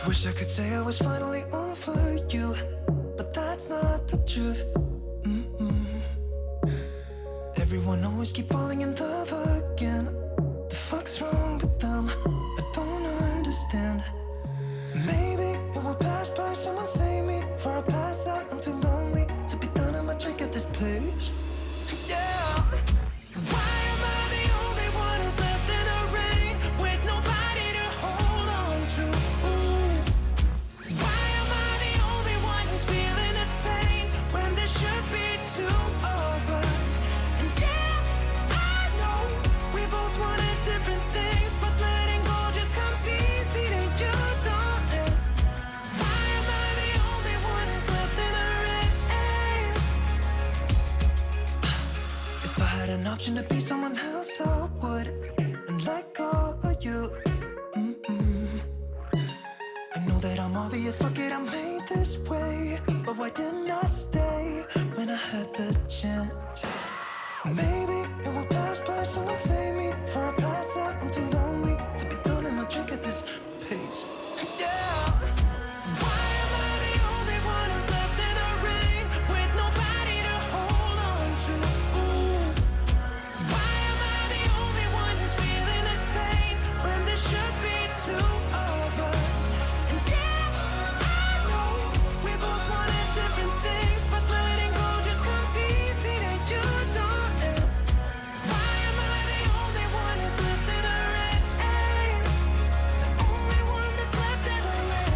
Wish I could say I was finally over you, but that's not the truth. Everyone always keep falling in love again. The fuck's wrong with them? I don't understand. Maybe it will pass by, someone save me. Before I pass out, I'm too lonely to be done. I'ma drink at this place. Yeah. Why am I the only one who's left in the rain with nobody to hold on to? Ooh. Why am I the only one who's feeling this pain when there should be two of us? And yeah, I know we both wanted different things, but letting go just comes easy to you, don't it? Why am I the only one who's left in the rain? If I had an option to be someone else, I would, and let go of you. I know that I'm obvious, fuck it, I'm made this way. But why didn't I stay when I had the chance? Maybe it will pass by, someone save me. Before I pass out, I'm too lonely to be done. I'ma drink at this pace. Yeah. Why am I the only one who's left in the rain with nobody to hold on to? Ooh. Why am I the only one who's feeling this pain when there should be two of us? And yeah, I know we both wanted different things, but letting go just comes easy to you, don't it? Why am I the only one who's left in the rain? The only one that's left in the rain.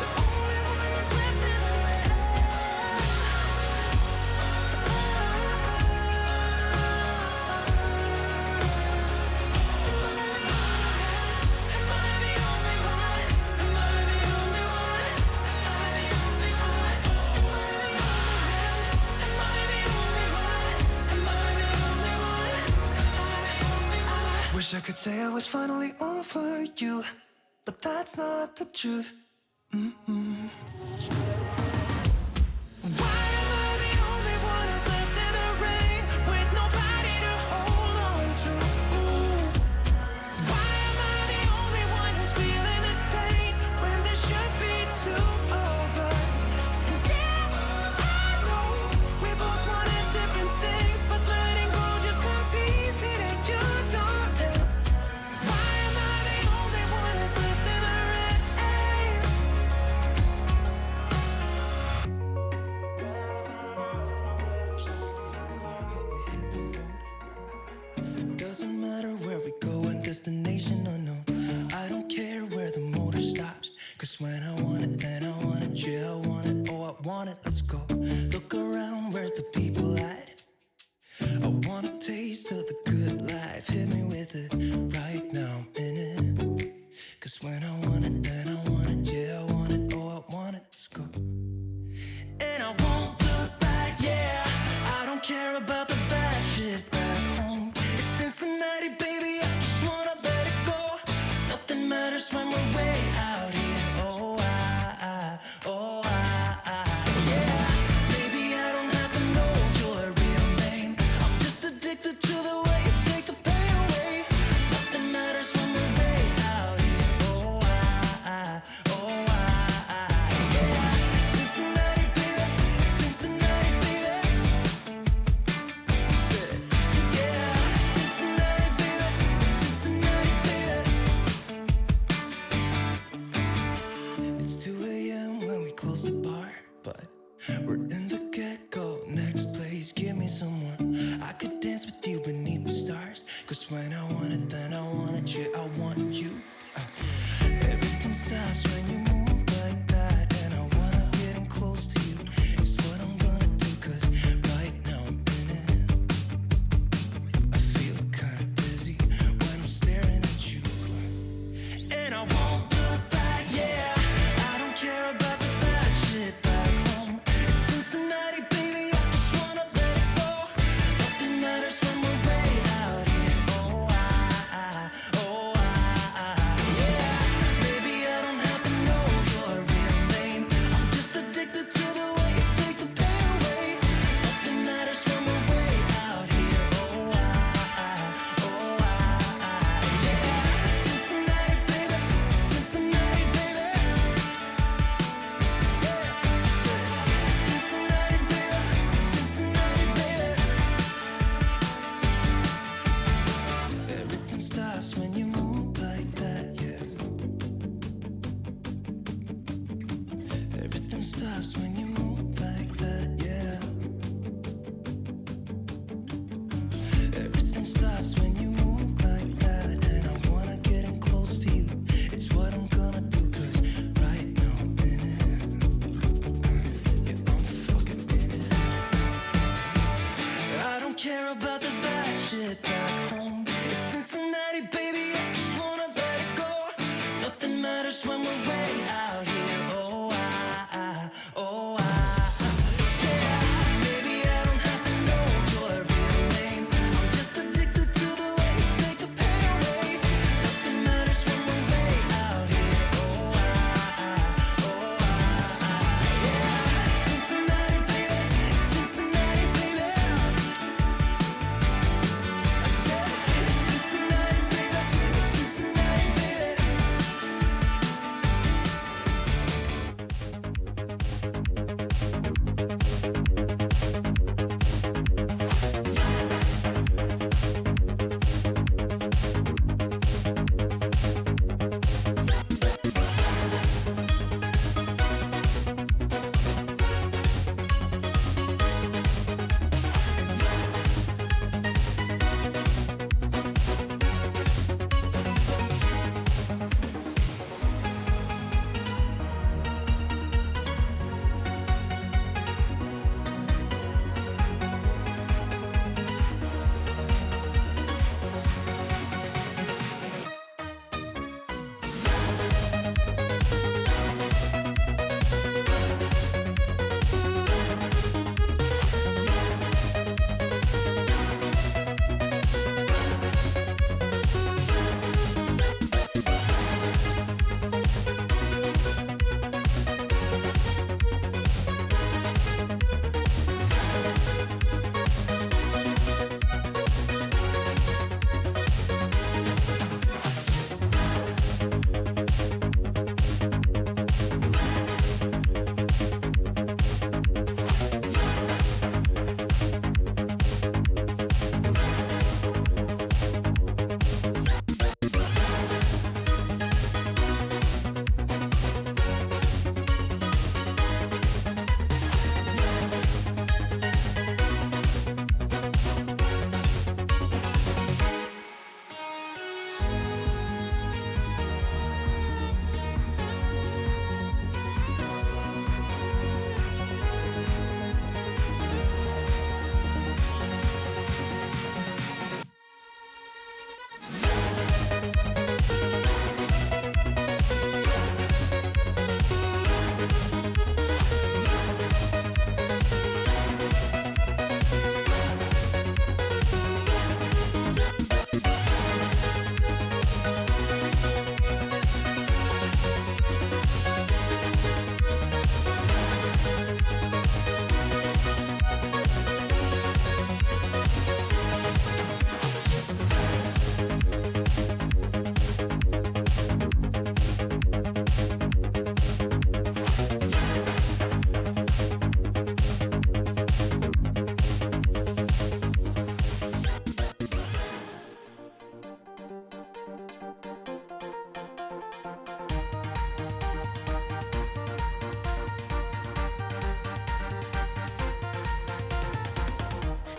The only one that's left in the rain. Am I the only one? Am I the only one? Am I the only one? Am I the only one? Am I the only one? Am I the only one? Wish I could say I was finally over you, but that's not the truth. Why am I the only one who's left in the rain with nobody to hold on to? Ooh. Why am I the only one who's feeling this pain when there should be two of us? And yeah, I know we both wanted different things, but letting go just comes easy to you, don't it? Why am I the only one who's left in the rain? Doesn't matter where we go and destination unknown. I don't care where the motor stops, cause when I want it, then I want it. Yeah, I want it, oh I want it, let's go. Look around, where's the people at? I want a taste of the good life, hit me with it right now, I'm in it. Cause when I want it, then I want it. Yeah, I want it, oh I want it, let's go. And I won't look back, yeah, I don't care about the bad shit back home. It's Cincinnati, baby, I just wanna let it go. Nothing matters when we're way out here. Oh, yeah. Maybe I don't have to know your real name. I'm just addicted to the way you take the pain away. Nothing matters when we're way out here. Oh, yeah. Cincinnati, baby, Cincinnati, baby. You said it. Yeah, Cincinnati, baby, Cincinnati, baby. It's 2 a.m. when we close the bar, but we're in the get-go. Next place, give me some more. I could dance with you beneath the stars, cause when I want it, then I want it. Yeah, I want you. Everything stops when you move like that, and I wanna get in close to you. It's what I'm gonna do, cause right now I'm in it. I feel kinda dizzy when I'm staring at you. And I won't look back, yeah, I don't care about the bad shit back home. It's Cincinnati, baby, I just wanna let it go. Nothing matters when we're way out here. Oh, yeah. Maybe I don't have to know about the bad shit back home. It's Cincinnati, baby, I just wanna let it go. Nothing matters when we're way out here. Oh, oh, yeah. Maybe I don't have to know your real name. I'm just addicted to the way you take the pain away. Nothing matters when we're way out here. Oh, yeah. Cincinnati, baby, Cincinnati, baby. I said, it's Cincinnati, baby, it's Cincinnati, baby.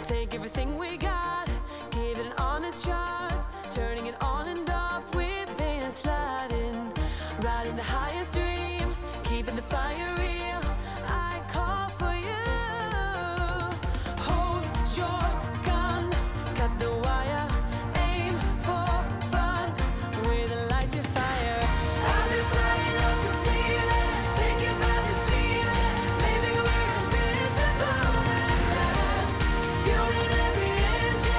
Take everything we got, give it an honest shot. Turning it on and off, we've been sliding. Riding the highest dream, keeping the fire real. I call for you. Hold your gun, cut the wire. Aim for fun, with a light to fire. I've been flying up the ceiling, taken by this feeling. Maybe we're invincible at last. Fueling every engine.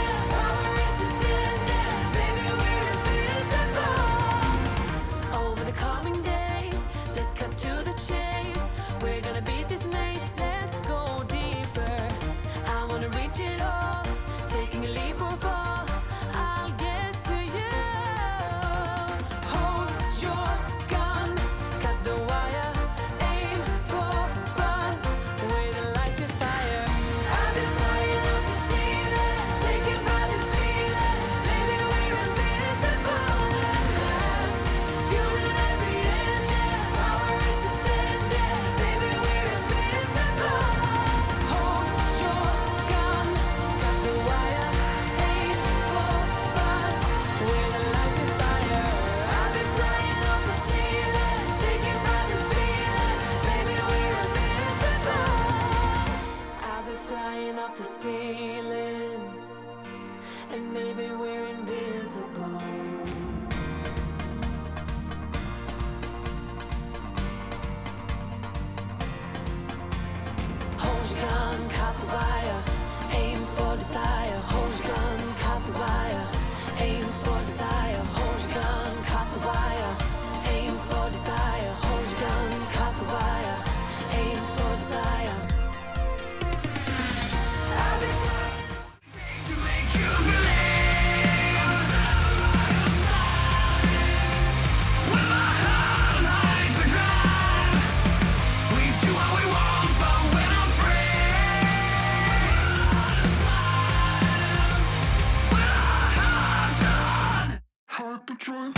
and maybe we're invisible. Hold your gun, caught the wire, aim for desire. Hold your gun, caught the wire, aim for desire. Hold your gun, caught the wire, aim for desire. Hold your gun, caught the wire, aim for desire. I'll be flying to make you believe. With my heart on hyperdrive, we do what we want, but we're not free. With our hearts on Hyperdrive.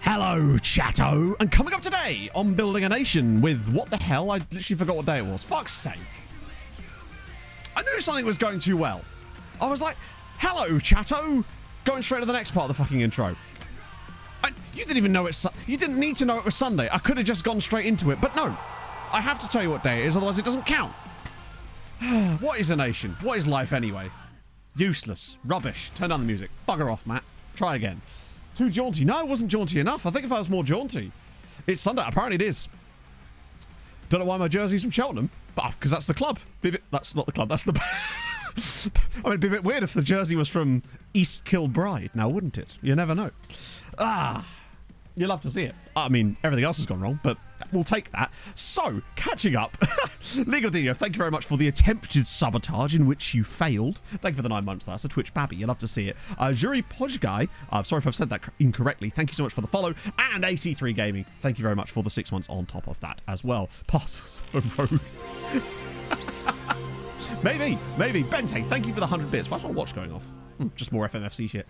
Hello, chatto, and coming up today on Building a Nation with what the hell? I literally forgot what day it was. Fuck's sake. I knew something was going too well. I was like, hello, chatto, going straight to the next part of the fucking intro. You didn't even know you didn't need to know it was Sunday. I could have just gone straight into it, but no. I have to tell you what day it is, otherwise it doesn't count. What is a nation? What is life anyway? Useless. Rubbish. Turn down the music. Bugger off, Matt. Try again. Too jaunty. No, it wasn't jaunty enough. I think if I was more jaunty. It's Sunday. Apparently it is. Don't know why my jersey's from Cheltenham, but because that's the club. That's not the club. That's the... I mean, it'd be a bit weird if the jersey was from East Kilbride now, wouldn't it? You never know. You'll love to see it. I mean, everything else has gone wrong, but we'll take that. So, catching up. Legal Dino, thank you very much for the attempted sabotage in which you failed. Thank you for the 9 months. That's a Twitch Babby. You'll love to see it. Jury Podguy, sorry if I've said that incorrectly. Thank you so much for the follow. And AC3 Gaming, thank you very much for the 6 months on top of that as well. Passes for rogue. Maybe. Bente, thank you for the 100 bits. Why's my watch going off? Just more FMFC shit.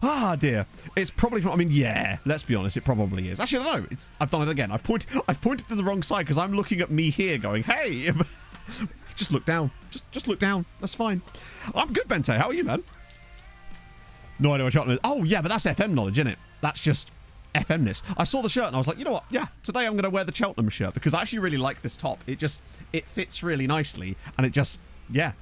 Ah, dear. It's probably from... I mean, yeah, let's be honest. It probably is. Actually, I don't know. I've done it again. I've pointed to the wrong side because I'm looking at me here going, hey, just look down. Just look down. That's fine. I'm good, Bente. How are you, man? No idea what Cheltenham is. Oh, yeah, but that's FM knowledge, isn't it? That's just FMness. I saw the shirt and I was like, you know what? Yeah, today I'm going to wear the Cheltenham shirt because I actually really like this top. It fits really nicely and it just, yeah.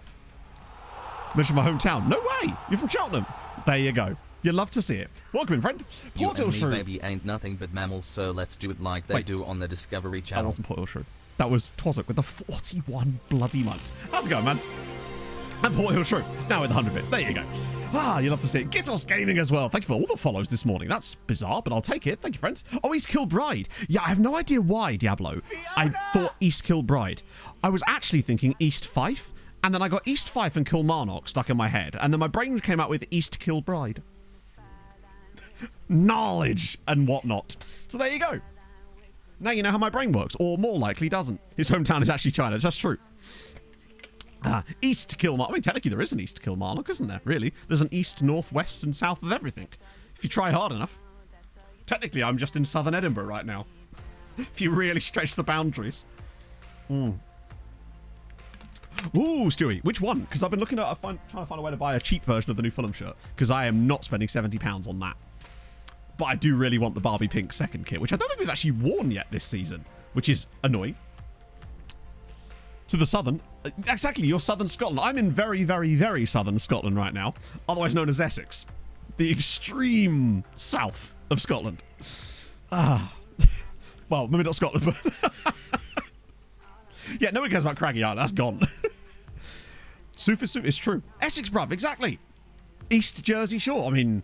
Mention my hometown. No way. You're from Cheltenham. There you go. You'll love to see it. Welcome in, friend. Port Ilshrew. Baby ain't nothing but mammals, so let's do it like they do on the Discovery Channel. That wasn't Port Ilshrew. That was Twossock with the 41 bloody months. How's it going, man? And Port Ilshrew. Now with the 100 bits. There you go. You'll love to see it. Gitos Gaming as well. Thank you for all the follows this morning. That's bizarre, but I'll take it. Thank you, friends. Oh, East Kilbride. Yeah, I have no idea why, Diablo. I thought East Kilbride. I was actually thinking East Fife. And then I got East Fife and Kilmarnock stuck in my head. And then my brain came out with East Kilbride. Knowledge and whatnot. So there you go. Now you know how my brain works. Or more likely doesn't. His hometown is actually China. It's just true. East Kilmarnock. I mean, technically there is an East Kilmarnock, isn't there? Really? There's an east, north, west and south of everything. If you try hard enough. Technically, I'm just in southern Edinburgh right now. If you really stretch the boundaries. Ooh, Stewie, which one? Because I've been looking at, trying to find a way to buy a cheap version of the new Fulham shirt, because I am not spending £70 on that. But I do really want the Barbie Pink second kit, which I don't think we've actually worn yet this season, which is annoying. To the southern, exactly, you're southern Scotland. I'm in very, very, very southern Scotland right now, otherwise known as Essex, the extreme south of Scotland. Well, maybe not Scotland, but... Yeah, no one cares about Craggy Island. That's gone. Sufisu is true. Essex, bruv, exactly. East Jersey Shore. I mean,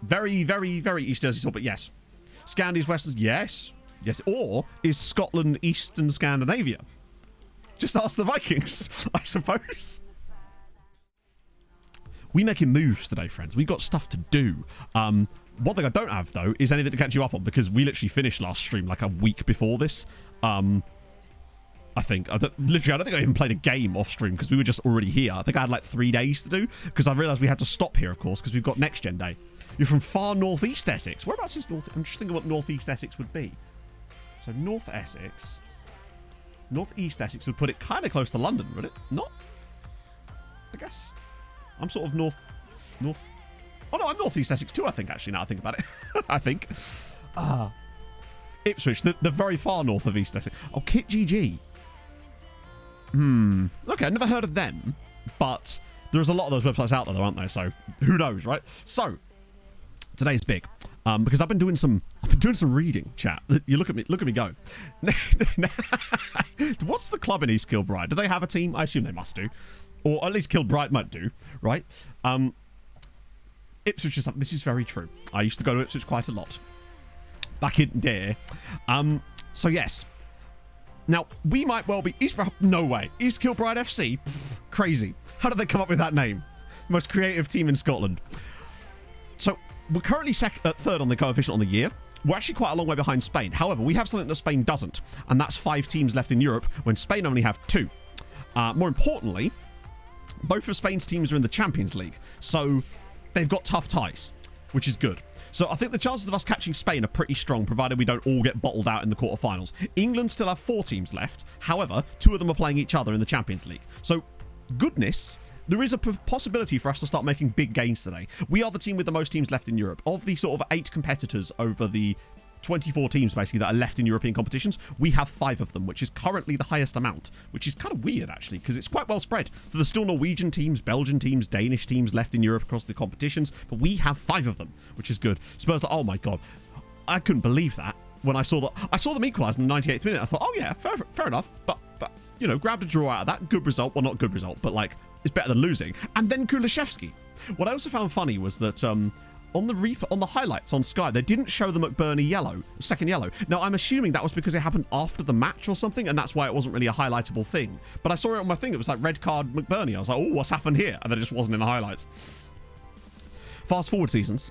very, very, very East Jersey Shore, but yes. Scandis, Western, yes. Yes. Or is Scotland Eastern Scandinavia? Just ask the Vikings, I suppose. We making moves today, friends. We've got stuff to do. One thing I don't have, though, is anything to catch you up on, because we literally finished last stream like a week before this. I think. I don't think I even played a game off stream because we were just already here. I think I had like 3 days to do because I realised we had to stop here, of course, because we've got Next Gen Day. You're from far northeast Essex. Whereabouts is north? I'm just thinking what northeast Essex would be. So North Essex. Northeast Essex would put it kind of close to London, would it? Not? I guess. I'm sort of north... Oh, no, I'm Northeast Essex too, I think, actually, now I think about it. I think. Ipswich, the very far north of East Essex. Oh, Kit GG. Okay, I've never heard of them, but there's a lot of those websites out there, though, aren't there? So, who knows, right? So, today's big. Because I've been doing some reading, chat. You look at me go. What's the club in East Kilbride? Do they have a team? I assume they must do. Or at least Kilbride might do, right? Ipswich is something. This is very true. I used to go to Ipswich quite a lot. Back in there. So yes. Now, we might well be no way. East Kilbride FC? Pff, crazy. How did they come up with that name? Most creative team in Scotland. So, we're currently third on the coefficient on the year. We're actually quite a long way behind Spain. However, we have something that Spain doesn't, and that's 5 teams left in Europe when Spain only have 2. More importantly, both of Spain's teams are in the Champions League, so they've got tough ties, which is good. So I think the chances of us catching Spain are pretty strong, provided we don't all get bottled out in the quarterfinals. England still have 4 teams left. However, 2 of them are playing each other in the Champions League. So, goodness, there is a possibility for us to start making big gains today. We are the team with the most teams left in Europe. Of the sort of 8 competitors over the 24 teams, basically, that are left in European competitions, we have 5 of them, which is currently the highest amount, which is kind of weird, actually, because it's quite well spread. So there's still Norwegian teams, Belgian teams, Danish teams left in Europe across the competitions, but we have 5 of them, which is good. Spurs, oh my God, I couldn't believe that when I saw them equalise in the 98th minute. I thought, oh yeah, fair enough, but you know, grabbed a draw out of that. Good result. Well, not good result, but like, it's better than losing. And then Kulishevsky. What I also found funny was that on the highlights on Sky, they didn't show the McBurney yellow, second yellow. Now, I'm assuming that was because it happened after the match or something, and that's why it wasn't really a highlightable thing. But I saw it on my thing. It was like red card McBurney. I was like, oh, what's happened here? And then it just wasn't in the highlights. Fast forward seasons.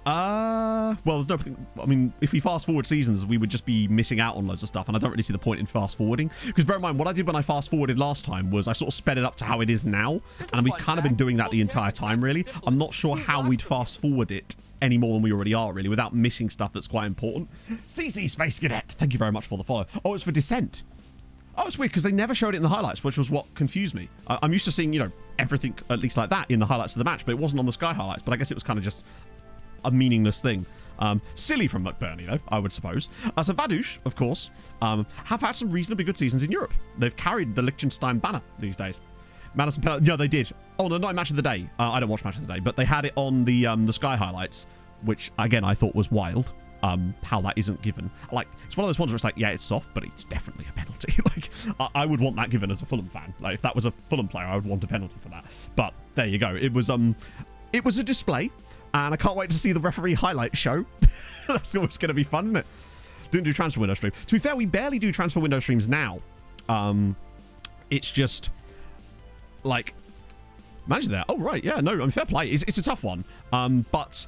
Well, there's nothing. I mean, if we fast forward seasons, we would just be missing out on loads of stuff, and I don't really see the point in fast forwarding. Because bear in mind, what I did when I fast forwarded last time was I sort of sped it up to how it is now, and we've kind of been doing that the entire time, really. I'm not sure how we'd fast forward it any more than we already are, really, without missing stuff that's quite important. CC Space Cadet, thank you very much for the follow. Oh, it's for Descent. Oh, it's weird, because they never showed it in the highlights, which was what confused me. I'm used to seeing, you know, everything, at least like that, in the highlights of the match, but it wasn't on the Sky highlights, but I guess it was kind of just a meaningless thing. Silly from McBurney, though, I would suppose. So Vaduz, of course, have had some reasonably good seasons in Europe. They've carried the Liechtenstein banner these days. Madison penalty. Yeah, they did. Oh, no, not Match of the Day. I don't watch Match of the Day, but they had it on the Sky highlights, which, again, I thought was wild. How that isn't given. Like, it's one of those ones where it's like, yeah, it's soft, but it's definitely a penalty. Like, I would want that given as a Fulham fan. Like, if that was a Fulham player, I would want a penalty for that. But there you go. It was a display, and I can't wait to see the referee highlight show. That's always going to be fun, isn't it? Don't do transfer window stream. To be fair, we barely do transfer window streams now. It's just like, imagine that. Oh right, yeah, no, I mean, fair play. It's a tough one. But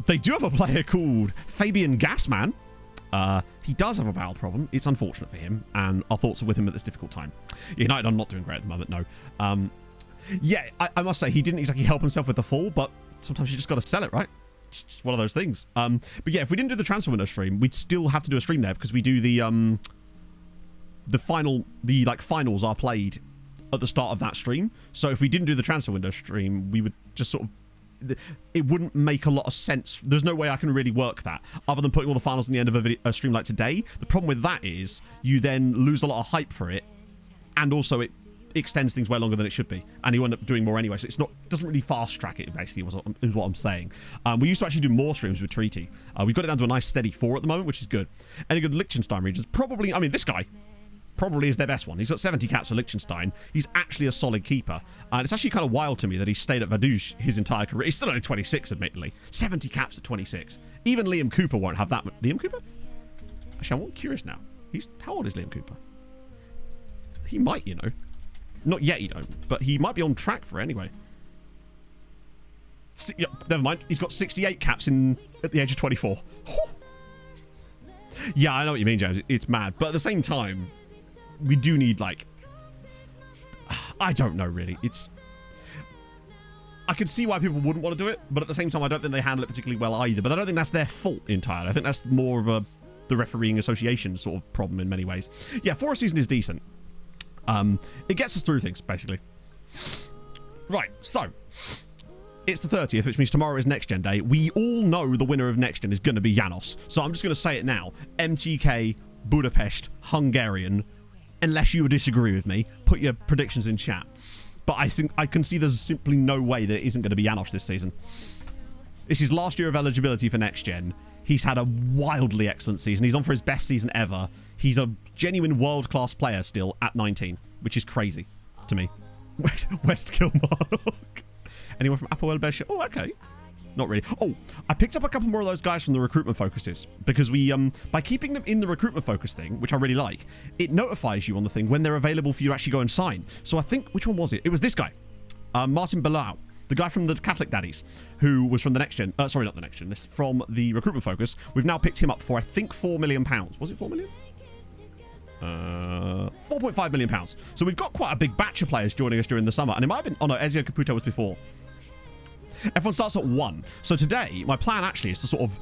they do have a player called Fabian Gassman. He does have a bowel problem. It's unfortunate for him, and our thoughts are with him at this difficult time. United are not doing great at the moment, no. Yeah, I must say, he didn't exactly help himself with the fall, but sometimes you just got to sell it, right? It's just one of those things. But yeah, if we didn't do the transfer window stream, we'd still have to do a stream there, because we do the finals are played at the start of that stream. So if we didn't do the transfer window stream, we would just sort of, it wouldn't make a lot of sense. There's no way I can really work that other than putting all the finals in the end of a stream like today. The problem with that is you then lose a lot of hype for it, and also it extends things way longer than it should be, and you end up doing more anyway, so doesn't really fast track it, basically, is what I'm saying. We used to actually do more streams with Treaty. We've got it down to a nice steady 4 at the moment, which is good. Any good Liechtenstein regions? Probably, I mean, this guy probably is their best one. He's got 70 caps for Liechtenstein. He's actually a solid keeper. And it's actually kind of wild to me that he stayed at Vaduz his entire career. He's still only 26, admittedly. 70 caps at 26. Even Liam Cooper won't have that. Liam Cooper? Actually, I'm curious now. How old is Liam Cooper? He might, you know. Not yet, you don't. But he might be on track for it anyway. Yeah, never mind. He's got 68 caps at the age of 24. Yeah, I know what you mean, James. It's mad. But at the same time, we do need, like, I don't know, really. I can see why people wouldn't want to do it, but at the same time, I don't think they handle it particularly well either. But I don't think that's their fault entirely. I think that's more of a the refereeing association sort of problem in many ways. Yeah, 4 a season is decent. It gets us through things, basically. Right, so it's the 30th, which means tomorrow is Next Gen Day. We all know the winner of Next Gen is going to be Janos. So I'm just going to say it now. MTK Budapest Hungarian. Unless you disagree with me, put your predictions in chat. But I think I can see there's simply no way that it isn't going to be Janos this season. This is last year of eligibility for Next Gen. He's had a wildly excellent season. He's on for his best season ever. He's a genuine world-class player still at 19, which is crazy to me. West Kilmarnock. Anyone from Apoel Beşiktaş? Oh, okay. Not really. Oh, I picked up a couple more of those guys from the recruitment focuses because we, by keeping them in the recruitment focus thing, which I really like, it notifies you on the thing when they're available for you to actually go and sign. So I think, which one was it? It was this guy, Martin Bilal, the guy from the Catholic Daddies, who was from the Next Gen. Sorry, not the Next Gen. This from the recruitment focus. We've now picked him up for I think £4 million. Was it 4 million? 4.5 million pounds. So we've got quite a big batch of players joining us during the summer, and it might have been. Oh no, Ezio Caputo was before. Everyone starts at 1. So today, my plan actually is to sort of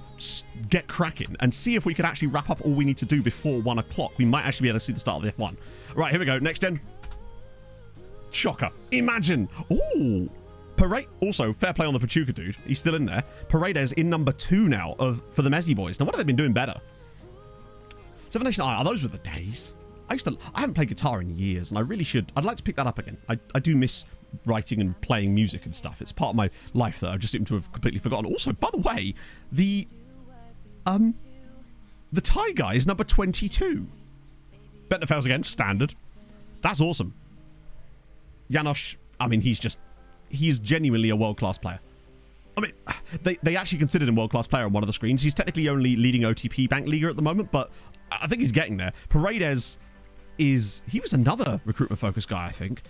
get cracking and see if we could actually wrap up all we need to do before 1 o'clock. We might actually be able to see the start of the F1. Right, here we go. Next Gen. Shocker. Imagine. Ooh. Parade. Also, fair play on the Pachuca dude. He's still in there. Paredes in number 2 now for the Messi boys. Now, what have they been doing better? Seven Nation I. Those were the days. I haven't played guitar in years, and I really should. I'd like to pick that up again. I do miss writing and playing music and stuff. It's part of my life that I just seem to have completely forgotten. Also, by the way, the Thai guy is number 22. Bet fails again, standard. That's awesome. Janos, I mean, he's genuinely a world-class player. I mean, they actually considered him world-class player on one of the screens. He's technically only leading OTP Bank Leaguer at the moment, but I think he's getting there. Paredes he was another recruitment focus guy, I think.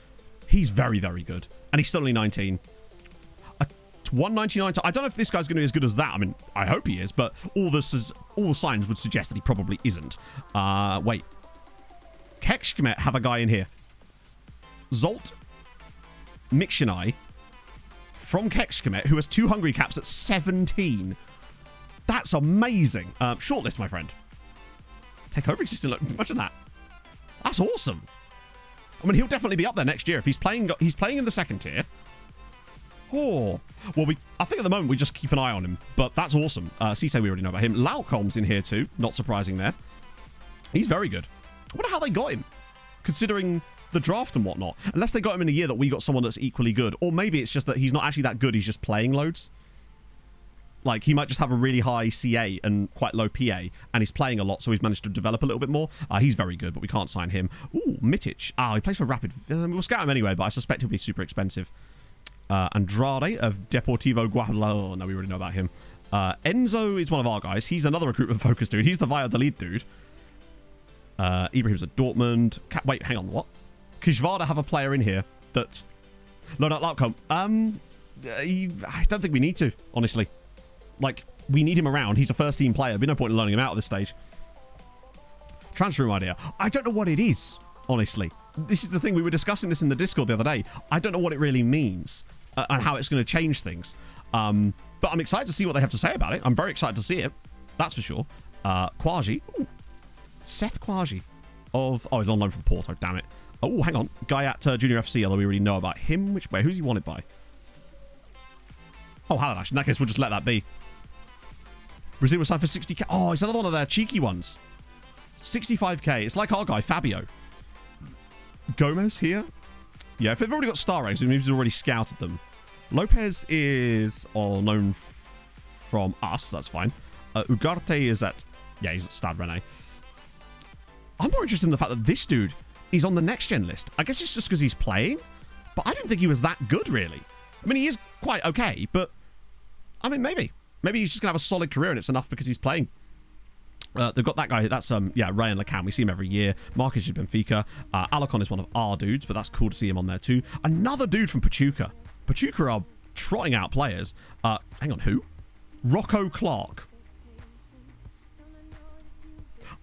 He's very, very good. And he's still only 19. 199. I don't know if this guy's going to be as good as that. I mean, I hope he is, but all the signs would suggest that he probably isn't. Wait. Kekshkemet have a guy in here. Zolt Mikshinai from Kekshkemet, who has 2 Hungary caps at 17. That's amazing. Shortlist, my friend. Take over existing. Look, imagine that. That's awesome. I mean, he'll definitely be up there next year if he's playing in the second tier. Oh, well, I think at the moment we just keep an eye on him, but that's awesome. Cisse, we already know about him. Laucom's in here too. Not surprising there. He's very good. I wonder how they got him, considering the draft and whatnot. Unless they got him in a year that we got someone that's equally good, or maybe it's just that he's not actually that good. He's just playing loads. Like, he might just have a really high CA and quite low PA, and he's playing a lot, so he's managed to develop a little bit more. He's very good, but we can't sign him. Ooh, Mitic. He plays for Rapid. We'll scout him anyway, but I suspect he'll be super expensive. Andrade of Deportivo Guadalajara. Oh, no, we already know about him. Enzo is one of our guys. He's another recruitment-focused dude. He's the Valladolid dude. Ibrahim's at Dortmund. Wait, hang on, what? Kishvada have a player in here that... No, not Laucom. I don't think we need to, honestly. Like, we need him around. He's a first-team player. There'd be no point in learning him out at this stage. Transfer room idea. I don't know what it is, honestly. This is the thing. We were discussing this in the Discord the other day. I don't know what it really means and how it's going to change things. But I'm excited to see what they have to say about it. I'm very excited to see it. That's for sure. Quasi. Ooh. Seth Quasi of... Oh, he's on loan from Porto. Damn it. Oh, hang on. Guy at Junior FC, although we already know about him. Which way? Who's he wanted by? Oh, Haladash. In that case, we'll just let that be. Brazil was signed for 60k. Oh, it's another one of their cheeky ones. 65k. It's like our guy, Fabio. Gomez here. Yeah, if they've already got star ratings, it means he's already scouted them. Lopez is all known from us. That's fine. Ugarte is at... Yeah, he's at Stade Rennais. I'm more interested in the fact that this dude is on the next gen list. I guess it's just because he's playing, but I didn't think he was that good, really. I mean, he is quite okay, but... I mean, maybe. Maybe he's just going to have a solid career and it's enough because he's playing. They've got that guy. That's, Ryan Lacan. We see him every year. Marcus is Benfica. Alacon is one of our dudes, but that's cool to see him on there too. Another dude from Pachuca. Pachuca are trotting out players. Hang on, who? Rocco Clark.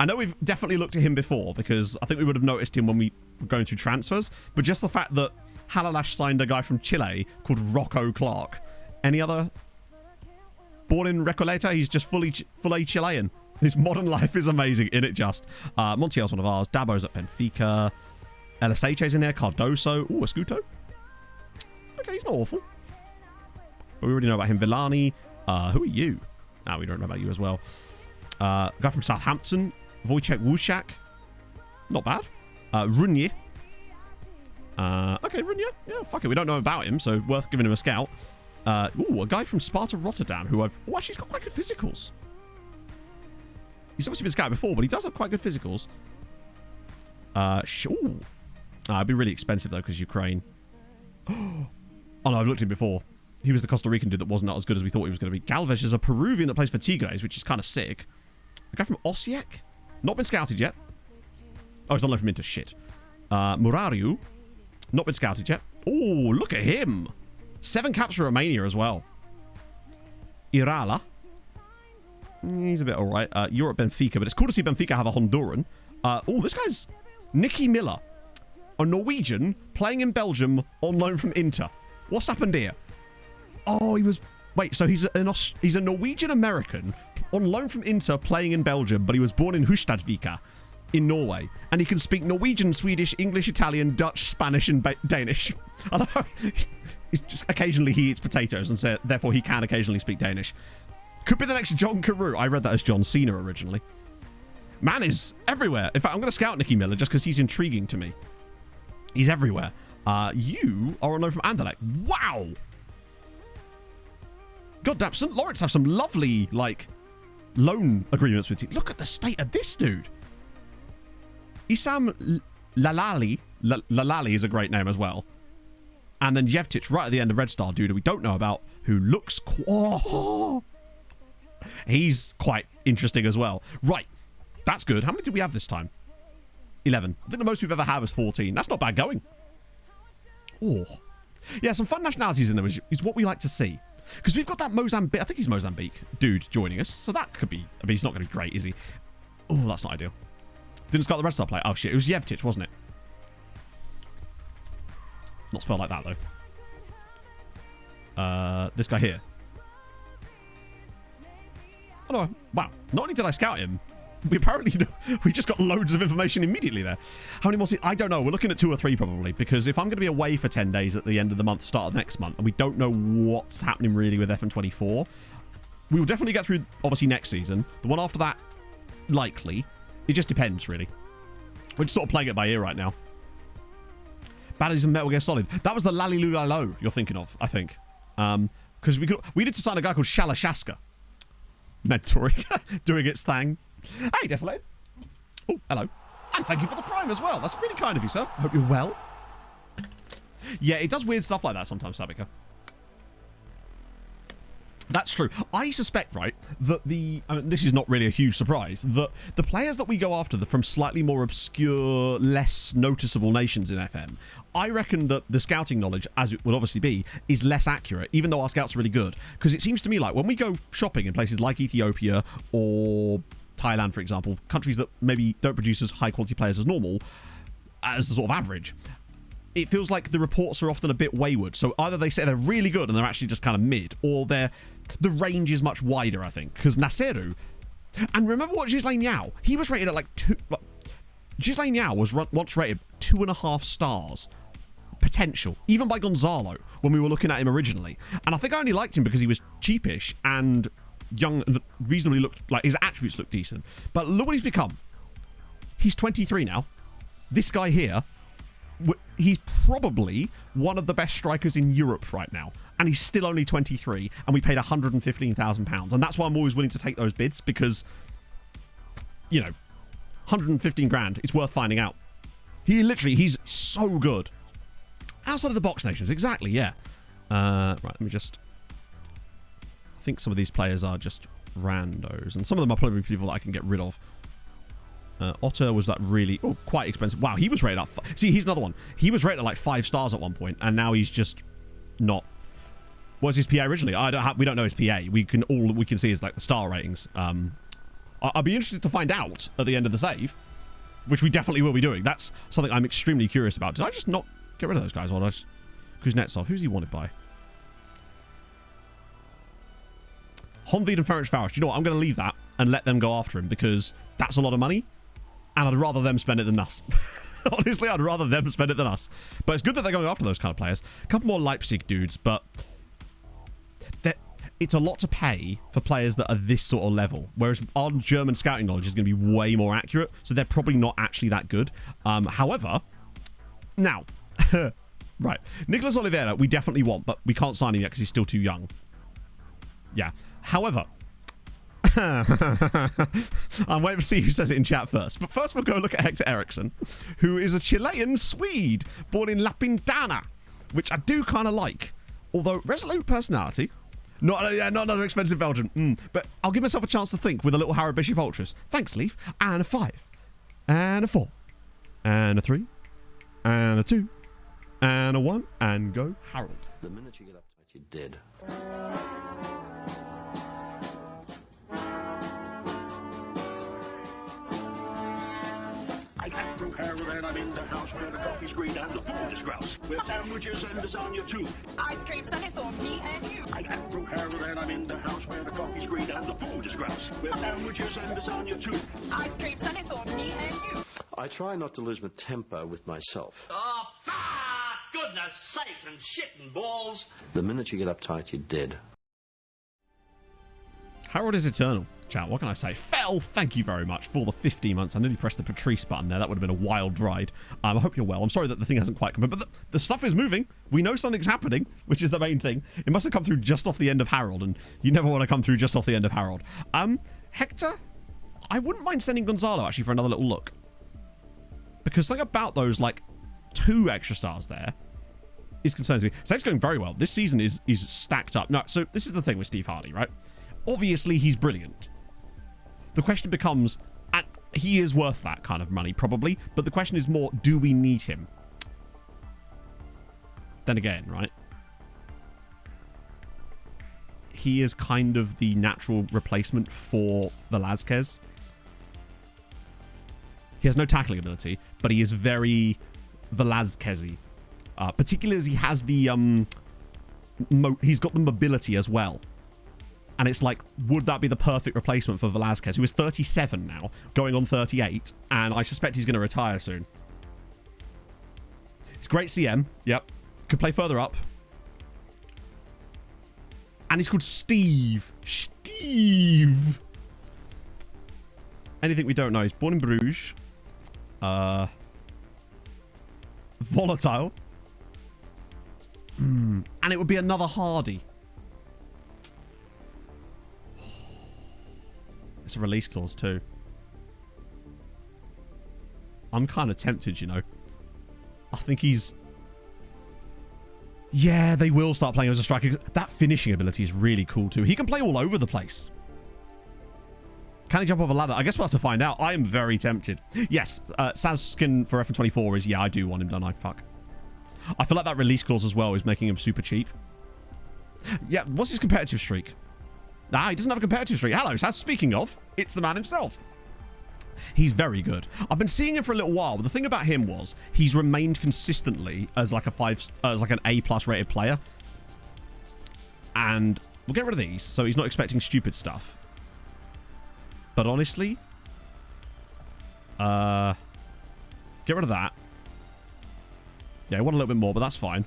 I know we've definitely looked at him before because I think we would have noticed him when we were going through transfers, but just the fact that Halalash signed a guy from Chile called Rocco Clark. Any other... Born in Recoleta, he's just fully Chilean. This modern life is amazing, in it just. Montiel's one of ours. Dabo's at Benfica. LSH's in there. Cardoso. Ooh, Escuto. Okay, he's not awful. But we already know about him. Villani. Who are you? We don't know about you as well. Guy from Southampton. Wojciech Wuszak. Not bad. Runye. Okay, Runye. Yeah, fuck it. We don't know about him, so worth giving him a scout. Ooh, a guy from Sparta Rotterdam who I've... Oh, actually, he's got quite good physicals. He's obviously been scouted before, but he does have quite good physicals. Sure. It'd be really expensive, though, because Ukraine. Oh, no, I've looked at him before. He was the Costa Rican dude that wasn't as good as we thought he was going to be. Galvez is a Peruvian that plays for Tigres, which is kind of sick. A guy from Osijek? Not been scouted yet. Oh, he's on loan from Inter. Shit. Murariu. Not been scouted yet. Oh, look at him. 7 caps for Romania as well. Irala. He's a bit alright. You're at Benfica, but it's cool to see Benfica have a Honduran. Oh, this guy's Nicky Miller. A Norwegian playing in Belgium on loan from Inter. What's happened here? Oh, he was... Wait, so he's a Norwegian-American on loan from Inter playing in Belgium, but he was born in Hustadvika in Norway. And he can speak Norwegian, Swedish, English, Italian, Dutch, Spanish, and Danish. I don't know. It's just occasionally he eats potatoes, and so therefore he can occasionally speak Danish. Could be the next John Carew. I read that as John Cena originally. Man is everywhere. In fact, I'm going to scout Nicky Miller just because he's intriguing to me. He's everywhere. You are on loan from Anderlecht. Wow. God damn, St. Lawrence have some lovely, like, loan agreements with you. Look at the state of this dude. Isam Lalali. Lalali is a great name as well. And then Jevtic right at the end of Red Star, dude, we don't know about, who looks... Oh, he's quite interesting as well. Right. That's good. How many did we have this time? 11. I think the most we've ever had was 14. That's not bad going. Oh. Yeah, some fun nationalities in there is what we like to see. Because we've got that Mozambique... I think he's Mozambique dude joining us. So that could be... I mean, he's not going to be great, is he? Oh, that's not ideal. Didn't scout the Red Star play. Oh, shit. It was Jevtic, wasn't it? Not spelled like that, though. This guy here. Oh, no. Wow. Not only did I scout him, we apparently... We just got loads of information immediately there. How many more... I don't know. We're looking at 2 or 3 probably, because if I'm going to be away for 10 days at the end of the month, start of next month, and we don't know what's happening really with FM24, we will definitely get through, obviously, next season. The one after that, likely. It just depends, really. We're just sort of playing it by ear right now. Baddies and Metal Gear Solid. That was the Lalilulalo you're thinking of, I think. Because we need to sign a guy called Shalashaska. Mentoring. Doing its thing. Hey, Desolate. Oh, hello. And thank you for the Prime as well. That's really kind of you, sir. Hope you're well. Yeah, it does weird stuff like that sometimes, Sabika. That's true. I suspect, right, that this is not really a huge surprise, that the players that we go after from slightly more obscure, less noticeable nations in FM, I reckon that the scouting knowledge, as it will obviously be, is less accurate, even though our scouts are really good. Because it seems to me like when we go shopping in places like Ethiopia or Thailand, for example, countries that maybe don't produce as high quality players as normal, as the sort of average, it feels like the reports are often a bit wayward. So either they say they're really good and they're actually just kind of mid, or the range is much wider, I think. Because Naseru... And remember what Ghislaine Yao... He was rated at like 2... Ghislaine Yao was once rated 2.5 stars. Potential. Even by Gonzalo, when we were looking at him originally. And I think I only liked him because he was cheapish and young and reasonably looked... Like, his attributes looked decent. But look what he's become. He's 23 now. This guy here... He's probably one of the best strikers in Europe right now. And he's still only 23. And we paid £115,000. And that's why I'm always willing to take those bids. Because, you know, 115 grand. It's worth finding out. He's so good. Outside of the box nations. Exactly, yeah. Right, let me just... I think some of these players are just randos. And some of them are probably people that I can get rid of. Otter was that really quite expensive. Wow, he was rated up. See, he's another one. He was rated at like 5 stars at one point, and now he's just not. What was his PA originally? We don't know his PA. All we can see is like the star ratings. I'll be interested to find out at the end of the save, which we definitely will be doing. That's something I'm extremely curious about. Did I just not get rid of those guys? Or Kuznetsov? Who's he wanted by? Honved and Ferencváros. You know what? I'm going to leave that and let them go after him because that's a lot of money. And I'd rather them spend it than us. Honestly, I'd rather them spend it than us. But it's good that they're going after those kind of players. A couple more Leipzig dudes, but it's a lot to pay for players that are this sort of level. Whereas our German scouting knowledge is going to be way more accurate. So they're probably not actually that good. However, now, right. Nicolas Oliveira, we definitely want, but we can't sign him yet because he's still too young. Yeah. However, I'm waiting to see who says it in chat first. But first we'll go look at Hector Eriksson, who is a Chilean Swede born in La Pintana, which I do kind of like. Although, resolute personality. Not another expensive Belgian. But I'll give myself a chance to think with a little Harrow Bishop Ultras. Thanks, Leaf. And a 5. And a 4. And a 3. And a 2. And a 1. And go Harold. The minute you get uptight, you're dead. I got through Harold and I'm in the house where the coffee's green and the food is grouse. With sandwiches and lasagna too. Ice cream sundaes for me and you. I got through Harold and I'm in the house where the coffee's green and the food is grouse. With sandwiches and lasagna too. Ice cream sundaes for me and you. I try not to lose my temper with myself. Oh, goodness sake and shit and balls. The minute you get uptight, you're dead. Harold is eternal. Chat, what can I say? Fel, thank you very much for the 15 months. I nearly pressed the Patrice button there. That would have been a wild ride. I hope you're well. I'm sorry that the thing hasn't quite come in, but the stuff is moving. We know something's happening, which is the main thing. It must have come through just off the end of Harold, and you never want to come through just off the end of Harold. Hector, I wouldn't mind sending Gonzalo, actually, for another little look. Because something about those, like, 2 extra stars there is concerning to me. Save's going very well. This season is stacked up. No, so this is the thing with Steve Hardy, right? Obviously, he's brilliant. The question becomes, and he is worth that kind of money, probably. But the question is more, do we need him? Then again, right? He is kind of the natural replacement for Velázquez. He has no tackling ability, but he is very Velázquez-y. Particularly as he has the... he's got the mobility as well. And it's like, would that be the perfect replacement for Velázquez, who is 37 now, going on 38, and I suspect he's going to retire soon. He's great CM, yep. Could play further up. And he's called Steve. Steve! Anything we don't know. He's born in Bruges. Volatile. And it would be another Hardy. It's a release clause too. I'm kind of tempted, you know. I think he's... Yeah, they will start playing as a striker. That finishing ability is really cool too. He can play all over the place. Can he jump off a ladder? I guess we'll have to find out. I am very tempted. Yes, Saz skin for FN24 is... Yeah, I do want him, don't I? Fuck. I feel like that release clause as well is making him super cheap. Yeah, what's his competitive streak? Ah, he doesn't have a competitive streak. Hello, Saz. Speaking of, it's the man himself. He's very good. I've been seeing him for a little while, but the thing about him was he's remained consistently as like an A+ rated player. And we'll get rid of these, so he's not expecting stupid stuff. But honestly, get rid of that. Yeah, I want a little bit more, but that's fine.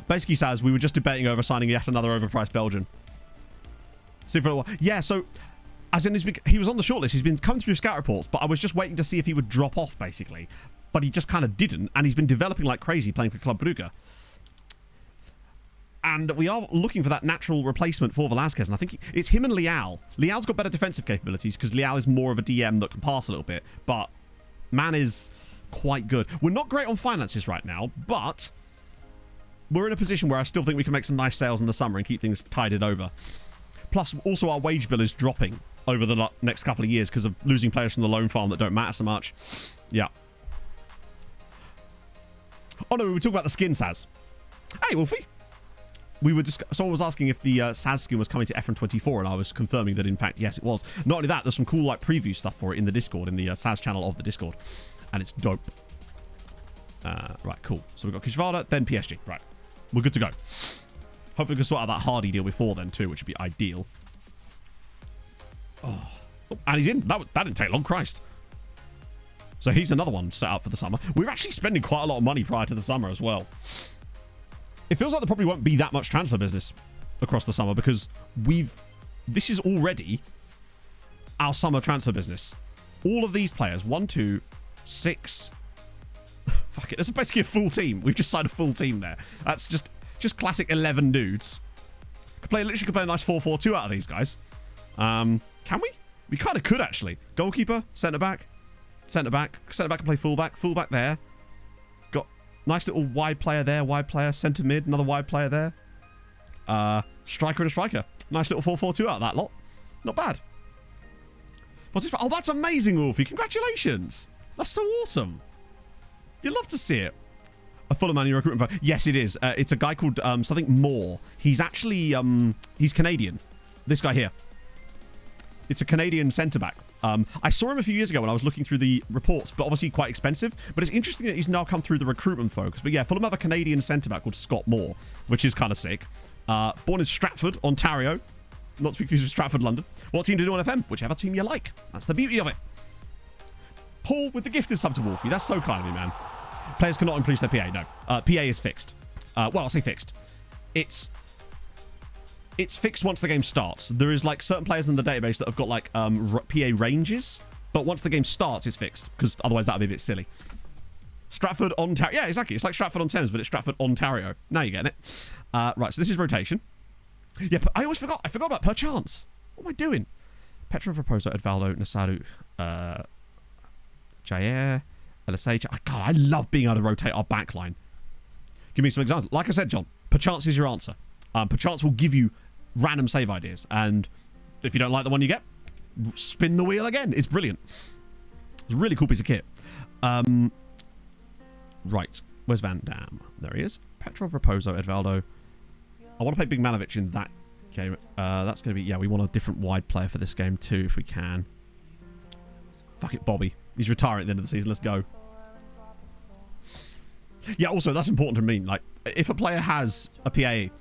Basically, Saz, we were just debating over signing yet another overpriced Belgian. See for a while. Yeah, so as in he was on the shortlist. He's been coming through scout reports, but I was just waiting to see if he would drop off, basically. But he just kind of didn't, and he's been developing like crazy playing for Club Brugge. And we are looking for that natural replacement for Velázquez, and I think it's him and Leal. Leal's got better defensive capabilities because Leal is more of a DM that can pass a little bit, but man is quite good. We're not great on finances right now, but we're in a position where I still think we can make some nice sales in the summer and keep things tided over. Plus, also our wage bill is dropping over the next couple of years because of losing players from the loan farm that don't matter so much. Yeah. Oh no, we were talking about the skin, Saz. Hey, Wolfie. We were someone was asking if the Saz skin was coming to FN24, and I was confirming that in fact yes it was. Not only that, there's some cool like preview stuff for it in the Discord, in the Saz channel of the Discord, and it's dope. Right, cool. So we've got Kishvada, then PSG. Right, we're good to go. Hopefully we can sort out that Hardy deal before then too, which would be ideal. Oh, and he's in. That didn't take long, Christ. So he's another one set up for the summer. We're actually spending quite a lot of money prior to the summer as well. It feels like there probably won't be that much transfer business across the summer because this is already our summer transfer business. All of these players, 1, 2, 6. Fuck it, this is basically a full team. We've just signed a full team there. That's just classic 11 dudes. Literally could play a nice 4-4-2 out of these guys. Can we? We kind of could actually. Goalkeeper, centre back can play fullback. Fullback there. Got nice little wide player there. Wide player, centre mid, another wide player there. Striker and a striker. Nice little 4-4-2 out of that lot. Not bad. What's this? Oh, that's amazing, Wolfie. Congratulations. That's so awesome. You'd love to see it. A Fulham Man recruitment vote. Yes, it is. It's a guy called something Moore. He's actually he's Canadian. This guy here. It's a Canadian centre-back. I saw him a few years ago when I was looking through the reports, but obviously quite expensive. But it's interesting that he's now come through the recruitment focus. But yeah, Fulham have a Canadian centre-back called Scott Moore, which is kind of sick. Born in Stratford, Ontario. Not to be confused with Stratford, London. What team to do on FM? Whichever team you like. That's the beauty of it. Paul with the gifted sub to Wolfie. That's so kind of you, man. Players cannot increase their PA. No. PA is fixed. Well, I'll say fixed. It's fixed once the game starts. There is like certain players in the database that have got like PA ranges, but once the game starts, it's fixed because otherwise that would be a bit silly. Stratford, Ontario. Yeah, exactly. It's like Stratford-on-Thames, but it's Stratford, Ontario. Now you're getting it. Right, so this is rotation. Yeah, but I always forgot. I forgot about perchance. What am I doing? Petro, Raposo, Edvaldo, Nasaru, Jair, LSH. God, I love being able to rotate our backline. Give me some examples. Like I said, John, perchance is your answer. Perchance will give you random save ideas. And if you don't like the one you get, spin the wheel again. It's brilliant. It's a really cool piece of kit. Right. Where's Van Dam? There he is. Petrov, Raposo, Edvaldo. I want to play Big Manovic in that game. That's going to be... Yeah, we want a different wide player for this game too, if we can. Fuck it, Bobby. He's retiring at the end of the season. Let's go. Yeah, also, that's important to me. Like, if a player has a PA...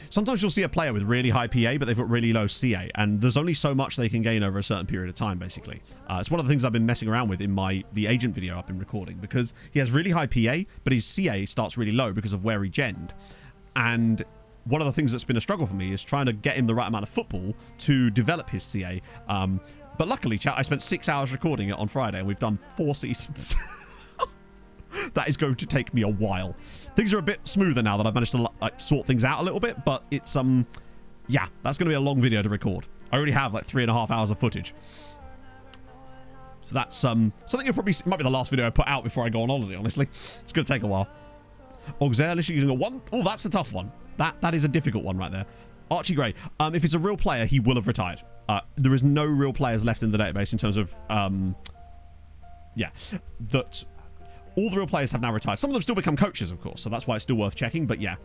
Sometimes you'll see a player with really high PA, but they've got really low CA, and there's only so much they can gain over a certain period of time, basically. It's one of the things I've been messing around with in the agent video I've been recording, because he has really high PA, but his CA starts really low because of where he genned. And one of the things that's been a struggle for me is trying to get him the right amount of football to develop his CA. But luckily, chat, I spent 6 hours recording it on Friday, and we've done 4 seasons. That is going to take me a while. Things are a bit smoother now that I've managed to like sort things out a little bit, but it's yeah, that's going to be a long video to record. I already have like 3.5 hours of footage, so that's something you'll probably see. Might be the last video I put out before I go on holiday. Honestly, it's going to take a while. Auxerre using a 1. Oh, that's a tough one. That is a difficult one right there. Archie Gray. If it's a real player, he will have retired. There is no real players left in the database in terms of yeah, that. All the real players have now retired. Some of them still become coaches, of course, so that's why it's still worth checking, but yeah.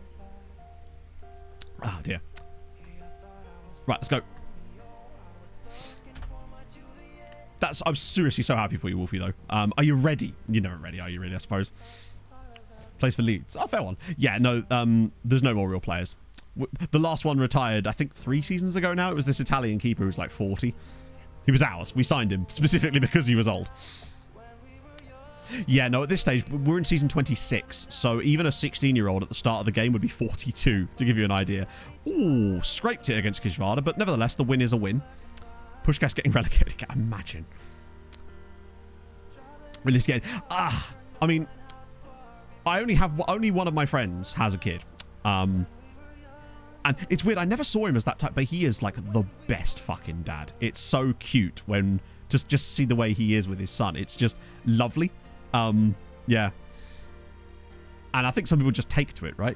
Oh, dear. Right, let's go. I'm seriously so happy for you, Wolfie, though. Are you ready? You're never ready, are you really, I suppose? Plays for Leeds. Oh, fair one. Yeah, no, there's no more real players. The last one retired, I think, 3 seasons ago now. It was this Italian keeper who's like 40. He was ours. We signed him specifically because he was old. Yeah, no, at this stage, we're in season 26, so even a 16-year-old at the start of the game would be 42, to give you an idea. Ooh, scraped it against Kishvada, but nevertheless, the win is a win. Pushkas getting relegated, can imagine. Really scared. I mean, only one of my friends has a kid. And it's weird, I never saw him as that type, but he is like the best fucking dad. It's so cute when just see the way he is with his son. It's just lovely. Yeah. And I think some people just take to it, right?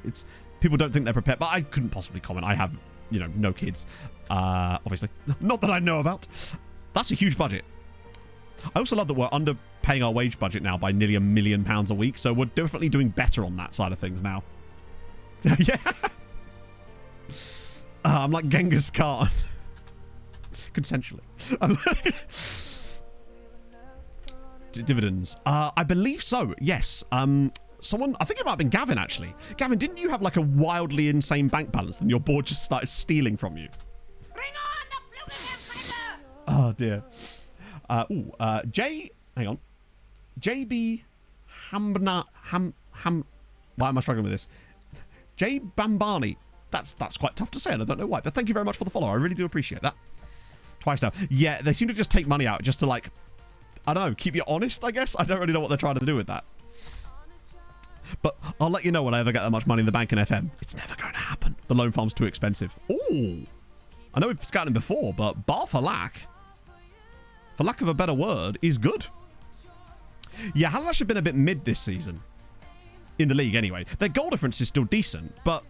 People don't think they're prepared, but I couldn't possibly comment. I have, no kids, obviously. Not that I know about. That's a huge budget. I also love that we're underpaying our wage budget now by nearly £1 million a week, so we're definitely doing better on that side of things now. Yeah. I'm like Genghis Khan. Consensually. Dividends. I believe so, yes. Someone, I think it might have been Gavin, actually. Gavin, didn't you have like a wildly insane bank balance and your board just started stealing from you? Bring on the fluid Oh, dear. Hang on. JB why am I struggling with this? J Bambani. That's quite tough to say, and I don't know why. But thank you very much for the follow. I really do appreciate that. Twice now. Yeah, they seem to just take money out just to, like, I don't know, keep you honest, I guess. I don't really know what they're trying to do with that. But I'll let you know when I ever get that much money in the bank in FM. It's never going to happen. The loan farm's too expensive. Ooh. I know we've scouted him before, but bar for lack of a better word, is good. Yeah, Halash have been a bit mid this season. In the league, anyway. Their goal difference is still decent, but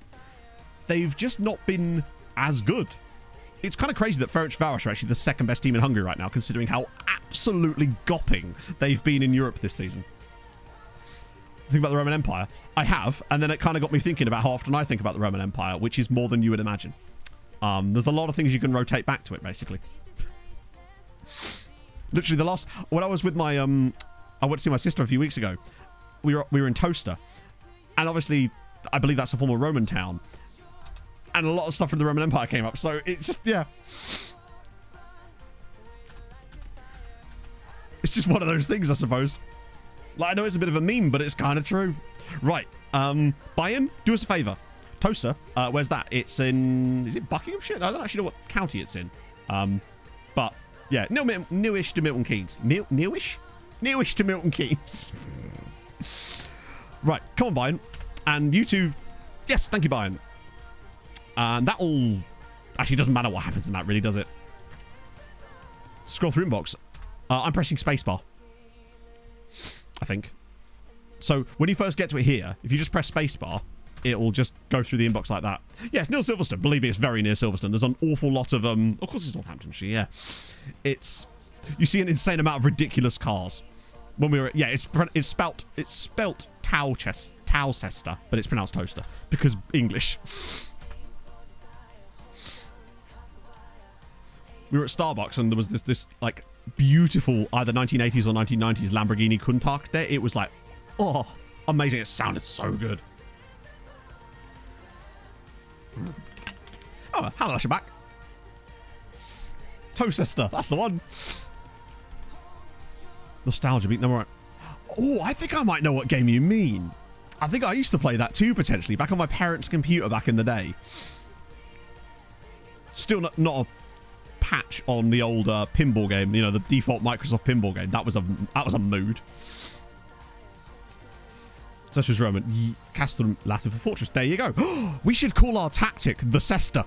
they've just not been as good. It's kind of crazy that Ferencváros are actually the second best team in Hungary right now, considering how absolutely gopping they've been in Europe this season. Think about the Roman Empire? I have, and then it kind of got me thinking about how often I think about the Roman Empire, which is more than you would imagine. There's a lot of things you can rotate back to it, basically. Literally, when I was with my, I went to see my sister a few weeks ago. We were in Toaster, and obviously, I believe that's a former Roman town, and a lot of stuff from the Roman Empire came up. So it's just, yeah, it's just one of those things, I suppose. Like, I know it's a bit of a meme, but it's kind of true. Right, Bayern, do us a favour. Toaster, where's that? It's in, is it Buckinghamshire? I don't actually know what county it's in. But yeah, newish to Milton Keynes. Newish? Newish to Milton Keynes. Right, come on, Bayern. And you two, yes, thank you, Bayern. And that all actually doesn't matter what happens in that, really, does it? Scroll through inbox. I'm pressing spacebar, I think. So when you first get to it here, if you just press spacebar, it will just go through the inbox like that. Yeah, it's near Silverstone. Believe me, it's very near Silverstone. There's an awful lot of course it's Northamptonshire, yeah. You see an insane amount of ridiculous cars. When we were, yeah, it's spelt Towcester, but it's pronounced Toaster because English. We were at Starbucks and there was this like beautiful either 1980s or 1990s Lamborghini Countach there. It was like, oh, amazing. It sounded so good. Oh, hello, you're back. Toaster, that's the one. Nostalgia beat number one. Oh, I think I might know what game you mean. I think I used to play that too, potentially, back on my parents' computer back in the day. Still not a patch on the old pinball game, you know, the default Microsoft pinball game. That was a mood. Such as Roman. Castrum, Latin for fortress. There you go. We should call our tactic the Cesta,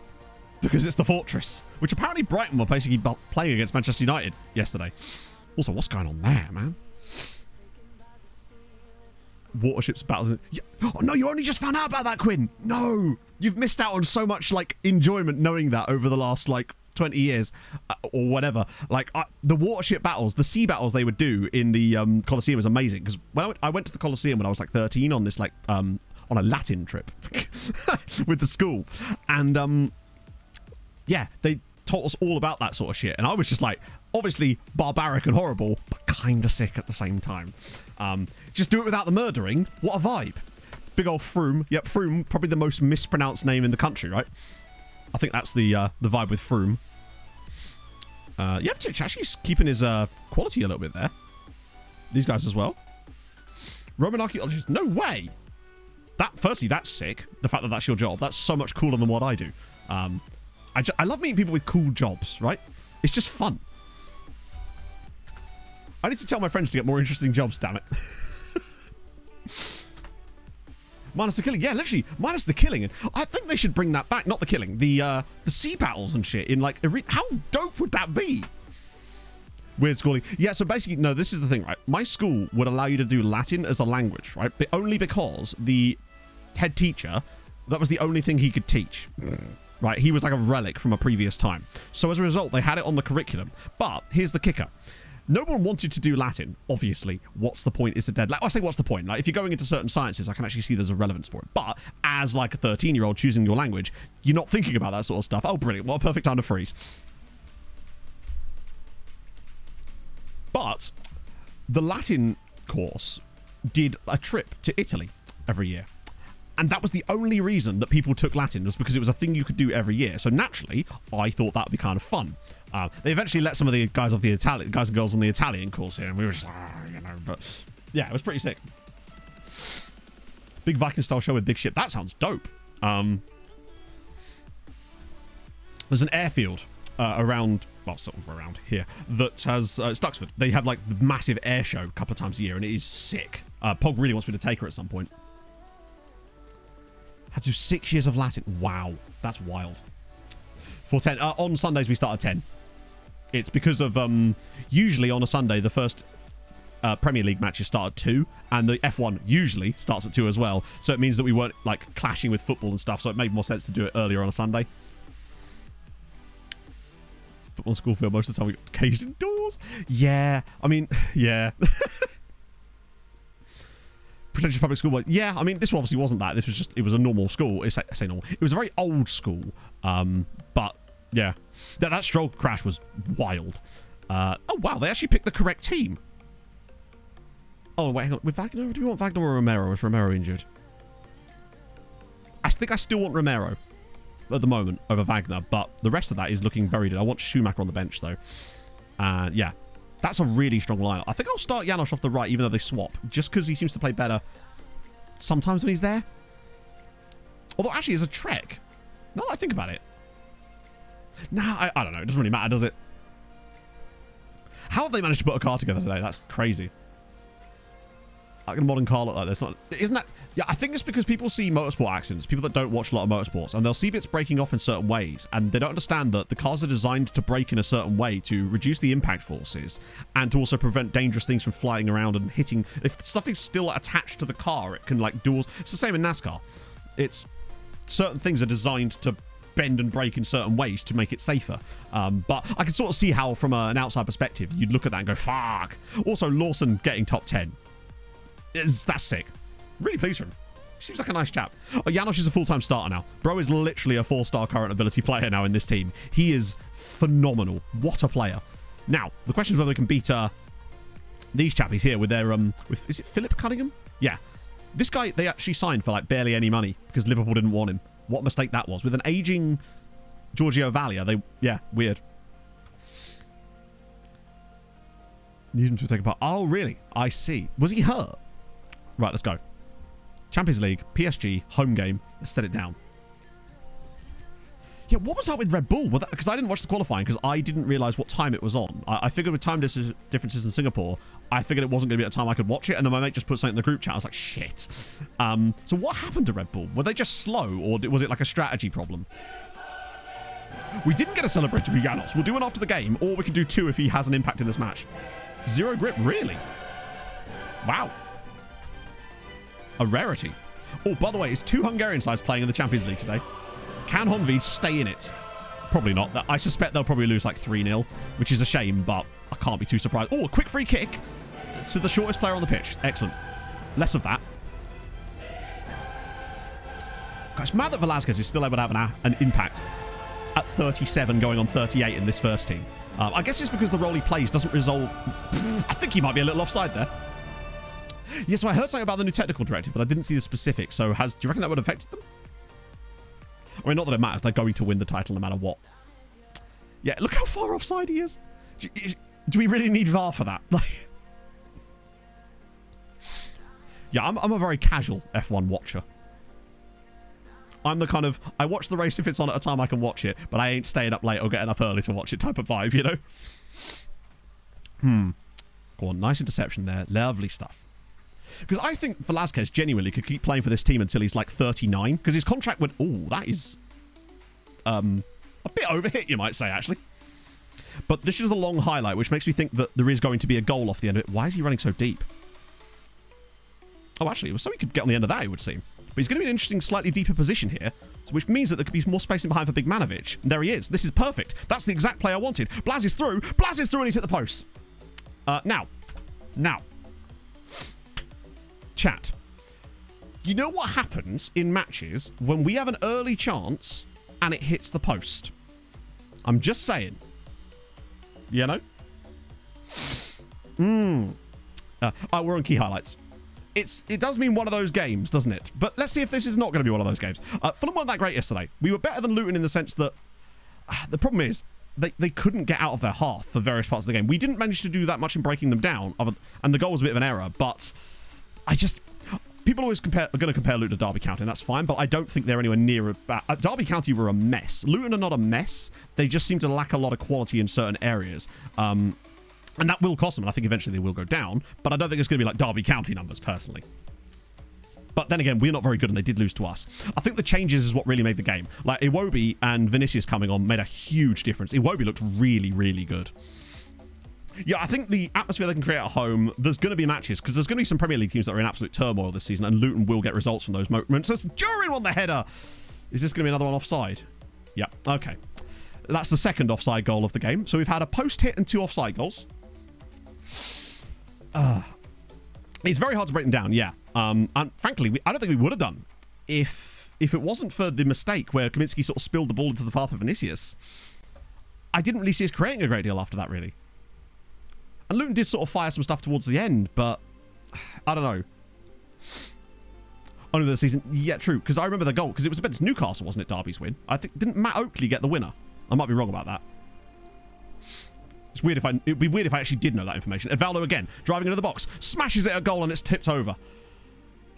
because it's the fortress, which apparently Brighton were basically playing against Manchester United yesterday. Also, what's going on there, man? Waterships battles. Yeah. Oh no, you only just found out about that, Quinn. No, you've missed out on so much like enjoyment knowing that over the last like 20 years or whatever. Like the watership battles, the sea battles they would do in the Colosseum was amazing, because when I went to the Colosseum when I was like 13 on this like on a Latin trip with the school, and yeah, they taught us all about that sort of shit, and I was just like, obviously barbaric and horrible, but kind of sick at the same time. Just do it without the murdering. What a vibe. Big old Froome. Yep, Froome, probably the most mispronounced name in the country, right? I think that's the vibe with Froome. Yeah, actually keeping his quality a little bit there. These guys as well. Roman archaeologist. No way. Firstly, that's sick. The fact that that's your job. That's so much cooler than what I do. I love meeting people with cool jobs, right? It's just fun. I need to tell my friends to get more interesting jobs, damn it. Minus the killing. Yeah, literally, minus the killing. And I think they should bring that back. Not the killing. The sea battles and shit in like... How dope would that be? Weird schooling. Yeah, so basically, no, this is the thing, right? My school would allow you to do Latin as a language, right? But only because the head teacher, that was the only thing he could teach. Right? He was like a relic from a previous time. So as a result, they had it on the curriculum. But here's the kicker. No one wanted to do Latin, obviously. What's the point? It's a dead... I say, what's the point? Like, if you're going into certain sciences, I can actually see there's a relevance for it. But as, like, a 13-year-old choosing your language, you're not thinking about that sort of stuff. Oh, brilliant. What a perfect time to freeze. But the Latin course did a trip to Italy every year. And that was the only reason that people took Latin, was because it was a thing you could do every year. So naturally, I thought that would be kind of fun. They eventually let some of the guys off the Italian, guys and girls on the Italian course here, and we were just, but yeah, it was pretty sick. Big Viking style show with big ship. That sounds dope. There's an airfield around, well, sort of around here, that has, it's Duxford. They have like the massive air show a couple of times a year, and it is sick. Pog really wants me to take her at some point. Had to do 6 years of Latin. Wow, that's wild. 4:10. On Sundays we start at 10. It's because of usually on a Sunday the first Premier League matches start at 2, and the F1 usually starts at 2 as well. So it means that we weren't like clashing with football and stuff. So it made more sense to do it earlier on a Sunday. Football school field most of the time we got caged indoors. Yeah, I mean, yeah. Pretentious public school, but yeah, I mean, this obviously wasn't that. This was just, it was a normal school. I say normal. It was a very old school, but yeah, that stroke crash was wild. Oh wow, they actually picked the correct team. Oh wait, hang on. With Wagner, do we want Wagner or Romero? Is Romero injured? I think I still want Romero at the moment over Wagner, but the rest of that is looking very good. I want Schumacher on the bench though. Yeah. That's a really strong lineup. I think I'll start Janosch off the right, even though they swap, just because he seems to play better sometimes when he's there. Although, actually, it's a trek. Now that I think about it. Nah, I don't know. It doesn't really matter, does it? How have they managed to put a car together today? That's crazy. Like a modern car look like this. Isn't that... Yeah, I think it's because people see motorsport accidents, people that don't watch a lot of motorsports, and they'll see bits breaking off in certain ways, and they don't understand that the cars are designed to brake in a certain way to reduce the impact forces and to also prevent dangerous things from flying around and hitting. If stuff is still attached to the car, it can like do all... It's the same in NASCAR. It's... Certain things are designed to bend and brake in certain ways to make it safer. But I can sort of see how, from an outside perspective, you'd look at that and go, fuck. Also, Lawson getting top 10. That's sick. Really pleased for him. He seems like a nice chap. Oh, Janosch is a full-time starter now. Bro is literally a 4-star current ability player now in this team. He is phenomenal. What a player. Now, the question is whether we can beat these chappies here with their... is it Philip Cunningham? Yeah. This guy, they actually signed for like barely any money because Liverpool didn't want him. What a mistake that was. With an aging Giorgio Vaglia, they... Yeah, weird. Need him to take a part. Oh, really? I see. Was he hurt? Right, let's go. Champions League, PSG, home game. Let's set it down. Yeah, what was that with Red Bull? Because I didn't watch the qualifying because I didn't realise what time it was on. I figured with time differences in Singapore, I figured it wasn't going to be at a time I could watch it, and then my mate just put something in the group chat. I was like, shit. So what happened to Red Bull? Were they just slow, or was it like a strategy problem? We didn't get a celebrator for Janosch. We'll do one after the game, or we can do 2 if he has an impact in this match. 0 grip, really? Wow. A rarity. Oh, by the way, it's 2 Hungarian sides playing in the Champions League today. Can Honvéd stay in it? Probably not. I suspect they'll probably lose like 3-0, which is a shame, but I can't be too surprised. Oh, a quick free kick to the shortest player on the pitch. Excellent. Less of that. It's mad that Velasquez is still able to have an impact at 37 going on 38 in this first team. I guess it's because the role he plays doesn't resolve... I think he might be a little offside there. Yeah, so I heard something about the new technical directive, but I didn't see the specifics. So do you reckon that would have affected them? I mean, not that it matters. They're going to win the title no matter what. Yeah, look how far offside he is. Do we really need VAR for that? Yeah, I'm a very casual F1 watcher. I'm the kind of... I watch the race if it's on at a time I can watch it, but I ain't staying up late or getting up early to watch it type of vibe, you know? Go on, nice interception there. Lovely stuff. Because I think Velasquez genuinely could keep playing for this team until he's like 39. Because his contract went... Oh, that is... a bit overhit, you might say, actually. But this is a long highlight, which makes me think that there is going to be a goal off the end of it. Why is he running so deep? Oh, actually, it was so he could get on the end of that, it would seem. But he's going to be an interesting, slightly deeper position here, which means that there could be more spacing behind for Big Manovic. And there he is. This is perfect. That's the exact play I wanted. Blaz is through. Blaz is through, and he's hit the post. Now. Chat. You know what happens in matches when we have an early chance and it hits the post? I'm just saying. You know? We're on key highlights. it does mean one of those games, doesn't it? But let's see if this is not going to be one of those games. Fulham weren't that great yesterday. We were better than Luton in the sense that the problem is they couldn't get out of their half for various parts of the game. We didn't manage to do that much in breaking them down, and the goal was a bit of an error. But people always are going to compare Luton to Derby County, and that's fine. But I don't think they're anywhere near Derby County were a mess. Luton are not a mess. They just seem to lack a lot of quality in certain areas. And that will cost them, and I think eventually they will go down. But I don't think it's going to be like Derby County numbers, personally. But then again, we're not very good, and they did lose to us. I think the changes is what really made the game. Like, Iwobi and Vinicius coming on made a huge difference. Iwobi looked really, really good. Yeah, I think the atmosphere they can create at home, there's going to be matches, because there's going to be some Premier League teams that are in absolute turmoil this season, and Luton will get results from those moments. There's Durin on the header. Is this going to be another one offside? Yeah, okay. That's the second offside goal of the game. So we've had a post hit and 2 offside goals. It's very hard to break them down, yeah. And frankly, I don't think we would have done if it wasn't for the mistake where Kaminsky sort of spilled the ball into the path of Vinicius. I didn't really see us creating a great deal after that, really. And Luton did sort of fire some stuff towards the end, but I don't know. Only the season, yeah, true. Because I remember the goal, because it was against Newcastle, wasn't it? Derby's win. I think didn't Matt Oakley get the winner? I might be wrong about that. It's weird if it'd be weird if I actually did know that information. Edvaldo again, driving into the box, smashes it at goal and it's tipped over.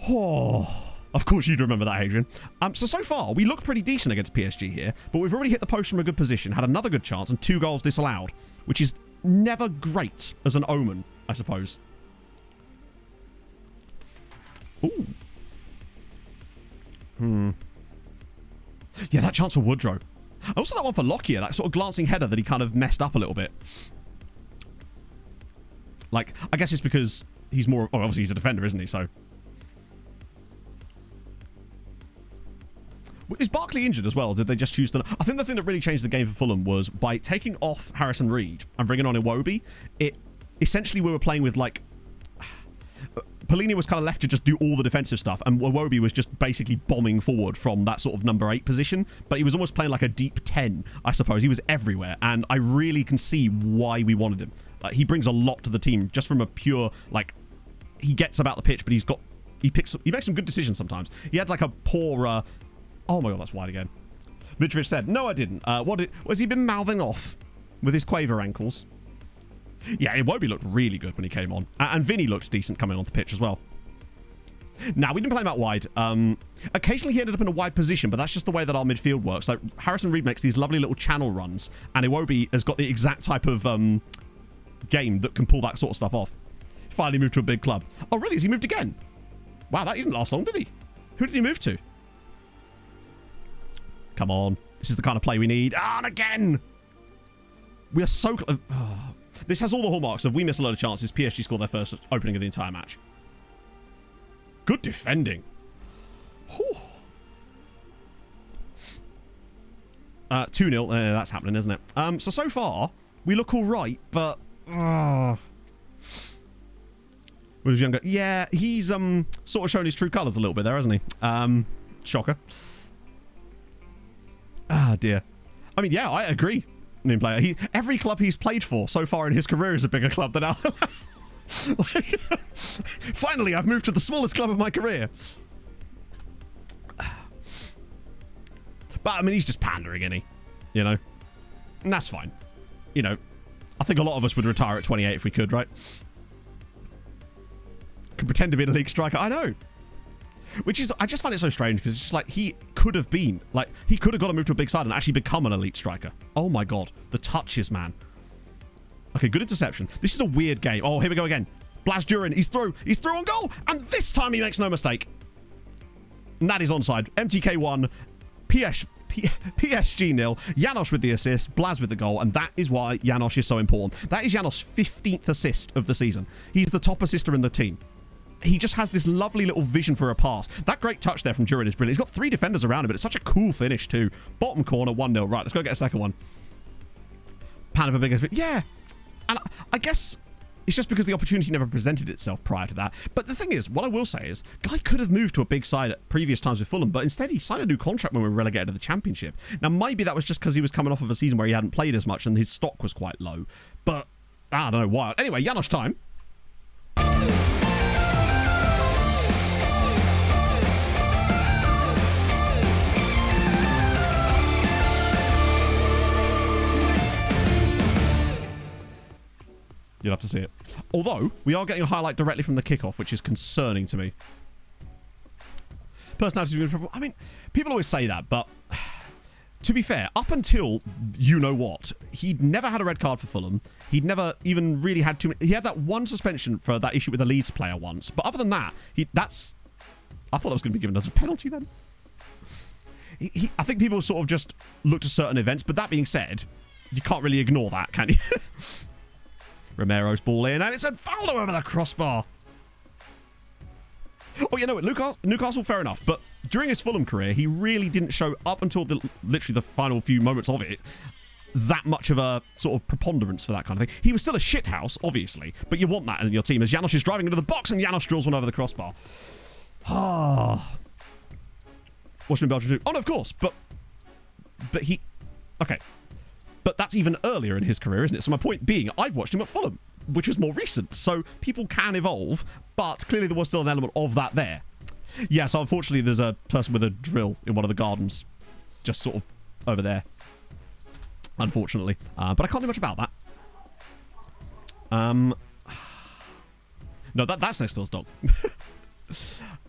Oh, of course you'd remember that, Adrian. So far, we look pretty decent against PSG here, but we've already hit the post from a good position, had another good chance, and 2 goals disallowed, which is never great as an omen, I suppose. Ooh. Yeah, that chance for Woodrow. Also that one for Lockyer, that sort of glancing header that he kind of messed up a little bit. Like, I guess it's because he's more... Oh, obviously he's a defender, isn't he? So... Is Barkley injured as well? Did they just choose to... I think the thing that really changed the game for Fulham was by taking off Harrison Reed and bringing on Iwobi, essentially we were playing with, like... Pelini was kind of left to just do all the defensive stuff, and Iwobi was just basically bombing forward from that sort of number 8 position, but he was almost playing like a deep 10, I suppose. He was everywhere, and I really can see why we wanted him. He brings a lot to the team, just from a pure, like, he gets about the pitch, but he makes some good decisions sometimes. He had like a poor, oh my god, that's wide again. Mitrovic said, no, I didn't. Was he been mouthing off with his quaver ankles? Yeah, Iwobi looked really good when he came on. And Vinny looked decent coming on the pitch as well. Now, we didn't play him out wide. Occasionally he ended up in a wide position, but that's just the way that our midfield works. Like, Harrison Reed makes these lovely little channel runs, and Iwobi has got the exact type of game that can pull that sort of stuff off. Finally moved to a big club. Oh, really? Has he moved again? Wow, that didn't last long, did he? Who did he move to? Come on. This is the kind of play we need. And again! We are so... This has all the hallmarks of we miss a lot of chances. PSG score their first opening of the entire match. Good defending. 2-0. That's happening, isn't it? So far, we look all right, but... Williams Younger. Yeah, he's sort of shown his true colours a little bit there, hasn't he? Shocker. Ah, dear. I mean, yeah, I agree. Main player. Every club he's played for so far in his career is a bigger club than ours. Finally, I've moved to the smallest club of my career. But, I mean, he's just pandering, isn't he? You know? And that's fine. You know, I think a lot of us would retire at 28 if we could, right? Can pretend to be a league striker. I know. Which is, I just find it so strange because it's just like he could have been, like, he could have got to move to a big side and actually become an elite striker. Oh my god. The touches, man. Okay, good interception. This is a weird game. Oh, here we go again. Blas Durin, he's through on goal, and this time he makes no mistake. And that is onside. MTK 1, PSG 0, Janosch with the assist, Blas with the goal, and that is why Janosch is so important. That is Janosch's 15th assist of the season. He's the top assister in the team. He just has this lovely little vision for a pass. That great touch there from Durin is brilliant. He's got 3 defenders around him, but it's such a cool finish too. Bottom corner, 1-0. Right, let's go get a second one. Pan of a bigger... Yeah. And I guess it's just because the opportunity never presented itself prior to that. But the thing is, what I will say is, Guy could have moved to a big side at previous times with Fulham, but instead he signed a new contract when we were relegated to the Championship. Now, maybe that was just because he was coming off of a season where he hadn't played as much and his stock was quite low. But I don't know why. Anyway, Janosch time. You'll have to see it. Although, we are getting a highlight directly from the kickoff, which is concerning to me. Personality. I mean, people always say that, but to be fair, up until you know what, he'd never had a red card for Fulham. He'd never even really had too many. He had that one suspension for that issue with the Leeds player once, but other than that, I thought I was going to be given as a penalty then. I think people sort of just look to certain events, but that being said, you can't really ignore that, can you? Romero's ball in, and it's a foul over the crossbar. Oh, you know what? Newcastle, fair enough, but during his Fulham career, he really didn't show, up until literally the final few moments of it, that much of a sort of preponderance for that kind of thing. He was still a shithouse, obviously, but you want that in your team as Janos is driving into the box and Janos drills one over the crossbar. Ah. Watch him in Belgium too. Oh, no, of course, but he... Okay. But that's even earlier in his career, isn't it? So my point being, I've watched him at Fulham, which was more recent. So people can evolve, but clearly there was still an element of that there. Yeah, so unfortunately there's a person with a drill in one of the gardens just sort of over there. Unfortunately. But I can't do much about that. No, that's next door's dog.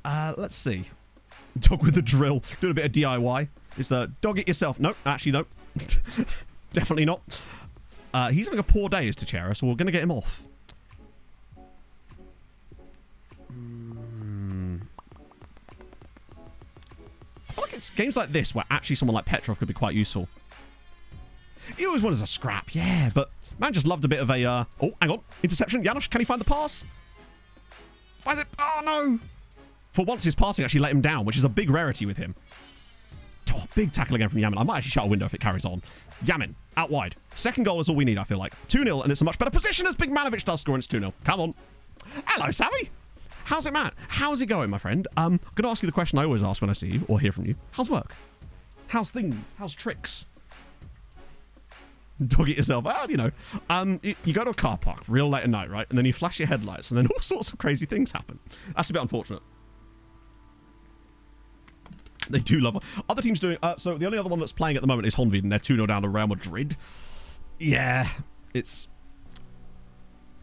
Let's see. Dog with a drill. Doing a bit of DIY. It's the dog it yourself. Nope, actually no. Definitely not. He's having a poor day as Teixeira, so we're going to get him off. I feel like it's games like this where actually someone like Petrov could be quite useful. He always wanted a scrap, yeah, but man just loved a bit of a... oh, hang on. Interception. Janos, can he find the pass? Finds it. Oh, no. For once, his passing actually let him down, which is a big rarity with him. Oh, big tackle again from Yamin. I might actually shut a window if it carries on. Yamin, out wide. Second goal is all we need, I feel like. 2-0, and it's a much better position as Big Manovic does score, and it's 2-0. Come on. Hello, Sammy. How's it, Matt? How's it going, my friend? I'm going to ask you the question I always ask when I see you or hear from you. How's work? How's things? How's tricks? Dog it yourself. Well, you know. You go to a car park real late at night, right? And then you flash your headlights, and then all sorts of crazy things happen. That's a bit unfortunate. They do love it. Other teams doing... so the only other one that's playing at the moment is Honved, and they're 2-0 down to Real Madrid. Yeah, it's...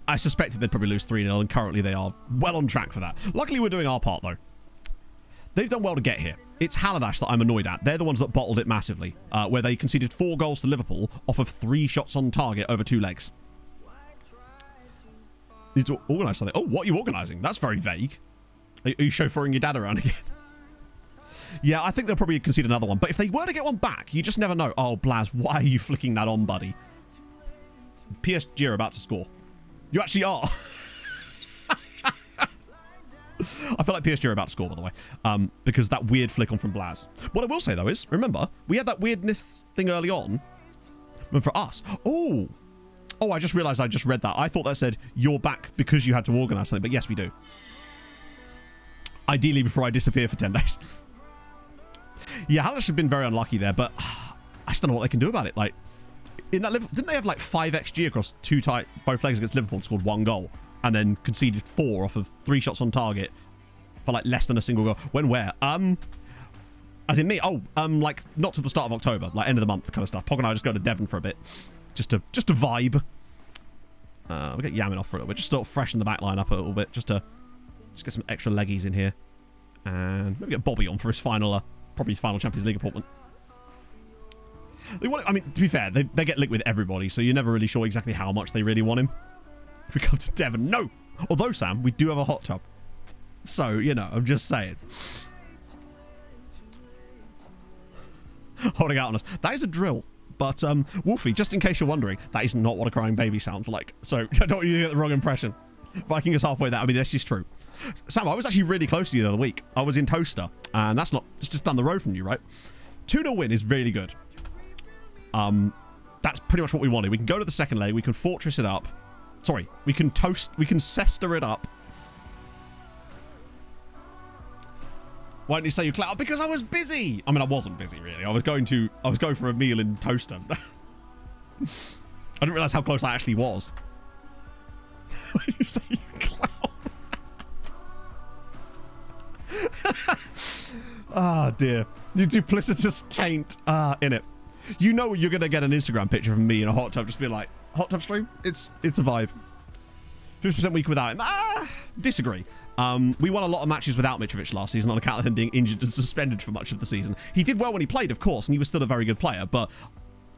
I suspected they'd probably lose 3-0, and currently they are well on track for that. Luckily, we're doing our part, though. They've done well to get here. It's Haladash that I'm annoyed at. They're the ones that bottled it massively, where they conceded 4 goals to Liverpool off of 3 shots on target over 2 legs. You need to organise something. Oh, what are you organising? That's very vague. Are you chauffeuring your dad around again? Yeah, I think they'll probably concede another one. But if they were to get one back, you just never know. Oh, Blaz, why are you flicking that on, buddy? PSG are about to score. You actually are. I feel like PSG are about to score, by the way. Because that weird flick on from Blaz. What I will say, though, is, remember, we had that weirdness thing early on. But for us. Oh, I just realised I just read that. I thought that said, you're back because you had to organise something. But yes, we do. Ideally, before I disappear for 10 days. Yeah, Halash have been very unlucky there, but I just don't know what they can do about it. Like, in that didn't they have like 5 XG across both legs against Liverpool and scored 1 goal, and then conceded 4 off of 3 shots on target for like less than a single goal? When where? As in me? Oh, like not to the start of October, like end of the month kind of stuff. Pog and I just go to Devon for a bit, just to vibe. We'll get Yamin off for a little bit, just sort of freshen the back line up a little bit, just get some extra leggies in here, and maybe get Bobby on for his final. Probably his final Champions League appointment. They want. I mean, to be fair, they get linked with everybody, so you're never really sure exactly how much they really want him. If we come to Devon, no. Although, Sam, we do have a hot tub, so you know, I'm just saying. Holding out on us. That is a drill, but Wolfie, just in case you're wondering, that is not what a crying baby sounds like. So I don't want you to get the wrong impression. Viking is halfway there. I mean, that's just true. Sam, I was actually really close to you the other week. I was in Toaster, and it's just down the road from you, right? 2-0 win is really good. That's pretty much what we wanted. We can go to the second leg. We can fortress it up. Sorry, we can Cester it up. Why didn't you say you clout? Because I was busy. I mean, I wasn't busy really. I was going for a meal in Toaster. I didn't realize how close I actually was. Why did you say you clout? Ah, dear. You duplicitous taint in it. You know you're going to get an Instagram picture of me in a hot tub just being like, hot tub stream? It's a vibe. 50% weaker without him. Disagree. We won a lot of matches without Mitrovic last season on account of him being injured and suspended for much of the season. He did well when he played, of course, and he was still a very good player, but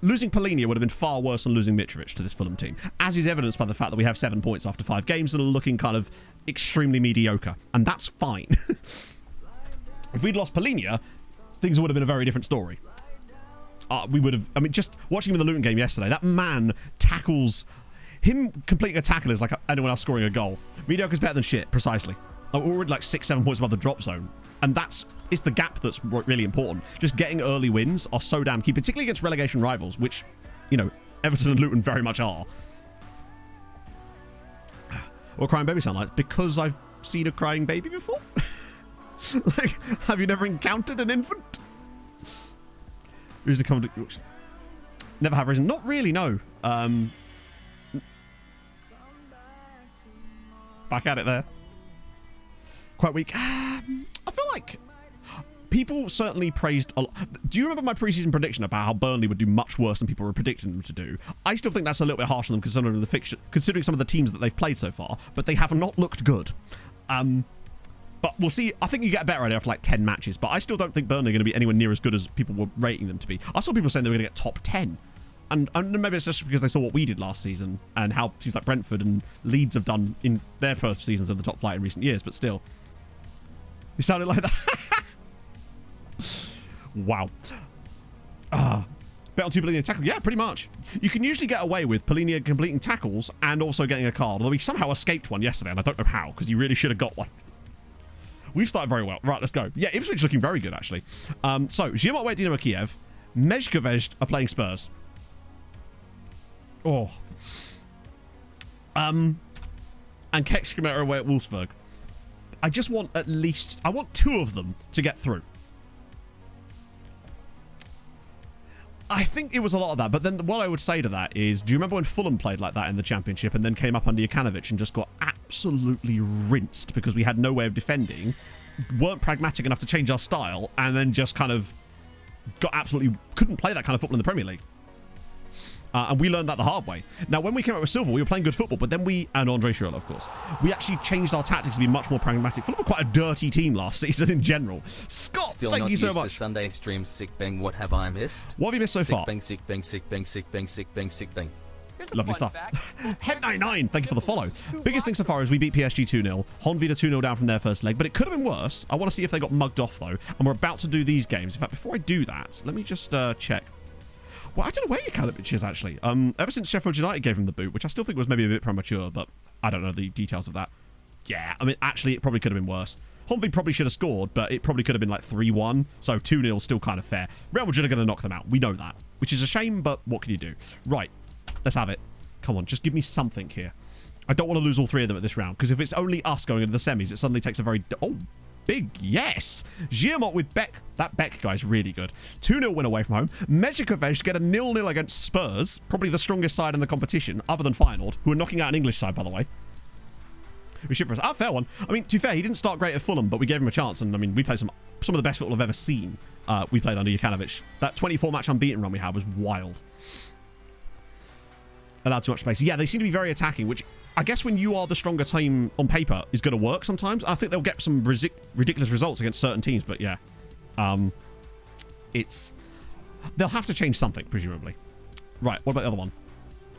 losing Polinia would have been far worse than losing Mitrovic to this Fulham team, as is evidenced by the fact that we have 7 points after 5 games and are looking kind of extremely mediocre, and that's fine. If we'd lost Polinia, things would have been a very different story. We would have, I mean, just watching him in the Luton game yesterday, that man tackles, him completing a tackle is like anyone else scoring a goal. Mediocre's better than shit, precisely. We're already like 6-7 points above the drop zone, and it's the gap that's really important. Just getting early wins are so damn key, particularly against relegation rivals, which, you know, Everton and Luton very much are. What crying baby sound like? Because I've seen a crying baby before? Like, have you never encountered an infant? Usually come to... Never have risen. Not really, no. Back at it there. Quite weak. I feel like people certainly praised a lot. Do you remember my preseason prediction about how Burnley would do much worse than people were predicting them to do? I still think that's a little bit harsh on them considering some of the teams that they've played so far, but they have not looked good. But we'll see. I think you get a better idea after like 10 matches, but I still don't think Burnley are going to be anywhere near as good as people were rating them to be. I saw people saying they were going to get top 10. And maybe it's just because they saw what we did last season and how teams like Brentford and Leeds have done in their first seasons in the top flight in recent years, but still. You sounded like that. Wow. Bet on 2 Polinia tackle. Yeah, pretty much. You can usually get away with Polinia completing tackles and also getting a card, although he somehow escaped one yesterday, and I don't know how, because he really should have got one. We've started very well. Right, let's go. Yeah, Ipswich looking very good, actually. So, Ziyech away at Dynamo Kiev. Mezhkovej are playing Spurs. Oh. And Kekskemeta away at Wolfsburg. I just want I want 2 of them to get through. I think it was a lot of that, but then what I would say to that is, do you remember when Fulham played like that in the Championship and then came up under Jokanovic and just got absolutely rinsed because we had no way of defending, weren't pragmatic enough to change our style, and then just kind of couldn't play that kind of football in the Premier League. And we learned that the hard way. Now, when we came out with Silva, we were playing good football, but then and Andre Schürrle, of course, we actually changed our tactics to be much more pragmatic. Fulham were quite a dirty team last season in general. Scott, Still thank not you so used much. to Sunday stream. Sick bang. What have I missed? What have you missed so far? Sick bang. Sick bang. Here's a Lovely fun stuff. fact. Head99, thank you for the follow. Biggest thing so far is we beat PSG 2-0. Honvita 2-0 down from their first leg, but it could have been worse. I want to see if they got mugged off, though. And we're about to do these games. In fact, before I do that, let me just check. Well, I don't know where Jokanovic is, actually. Ever since Sheffield United gave him the boot, which I still think was maybe a bit premature, but I don't know the details of that. Yeah, I mean, actually, it probably could have been worse. Honvita probably should have scored, but it probably could have been like 3-1, so 2-0 still kind of fair. Real Madrid are going to knock them out. We know that, which is a shame, but what can you do? Right, let's have it. Come on, just give me something here. I don't want to lose all 3 of them at this round, because if it's only us going into the semis, it suddenly takes a very... Oh, big yes. Giamot with Beck. That Beck guy's really good. 2-0 win away from home. Mezhkovej to get a 0-0 against Spurs, probably the strongest side in the competition, other than Feyenoord, who are knocking out an English side, by the way. We should for us. Fair one. I mean, to be fair, he didn't start great at Fulham, but we gave him a chance, and I mean, we played some of the best football I've ever seen. We played under Jokanovic. That 24-match unbeaten run we had was wild. Allowed too much space. Yeah, they seem to be very attacking, which I guess when you are the stronger team on paper is going to work sometimes. I think they'll get some ridiculous results against certain teams, but yeah. They'll have to change something, presumably. Right, what about the other one?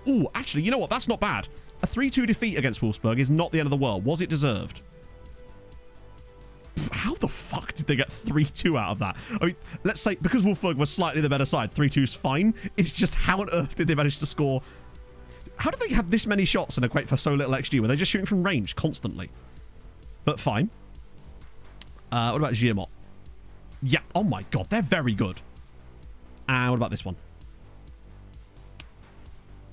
Ooh, actually, you know what? That's not bad. A 3-2 defeat against Wolfsburg is not the end of the world. Was it deserved? How the fuck did they get 3-2 out of that? I mean, let's say, because Wolfsburg was slightly the better side, 3-2's fine. It's just how on earth did they manage to score... How did they have this many shots and equate for so little XG? Were they just shooting from range constantly? But fine. What about Giamot? Yeah. Oh my god, they're very good. And what about this one?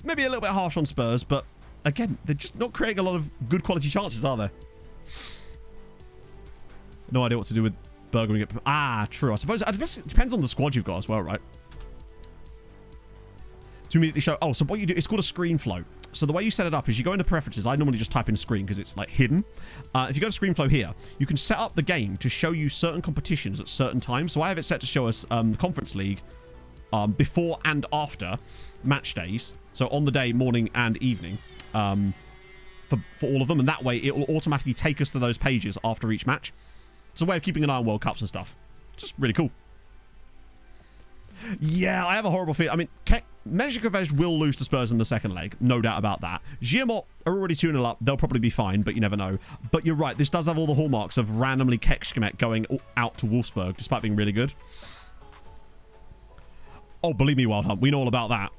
Maybe a little bit harsh on Spurs, but again, they're just not creating a lot of good quality chances, are they? No idea what to do with Berger. True. I suppose it depends on the squad you've got as well, right? To immediately show... Oh, so what you do... It's called a screen flow. So the way you set it up is you go into preferences. I normally just type in screen because it's like hidden. If you go to screen flow here, you can set up the game to show you certain competitions at certain times. So I have it set to show us the Conference League before and after match days. So on the day, morning and evening. for all of them, and that way it will automatically take us to those pages after each match. It's a way of keeping an eye on World Cups and stuff. It's just really cool. Yeah, I have a horrible feeling. I mean, Mezhikovic will lose to Spurs in the second leg. No doubt about that. Giamot are already 2-0 up. They'll probably be fine, but you never know. But you're right. This does have all the hallmarks of randomly Kekshkemet going out to Wolfsburg, despite being really good. Oh, believe me, Wild Hunt. We know all about that.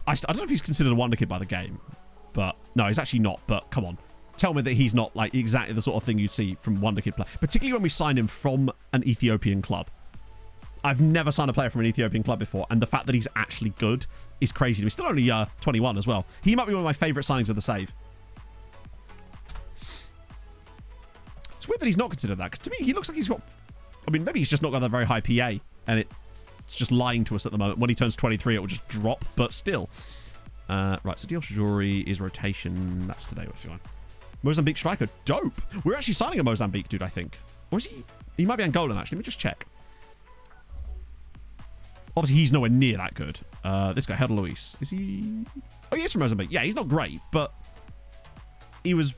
I don't know if he's considered a wonder kid by the game. But, no, he's actually not. But, come on. Tell me that he's not, like, exactly the sort of thing you see from wonder kid play. Particularly when we signed him from an Ethiopian club. I've never signed a player from an Ethiopian club before, and the fact that he's actually good is crazy. He's still only 21 as well. He might be one of my favourite signings of the save. It's weird that he's not considered that, because to me, he looks like he's got... I mean, maybe he's just not got that very high PA, and it's just lying to us at the moment. When he turns 23, it will just drop, but still. Right, so Diel Shajori is rotation. That's today. What's going on? Mozambique striker. Dope. We're actually signing a Mozambique dude, I think. Or is he? He might be Angolan, actually. Let me just check. Obviously, he's nowhere near that good. This guy, Herdel Luis. Is he... Oh, he is from Mozambique. Yeah, he's not great, but he was...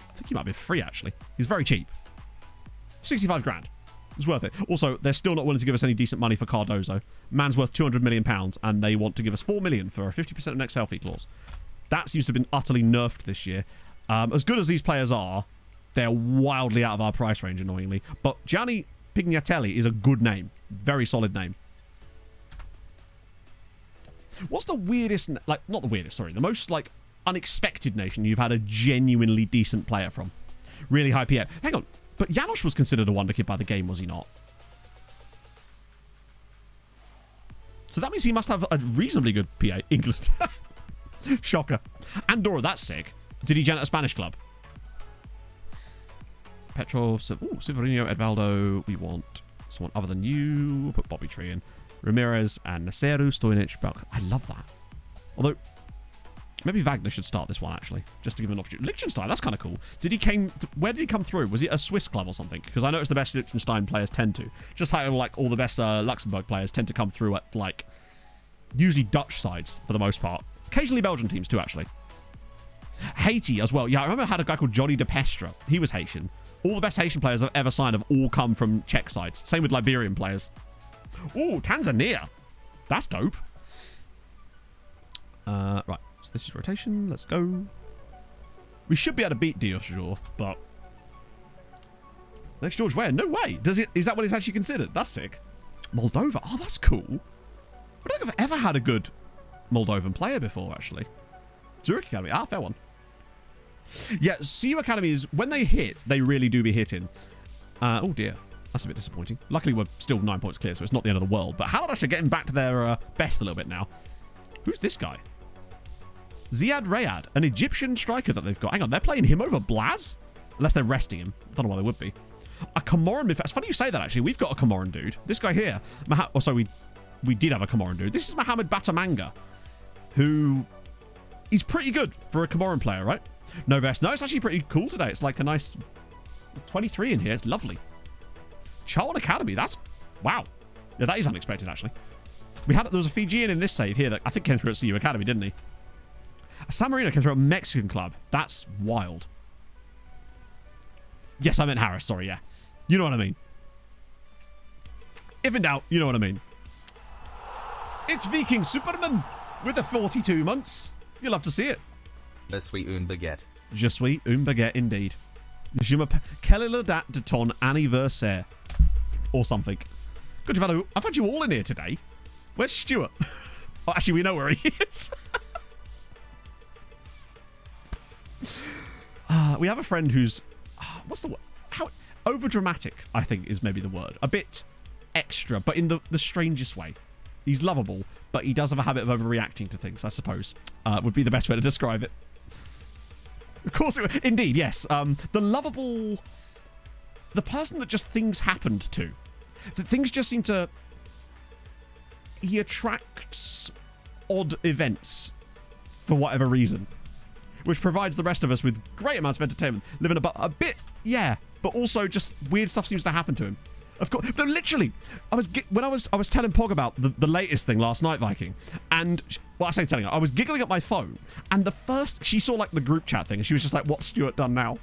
I think he might be free, actually. He's very cheap. 65 grand. It's worth it. Also, they're still not willing to give us any decent money for Cardozo. Man's worth £200 million, and they want to give us $4 million for a 50% of next healthy clause. That seems to have been utterly nerfed this year. As good as these players are, they're wildly out of our price range, annoyingly. But Gianni Pignatelli is a good name. Very solid name. What's the weirdest... Like, not the weirdest, sorry. The most, like, unexpected nation you've had a genuinely decent player from? Really high PA. Hang on. But Janosch was considered a wonder kid by the game, was he not? So that means he must have a reasonably good PA. England. Shocker. Andorra, that's sick. Did he gen at a Spanish club? Petrov. Severino, Edvaldo. We want someone other than you. We'll put Bobby Tree in. Ramirez and Naseru, Stojnic. I love that. Although, maybe Wagner should start this one, actually. Just to give him an opportunity. Liechtenstein, that's kind of cool. Where did he come through? Was it a Swiss club or something? Because I know it's the best Liechtenstein players tend to. Just how, like, all the best Luxembourg players tend to come through at, like, usually Dutch sides, for the most part. Occasionally Belgian teams, too, actually. Haiti, as well. Yeah, I remember I had a guy called Johnny De Pestra. He was Haitian. All the best Haitian players I've ever signed have all come from Czech sides. Same with Liberian players. Oh, Tanzania. That's dope. Right. So this is rotation. Let's go. We should be able to beat Diosjor, but... Next George Weah? No way. Is that what it's actually considered? That's sick. Moldova. Oh, that's cool. I don't think I've ever had a good Moldovan player before, actually. Zurich Academy. Ah, fair one. Yeah, CU Academies, when they hit, they really do be hitting. Oh, dear. That's a bit disappointing. Luckily, we're still 9 points clear, so it's not the end of the world. But Haladash are getting back to their best a little bit now. Who's this guy? Ziad Rayad, an Egyptian striker that they've got. Hang on, they're playing him over Blaz? Unless they're resting him. I don't know why they would be. A Comoran midfielder. It's funny you say that, actually. We've got a Comoran dude. This guy here. We did have a Comoran dude. This is Mohamed Batamanga, who... He's pretty good for a Comoran player, right? No vest. No, it's actually pretty cool today. It's like a nice 23 in here. It's lovely. Charlton Academy. That's... Wow. Yeah, that is unexpected, actually. There was a Fijian in this save here that I think came through at CU Academy, didn't he? San Marino came through a Mexican club. That's wild. Yes, I meant Harris. Sorry, yeah. You know what I mean. If in doubt, you know what I mean. It's Viking Superman with the 42 months. You'll love to see it. Je suis une baguette. Je suis une baguette, indeed. Je m'appelle... Quelle est la date de ton anniversaire? Or something. Good, I've had you all in here today. Where's Stuart? Oh, actually, we know where he is. We have a friend who's... what's the word? Overdramatic, I think, is maybe the word. A bit extra, but in the strangest way. He's lovable, but he does have a habit of overreacting to things, I suppose. Would be the best way to describe it. Of course, indeed, yes. The lovable... The person that just things happened to. That things just seem to... He attracts odd events for whatever reason. Which provides the rest of us with great amounts of entertainment. Living a bit... Yeah, but also just weird stuff seems to happen to him. Of course. No, literally. When I was telling Pog about the latest thing last night, Viking, and well, I say telling her, I was giggling at my phone, and she saw like the group chat thing, and she was just like, "What's Stuart done now?"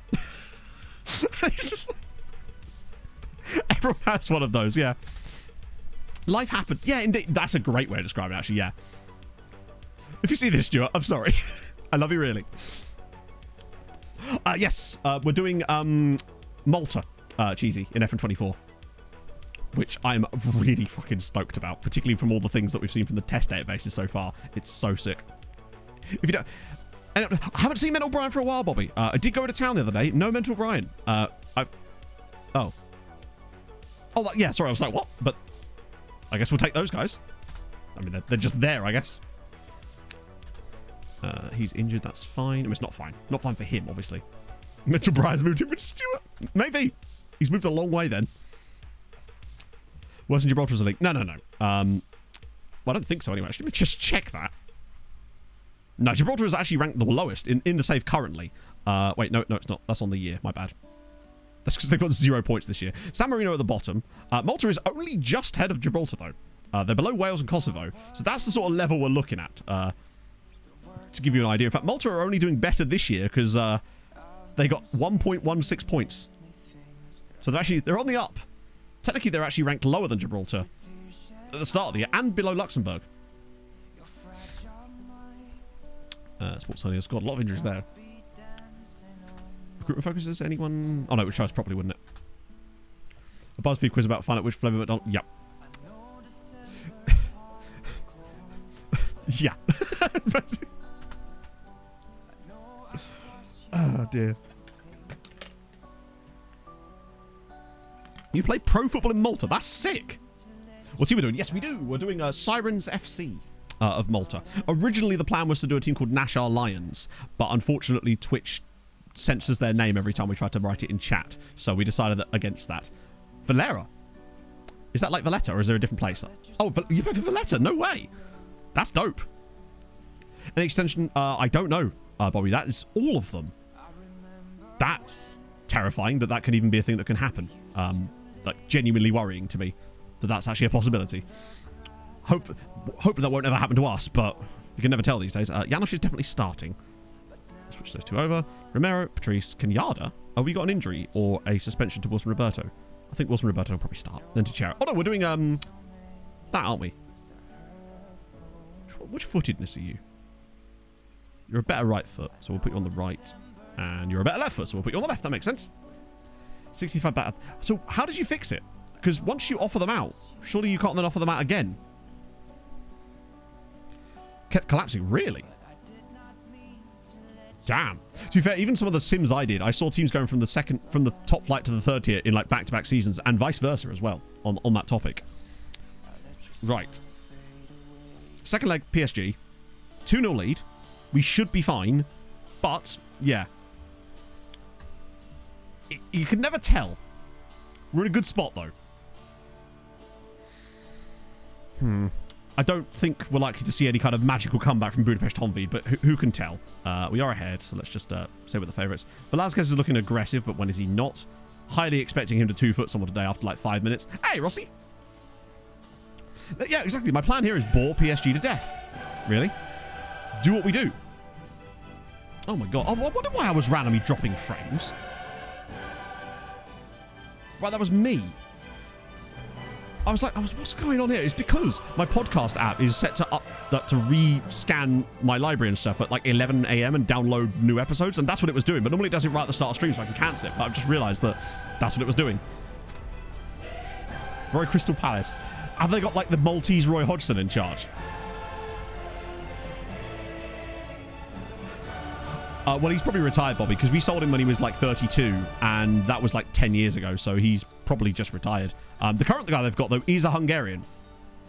It's just like, everyone has one of those, yeah. Life happens. Yeah, indeed. That's a great way to describe it, actually, yeah. If you see this, Stuart, I'm sorry. I love you, really. Yes, we're doing Malta, Cheesy, in FN24. Which I'm really fucking stoked about, particularly from all the things that we've seen from the test databases so far. It's so sick. If you don't... I haven't seen Mental Brian for a while, Bobby. I did go to town the other day. No Mental Brian. Oh, yeah, sorry, I was like, what? But... I guess we'll take those guys. I mean, they're just there, I guess. He's injured, that's fine. I mean, it's not fine. Not fine for him, obviously. Mitchell Bryan's moved in with Stuart. Maybe. He's moved a long way then. Worse than Gibraltar as a league. No. Well, I don't think so anyway. Actually, let me just check that. No, Gibraltar is actually ranked the lowest in the save currently. Wait, no, it's not. That's on the year. My bad. That's because they've got 0 points this year. San Marino at the bottom. Malta is only just ahead of Gibraltar, though. They're below Wales and Kosovo. So that's the sort of level we're looking at. To give you an idea. In fact, Malta are only doing better this year because they got 1.16 points. So they're on the up. Technically, they're actually ranked lower than Gibraltar at the start of the year and below Luxembourg. Sports Sunday has got a lot of injuries there. Recruitment focuses anyone? Oh no, it would show us properly, wouldn't it? A BuzzFeed quiz about find out which flavour McDonald's. Yep. Yeah. Oh dear. You play pro football in Malta? That's sick. What team are we doing? Yes, we do. We're doing Sirens FC of Malta. Originally, the plan was to do a team called Nashar Lions, but unfortunately, Twitch censors their name every time we try to write it in chat. So we decided against that. Valera? Is that like Valletta, or is there a different place? Oh, you play for Valletta? No way. That's dope. An extension? I don't know, Bobby. That is all of them. That's terrifying that can even be a thing that can happen. Like, genuinely worrying to me that that's actually a possibility. Hopefully that won't ever happen to us, but you can never tell these days. Janosch is definitely starting. Switch those two over. Romero, Patrice, Kenyatta. Oh, we got an injury or a suspension to Wilson Roberto. I think Wilson Roberto will probably start. Then to Chera. Oh no, we're doing that, aren't we? Which footedness are you? You're a better right foot, so we'll put you on the right. And you're a better left foot, so we'll put you on the left. That makes sense. 65 better. So how did you fix it? Because once you offer them out, surely you can't then offer them out again. Kept collapsing, really? Damn. To be fair, even some of the sims I did, I saw teams going from the top flight to the third tier in like back-to-back seasons, and vice versa as well on that topic. Right. Second leg, PSG. 2-0 lead. We should be fine, but yeah. You can never tell. We're in a good spot, though. I don't think we're likely to see any kind of magical comeback from Budapest Honvéd, but who can tell? We are ahead, so let's just say we're the favourites. Velasquez is looking aggressive, but when is he not? Highly expecting him to 2-foot someone today after like 5 minutes. Hey, Rossi! Yeah, exactly. My plan here is bore PSG to death. Really? Do what we do. Oh my god. I wonder why I was randomly dropping frames. Right, that was me. I was like, what's going on here? It's because my podcast app is set to re-scan my library and stuff at like 11 a.m. and download new episodes, and that's what it was doing. But normally it does it right at the start of stream, so I can cancel it. But I've just realised that that's what it was doing. Roy Crystal Palace. Have they got like the Maltese Roy Hodgson in charge? Well, he's probably retired, Bobby, because we sold him when he was like 32, and that was like 10 years ago, so he's probably just retired. The current guy they've got, though, is a Hungarian.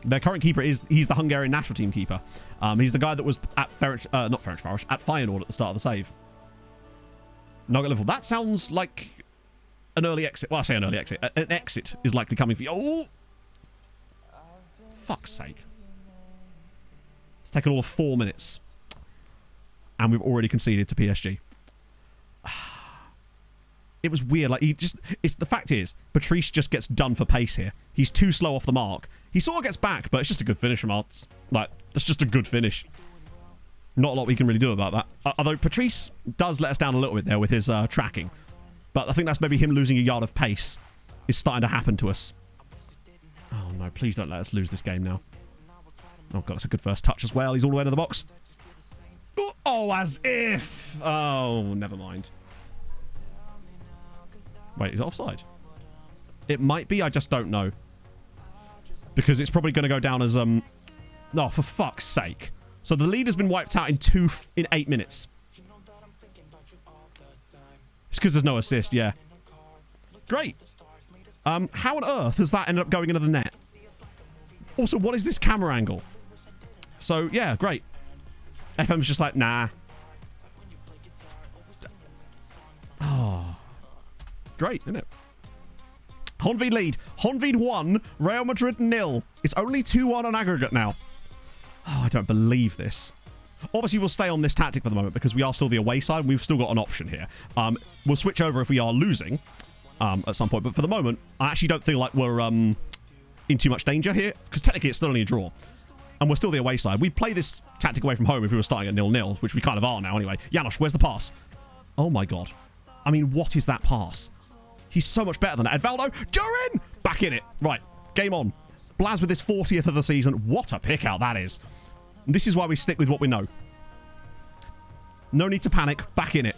Their current keeper he's the Hungarian national team keeper. He's the guy that was at at Feyenoord at the start of the save. Nugget level. That sounds like an early exit. Well, I say an early exit. An exit is likely coming for you. Oh! Fuck's sake. It's taken all of 4 minutes. And we've already conceded to PSG. It was weird. Like, the fact is, Patrice just gets done for pace here. He's too slow off the mark. He sort of gets back, but it's just a good finish from Arts. Like, that's just a good finish. Not a lot we can really do about that. Although Patrice does let us down a little bit there with his tracking. But I think that's maybe him losing a yard of pace is starting to happen to us. Oh, no. Please don't let us lose this game now. Oh, God. It's a good first touch as well. He's all the way to the box. Oh, as if. Oh, never mind. Wait, is it offside? It might be. I just don't know. Because it's probably going to go down as... Oh, for fuck's sake. So the lead has been wiped out in 8 minutes. It's because there's no assist, yeah. Great. How on earth has that ended up going into the net? Also, what is this camera angle? So, yeah, great. FM's just like, nah. Oh. Great, isn't it? Honved lead. Honved 1, Real Madrid 0. It's only 2-1 on aggregate now. Oh, I don't believe this. Obviously, we'll stay on this tactic for the moment because we are still the away side. We've still got an option here. We'll switch over if we are losing at some point. But for the moment, I actually don't feel like we're in too much danger here because technically it's still only a draw. And we're still the away side. We'd play this tactic away from home if we were starting at 0-0, which we kind of are now anyway. Janosch, where's the pass? Oh, my God. I mean, what is that pass? He's so much better than that. Edvaldo, Durin! Back in it. Right, game on. Blaz with his 40th of the season. What a pick out that is. This is why we stick with what we know. No need to panic. Back in it.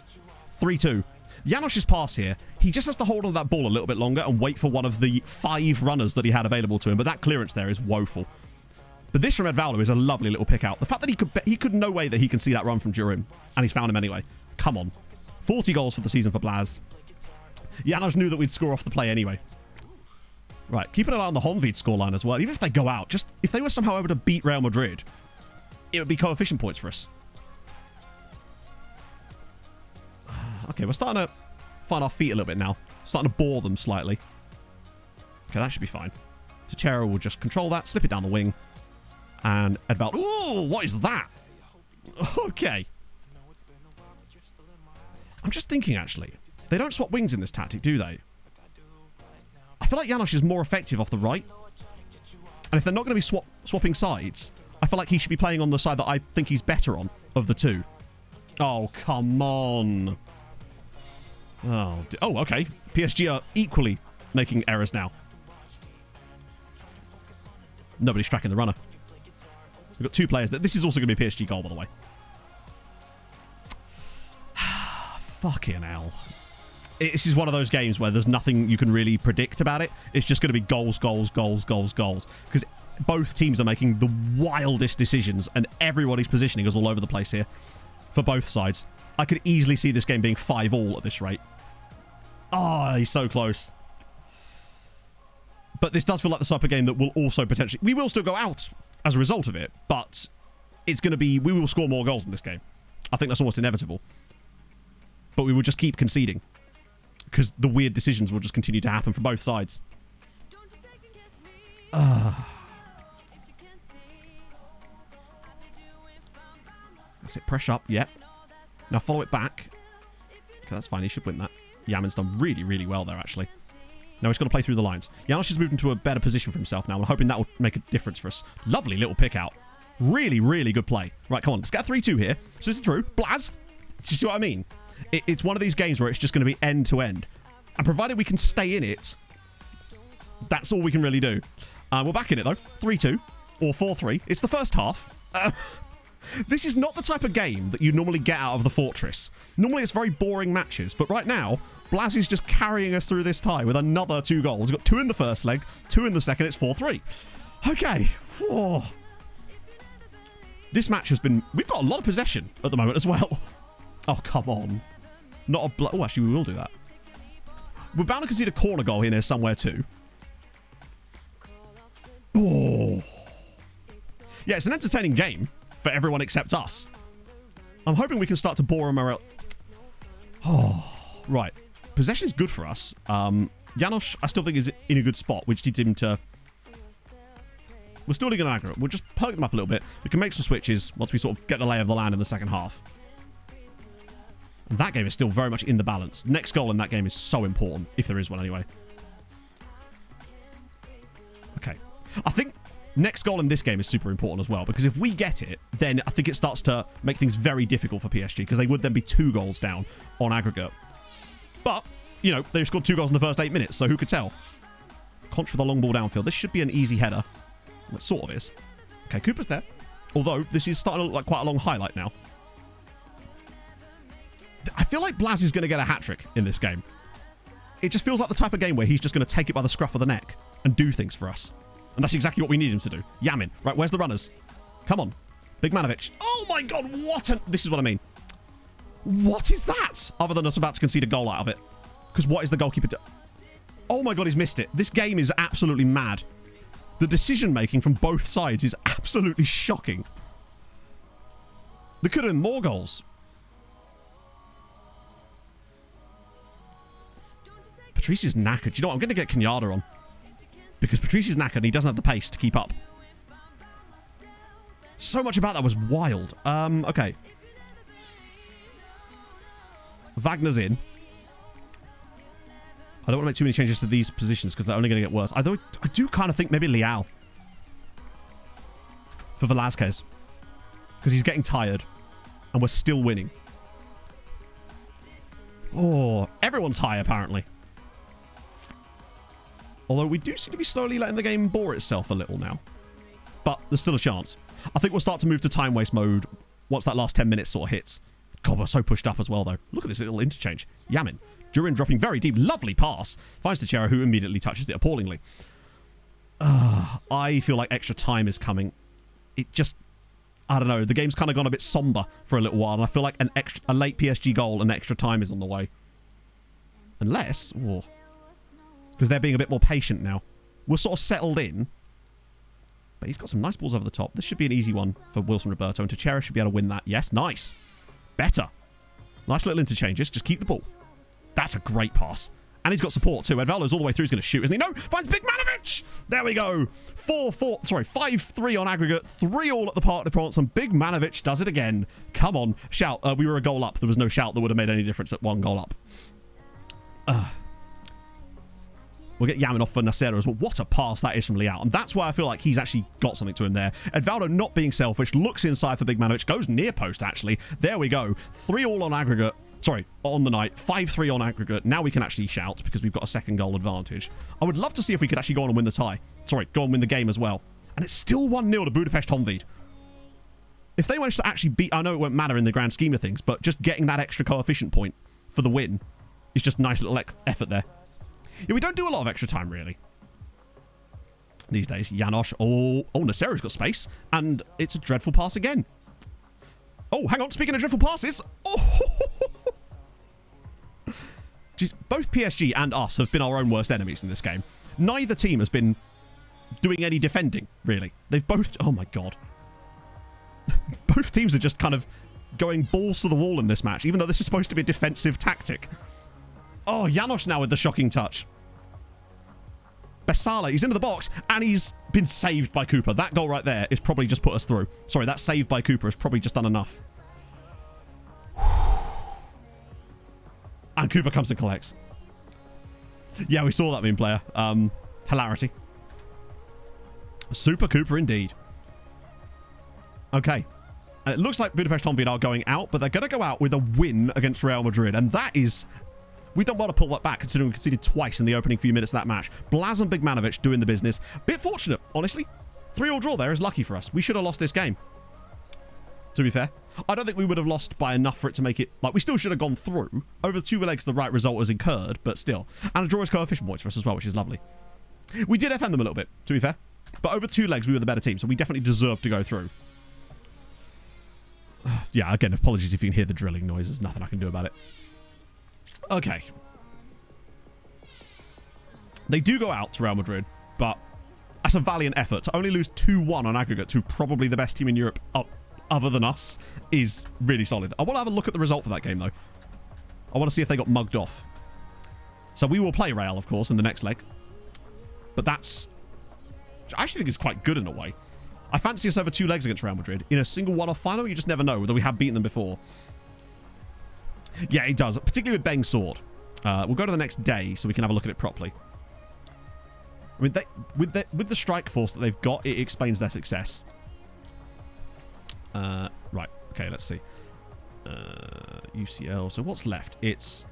3-2. Janosch's pass here. He just has to hold on to that ball a little bit longer and wait for one of the 5 runners that he had available to him. But that clearance there is woeful. But this from Edvaldo is a lovely little pick out. The fact that he could no way that he can see that run from Durin. And he's found him anyway. Come on. 40 goals for the season for Blaz. Janosch knew that we'd score off the play anyway. Right, keeping an eye on the Honved scoreline as well. Even if they go out, just if they were somehow able to beat Real Madrid, it would be coefficient points for us. Okay, we're starting to find our feet a little bit now. Starting to bore them slightly. Okay, that should be fine. Teixeira will just control that, slip it down the wing. And Edvaldo. Ooh, what is that? Okay. I'm just thinking, actually. They don't swap wings in this tactic, do they? I feel like Janosch is more effective off the right. And if they're not going to be swapping sides, I feel like he should be playing on the side that I think he's better on of the two. Oh, come on. Oh, okay. PSG are equally making errors now. Nobody's tracking the runner. We've got 2 players. This is also going to be a PSG goal, by the way. Fucking hell. This is one of those games where there's nothing you can really predict about it. It's just going to be goals, goals, goals, goals, goals. Because both teams are making the wildest decisions and everybody's positioning is all over the place here for both sides. I could easily see this game being 5-all at this rate. Oh, he's so close. But this does feel like the type of game that will also potentially... We will still go out as a result of it, but it's going to be... We will score more goals in this game. I think that's almost inevitable. But we will just keep conceding. Because the weird decisions will just continue to happen for both sides. That's it. Press up. Yep. Now follow it back. Okay, that's fine. He should win that. Yamin's done really, really well there, actually. Now he's got to play through the lines. Janosch has moved into a better position for himself now. I'm hoping that will make a difference for us. Lovely little pick out. Really, really good play. Right, come on. Let's get a 3-2 here. So this is through. Blaz. Do you see what I mean? It's one of these games where it's just going to be end to end. And provided we can stay in it, that's all we can really do. We're back in it, though. 3-2 or 4-3. It's the first half. This is not the type of game that you normally get out of the Fortress. Normally, it's very boring matches. But right now, Blaz is just carrying us through this tie with another 2 goals. We've got 2 in the first leg, 2 in the second. It's 4-3. Okay. Oh. This match has been... We've got a lot of possession at the moment as well. Oh, come on. Not a... Oh, actually, we will do that. We're bound to concede a corner goal in here somewhere too. Oh. Yeah, it's an entertaining game for everyone except us. I'm hoping we can start to bore them around. Oh, right. Possession is good for us. Janosch, I still think, is in a good spot, which needs him to... We're still league an aggregate. We'll just poke them up a little bit. We can make some switches once we sort of get the lay of the land in the second half. And that game is still very much in the balance. Next goal in that game is so important, if there is one anyway. Okay. I think next goal in this game is super important as well, because if we get it, then I think it starts to make things very difficult for PSG, because they would then be 2 goals down on aggregate. But, you know, they scored 2 goals in the first 8 minutes, so who could tell? Conch with a long ball downfield. This should be an easy header. Well, it sort of is. Okay, Cooper's there. Although, this is starting to look like quite a long highlight now. I feel like Blaz is going to get a hat-trick in this game. It just feels like the type of game where he's just going to take it by the scruff of the neck and do things for us. And that's exactly what we need him to do. Yamin. Right, where's the runners? Come on. Bigmanovic. Oh my god, what an... This is what I mean. What is that? Other than us about to concede a goal out of it. Because what is the goalkeeper do? Oh my god, he's missed it. This game is absolutely mad. The decision-making from both sides is absolutely shocking. There could have been more goals. Patrice is knackered. Do you know what? I'm going to get Kenyatta on. Because Patrice is knackered and he doesn't have the pace to keep up. So much about that was wild. Okay. Wagner's in. I don't want to make too many changes to these positions because they're only going to get worse. I do kind of think maybe Leao. For Velasquez. Because he's getting tired. And we're still winning. Oh, everyone's high apparently. Although we do seem to be slowly letting the game bore itself a little now. But there's still a chance. I think we'll start to move to time waste mode once that last 10 minutes sort of hits. God, we're so pushed up as well, though. Look at this little interchange. Yamin. Durin dropping very deep. Lovely pass. Finds Teixeira, who immediately touches it appallingly. I feel like extra time is coming. It just... I don't know. The game's kind of gone a bit somber for a little while, and I feel like a late PSG goal and extra time is on the way. Unless... Oh, because they're being a bit more patient now. We're sort of settled in. But he's got some nice balls over the top. This should be an easy one for Wilson Roberto. And Teixeira should be able to win that. Yes, nice. Better. Nice little interchanges. Just keep the ball. That's a great pass. And he's got support too. Edvaldo's all the way through. He's going to shoot, isn't he? No! Finds Bigmanovic! There we go. 5-3 on aggregate. 3-3 at the Parc des Princes. And Bigmanovic does it again. Come on. Shout. We were a goal up. There was no shout that would have made any difference at 1 goal up. We'll get Yamin off for Nasera as well. What a pass that is from Leao. And that's why I feel like he's actually got something to him there. Edvaldo not being selfish. Looks inside for Bigmanovic. Goes near post, actually. There we go. 3-3 on aggregate. Sorry, on the night. 5-3 on aggregate. Now we can actually shout because we've got a second goal advantage. I would love to see if we could actually go on and win the tie. Sorry, go on and win the game as well. And it's still 1-0 to Budapest Honvéd. If they manage to actually beat... I know it won't matter in the grand scheme of things, but just getting that extra coefficient point for the win is just a nice little effort there. Yeah, we don't do a lot of extra time, really. These days. Janosch. Oh, Nasera's got space. And it's a dreadful pass again. Oh, hang on. Speaking of dreadful passes. Oh! Jeez, both PSG and us have been our own worst enemies in this game. Neither team has been doing any defending, really. They've both... Oh, my God. Both teams are just kind of going balls to the wall in this match, even though this is supposed to be a defensive tactic. Oh, Janosch now with the shocking touch. Besala, he's into the box, and he's been saved by Cooper. That goal right there is probably just put us through. Sorry, that save by Cooper has probably just done enough. And Cooper comes and collects. Yeah, we saw that meme player. Hilarity. Super Cooper indeed. Okay. And it looks like Budapest Honvéd are going out, but they're going to go out with a win against Real Madrid, and that is... We've done well to pull that back, considering we conceded twice in the opening few minutes of that match. Blaz and Bigmanovic doing the business. Bit fortunate, honestly. 3-3 draw there is lucky for us. We should have lost this game. To be fair. I don't think we would have lost by enough for it to make it... Like, we still should have gone through. Over the 2 legs, the right result was incurred, but still. And a draw is coefficient points for us as well, which is lovely. We did FM them a little bit, to be fair. But over 2 legs, we were the better team, so we definitely deserved to go through. Yeah, again, apologies if you can hear the drilling noise. There's nothing I can do about it. Okay. They do go out to Real Madrid, but that's a valiant effort. To only lose 2-1 on aggregate to probably the best team in Europe other than us is really solid. I want to have a look at the result for that game, though. I want to see if they got mugged off. So we will play Real, of course, in the next leg. But that's... I actually think it's quite good in a way. I fancy us over 2 legs against Real Madrid. In a single one-off final, you just never know, whether we have beaten them before. Yeah, it does, particularly with Bang's sword. We'll go to the next day so we can have a look at it properly. I mean, with the strike force that they've got, it explains their success. Right. Okay, let's see. UCL. So what's left? It's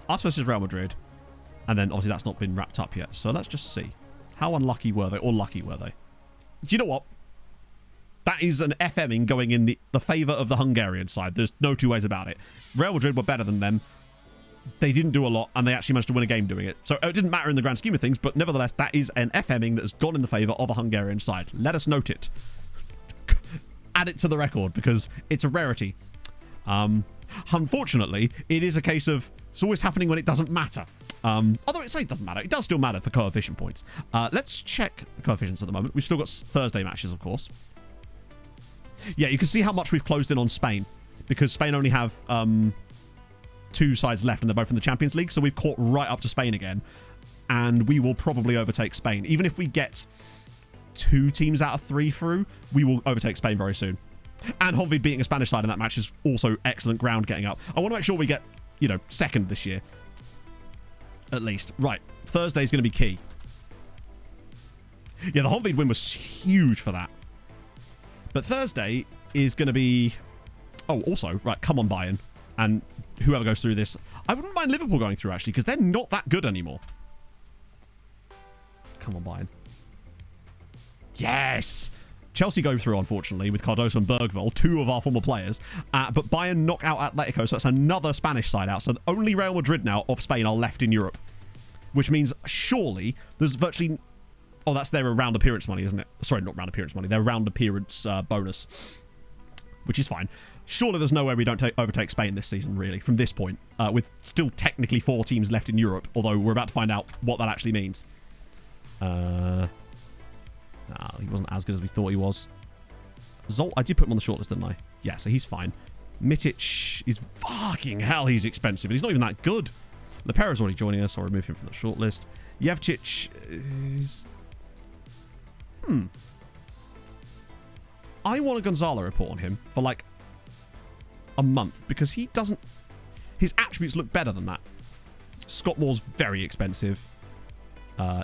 us versus Real Madrid. And then, obviously, that's not been wrapped up yet. So let's just see. How unlucky were they? Or lucky were they? Do you know what? That is an FMing going in the favour of the Hungarian side. There's no two ways about it. Real Madrid were better than them. They didn't do a lot, and they actually managed to win a game doing it. So it didn't matter in the grand scheme of things, but nevertheless, that is an FMing that has gone in the favour of a Hungarian side. Let us note it. Add it to the record, because it's a rarity. Unfortunately, it is a case of it's always happening when it doesn't matter. Although it doesn't matter. It does still matter for coefficient points. Let's check the coefficients at the moment. We've still got Thursday matches, of course. Yeah, you can see how much we've closed in on Spain, because Spain only have 2 sides left, and they're both in the Champions League, so we've caught right up to Spain again, and we will probably overtake Spain. Even if we get 2 teams out of 3 through, we will overtake Spain very soon. And Honved beating a Spanish side in that match is also excellent ground getting up. I want to make sure we get, second this year. At least. Right. Thursday's going to be key. Yeah, the Honved win was huge for that. But Thursday is going to be... Oh, also, right, come on, Bayern. And whoever goes through this... I wouldn't mind Liverpool going through, actually, because they're not that good anymore. Come on, Bayern. Yes! Chelsea go through, unfortunately, with Cardoso and Bergvall, 2 of our former players. But Bayern knock out Atletico, so that's another Spanish side out. So only Real Madrid now of Spain are left in Europe. Which means, surely, there's virtually... Oh, that's their round appearance money, isn't it? Sorry, not round appearance money. Their round appearance bonus. Which is fine. Surely there's no way we don't overtake Spain this season, really, from this point. With still technically 4 teams left in Europe. Although we're about to find out what that actually means. Nah, he wasn't as good as we thought he was. Zolt, I did put him on the shortlist, didn't I? Yeah, so he's fine. Mitic is fucking hell, he's expensive. He's not even that good. Lepera's already joining us, so I'll remove him from the shortlist. Yevchich is... I want a Gonzalo report on him for like a month because he doesn't... His attributes look better than that. Scott Moore's very expensive.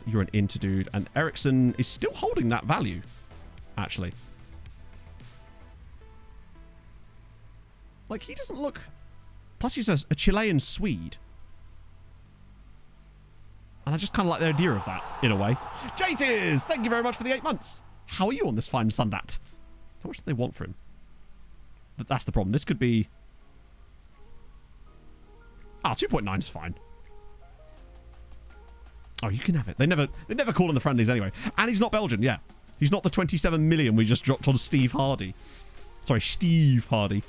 You're an Inter dude. And Ericsson is still holding that value, actually. Like, he doesn't look... Plus, he's a Chilean Swede. And I just kind of like the idea of that, in a way. JTiz, thank you very much for the 8 months. How are you on this fine Sundat? How much do they want for him? That's the problem. This could be... 2.9 is fine. Oh, you can have it. They never call in the friendlies anyway. And he's not Belgian, yeah. He's not the 27 million we just dropped on Steve Hardy. Sorry, Steve Hardy.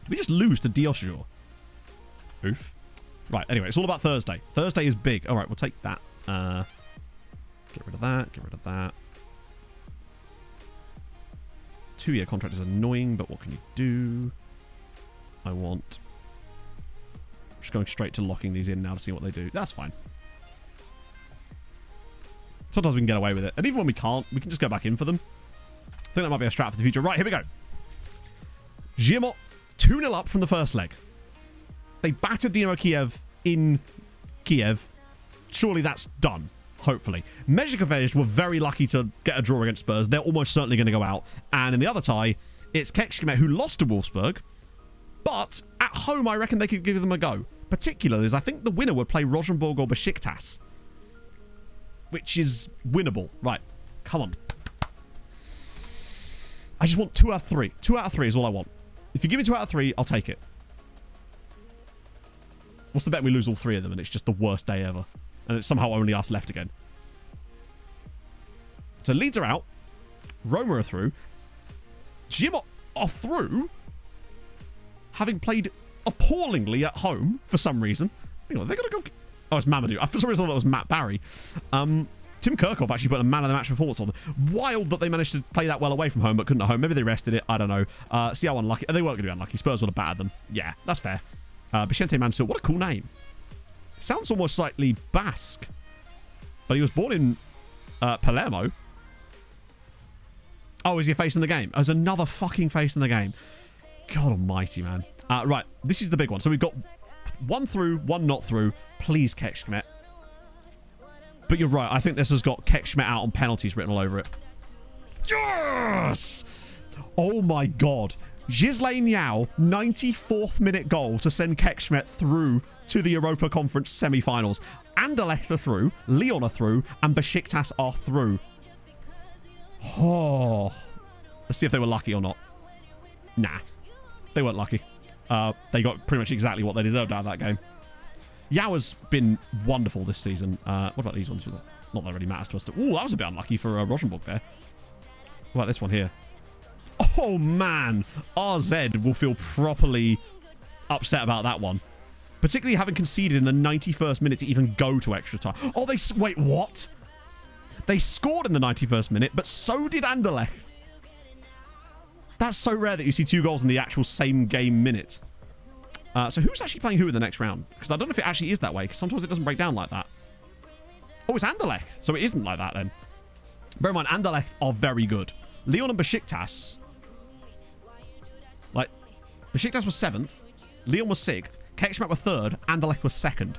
Did we just lose to Diosjur? Oof. Right, anyway, it's all about Thursday. Thursday is big. All right, we'll take that. Get rid of that. Get rid of that. 2-year contract is annoying, but what can you do? I want... I'm just going straight to locking these in now to see what they do. That's fine. Sometimes we can get away with it. And even when we can't, we can just go back in for them. I think that might be a strat for the future. Right, here we go. Giamot 2-0 up from the first leg. They battered Dynamo Kiev in Kiev. Surely that's done. Hopefully. Mezhikov were very lucky to get a draw against Spurs. They're almost certainly going to go out. And in the other tie, it's Kekshkemet who lost to Wolfsburg. But at home, I reckon they could give them a go. Particularly as I think the winner would play Rosenborg or Besiktas. Which is winnable. Right. Come on. I just want 2 out of 3. 2 out of 3 is all I want. If you give me 2 out of 3, I'll take it. What's the bet we lose all 3 of them and it's just the worst day ever? And it's somehow only us left again. So Leeds are out. Roma are through. Giamot are through. Having played appallingly at home for some reason. They're going to go... Oh, it's Mamadou. For some reason I thought that was Matt Barry. Tim Kirchhoff actually put a man of the match performance on them. Wild that they managed to play that well away from home, but couldn't at home. Maybe they rested it. I don't know. See how unlucky... They weren't going to be unlucky. Spurs would have battered them. Yeah, that's fair. Vicente Mansour. What a cool name. Sounds almost slightly Basque. But he was born in Palermo. Oh, is he a face in the game? Oh, there's another fucking face in the game. God almighty, man. Right, this is the big one. So we've got 1 through, 1 not through. Please, Kekshmet. But you're right. I think this has got Kekshmet out on penalties written all over it. Yes! Oh my god. Ghislaine Yao, 94th minute goal to send Kekshmet through to the Europa Conference semi-finals. Anderlecht are through, Lyon are through, and Besiktas are through. Oh. Let's see if they were lucky or not. Nah. They weren't lucky. They got pretty much exactly what they deserved out of that game. Yao has been wonderful this season. What about these ones? Not that really matters to us. Ooh, that was a bit unlucky for Rosenborg there. What about this one here? Oh, man. RZ will feel properly upset about that one. Particularly having conceded in the 91st minute to even go to extra time. Oh, wait, what? They scored in the 91st minute, but so did Anderlecht. That's so rare that you see 2 goals in the actual same game minute. So who's actually playing who in the next round? Because I don't know if it actually is that way, because sometimes it doesn't break down like that. Oh, it's Anderlecht, so it isn't like that then. Bear in mind, Anderlecht are very good. Lyon and Besiktas... Like, Besiktas was 7th, Lyon was 6th, Kekshmet were 3rd, Anderlecht was 2nd.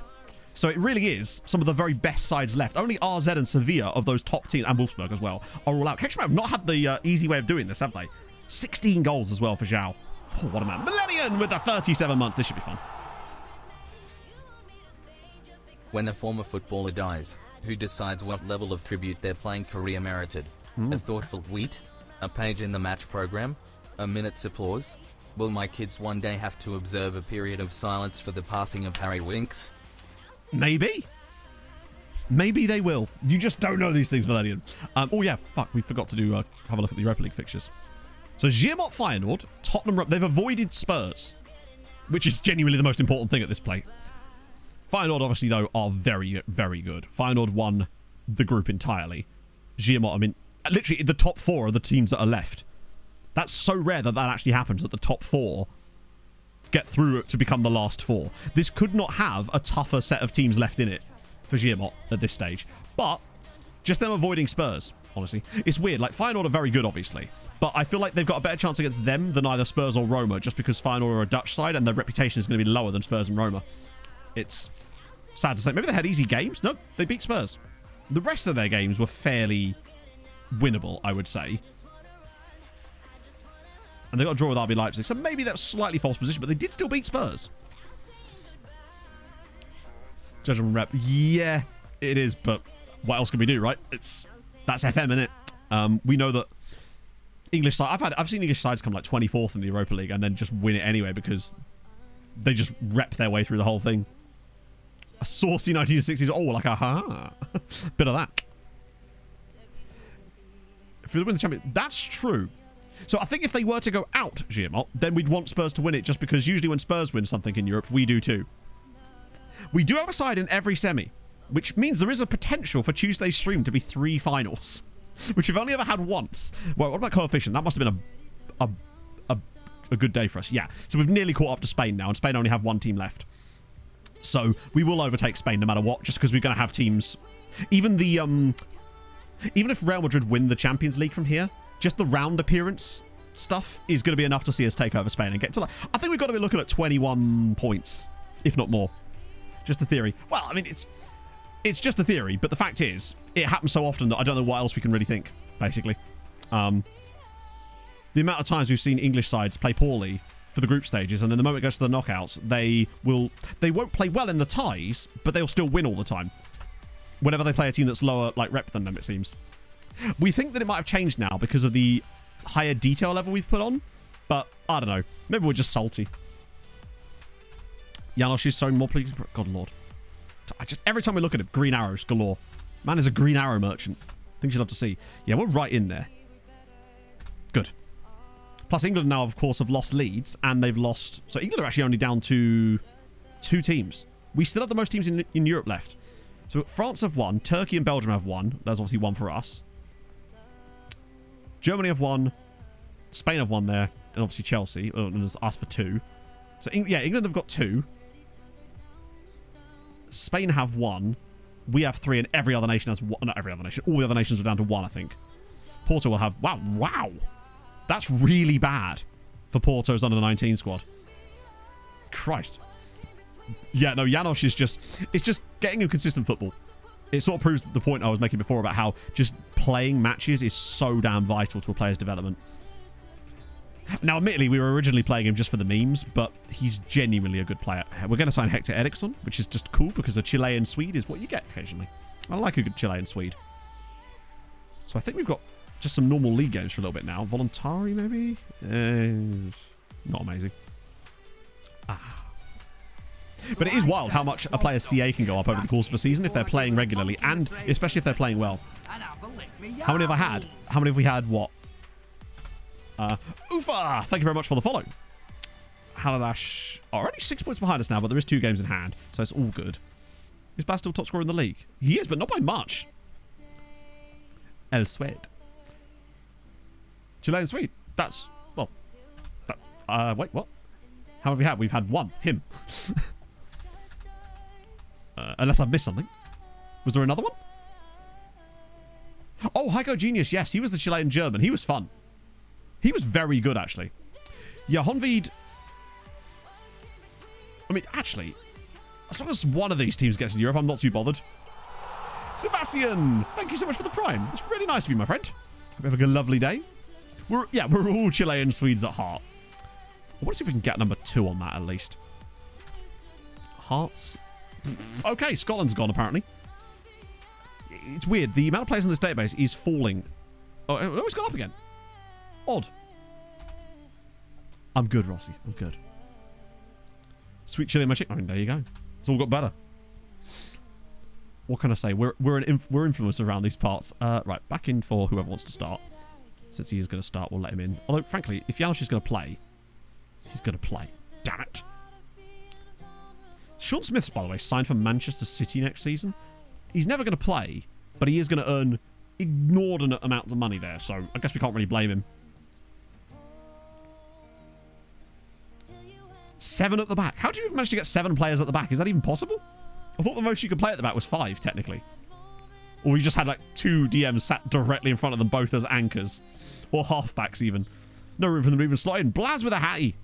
So it really is some of the very best sides left. Only RZ and Sevilla of those top teams, and Wolfsburg as well, are all out. Kekshmet have not had the easy way of doing this, have they? 16 goals as well for Zhao. Oh, what a man. Millennium with the 37 months. This should be fun. When a former footballer dies, who decides what level of tribute their playing career merited? A thoughtful tweet? A page in the match program? A minute's applause? Will my kids one day have to observe a period of silence for the passing of Harry Winks? Maybe. Maybe they will. You just don't know these things, Millennium. Oh, yeah. Fuck. We forgot to do have a look at the Europa League fixtures. So Giamot Feyenoord, Tottenham, they've avoided Spurs, which is genuinely the most important thing at this play. Feyenoord, obviously, though, are very, very good. Feyenoord won the group entirely. Giamot, I mean, literally the top 4 are the teams that are left. That's so rare that that actually happens, that the top 4 get through to become the last 4. This could not have a tougher set of teams left in it for Giamot at this stage. But just them avoiding Spurs, honestly. It's weird. Like, Feyenoord are very good, obviously. But I feel like they've got a better chance against them than either Spurs or Roma, just because Feyenoord are a Dutch side and their reputation is going to be lower than Spurs and Roma. It's sad to say. Maybe they had easy games. No, they beat Spurs. The rest of their games were fairly winnable, I would say. And they got a draw with RB Leipzig, so maybe that's slightly false position, but they did still beat Spurs. Judgment rep. Yeah, it is, but what else can we do, right? That's FM, innit? We know that English side. I've seen English sides come like 24th in the Europa League and then just win it anyway because they just rep their way through the whole thing. A saucy 1960s. Oh, like a bit of that. If we win the champion, that's true. So I think if they were to go out, Giamot, then we'd want Spurs to win it, just because usually when Spurs win something in Europe, we do too. We do have a side in every semi, which means there is a potential for Tuesday's stream to be 3 finals, which we've only ever had once. Well, what about coefficient? That must have been a good day for us. Yeah. So we've nearly caught up to Spain now, and Spain only have 1 team left. So we will overtake Spain no matter what, just because we're going to have teams. Even if Real Madrid win the Champions League from here, just the round appearance stuff is going to be enough to see us take over Spain and get to like, I think we've got to be looking at 21 points, if not more. Just a theory. Well, I mean, it's just a theory, but the fact is, it happens so often that I don't know what else we can really think, basically. The amount of times we've seen English sides play poorly for the group stages, and then the moment it goes to the knockouts, they won't play well in the ties, but they'll still win all the time. Whenever they play a team that's lower like rep than them, it seems. We think that it might have changed now because of the higher detail level we've put on, but I don't know. Maybe we're just salty. Janosch is so more pleased. God Lord. Every time we look at it, green arrows galore. Man is a green arrow merchant. Things you'd love to see. Yeah, we're right in there. Good. Plus, England now, of course, have lost Leeds, and they've lost... So England are actually only down to 2 teams. We still have the most teams in Europe left. So France have 1. Turkey and Belgium have 1. There's obviously 1 for us. Germany have 1. Spain have 1 there. And obviously Chelsea. And there's us for 2. So, yeah, England have got 2. Spain have 1. We have 3, and every other nation has 1. Not every other nation. All the other nations are down to 1, I think. Porto will have... Wow. That's really bad for Porto's under-19 squad. Christ. Yeah, no, Janosch is just... It's just getting him consistent football. It sort of proves the point I was making before about how just playing matches is so damn vital to a player's development. Now, admittedly, we were originally playing him just for the memes, but he's genuinely a good player. We're going to sign Hector Eriksson, which is just cool because a Chilean Swede is what you get occasionally. I like a good Chilean Swede. So I think we've got just some normal league games for a little bit now. Voluntari, maybe? Not amazing. But it is wild how much a player's CA can go up over the course of a season if they're playing regularly, and especially if they're playing well. How many have I had? How many have we had? What? Ufa! Thank you very much for the follow. Haladash are already 6 points behind us now, but there is 2 games in hand, so it's all good. Is Baz still top scorer in the league? He is, but not by much. El Swede. Chilean Swede. That's, well, wait, what? How have we had? We've had 1. Him. Unless I've missed something. Was there another one? Oh, Heiko Genius. Yes, he was the Chilean German. He was fun. He was very good, actually. Yeah, Honvid... I mean, actually, as long as one of these teams gets in Europe, I'm not too bothered. Sebastian, thank you so much for the Prime. It's really nice of you, my friend. Hope you have a lovely day. We're all Chilean Swedes at heart. I want to see if we can get number 2 on that, at least. Hearts. Okay, Scotland's gone, apparently. It's weird. The amount of players in this database is falling. Oh, it's gone up again. Odd. I'm good, Rossi. I'm good. Sweet chili in my chicken. I mean, there you go. It's all got better. What can I say? We're influencers around these parts. Right, back in for whoever wants to start. Since he is going to start, we'll let him in. Although, frankly, if Janosch is going to play, he's going to play. Damn it. Sean Smith, by the way, signed for Manchester City next season. He's never going to play, but he is going to earn inordinate amounts of money there, so I guess we can't really blame him. 7 at the back. How do you even manage to get 7 players at the back? Is that even possible? I thought the most you could play at the back was 5, technically. Or we just had like 2 DMs sat directly in front of them, both as anchors. Or halfbacks, even. No room for them to even slot in. Blaz with a hattie.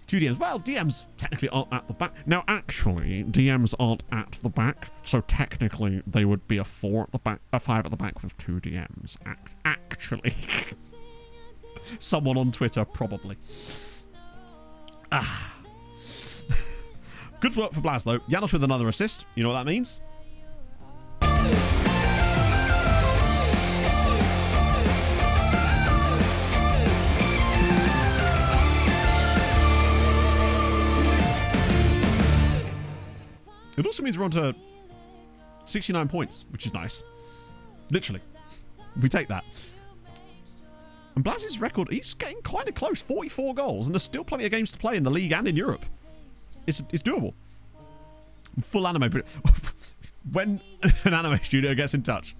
2 DMs. Well, DMs technically aren't at the back. Now, actually, DMs aren't at the back, so technically they would be a 4 at the back, a 5 at the back with 2 DMs. Actually. Someone on Twitter, probably. Good work for Blaz, though. Janosch with another assist. You know what that means? It also means we're on to 69 points, which is nice. Literally. We take that. And Blaz's record, he's getting kind of close. 44 goals, and there's still plenty of games to play in the league and in Europe. It's doable. Full anime. When an anime studio gets in touch.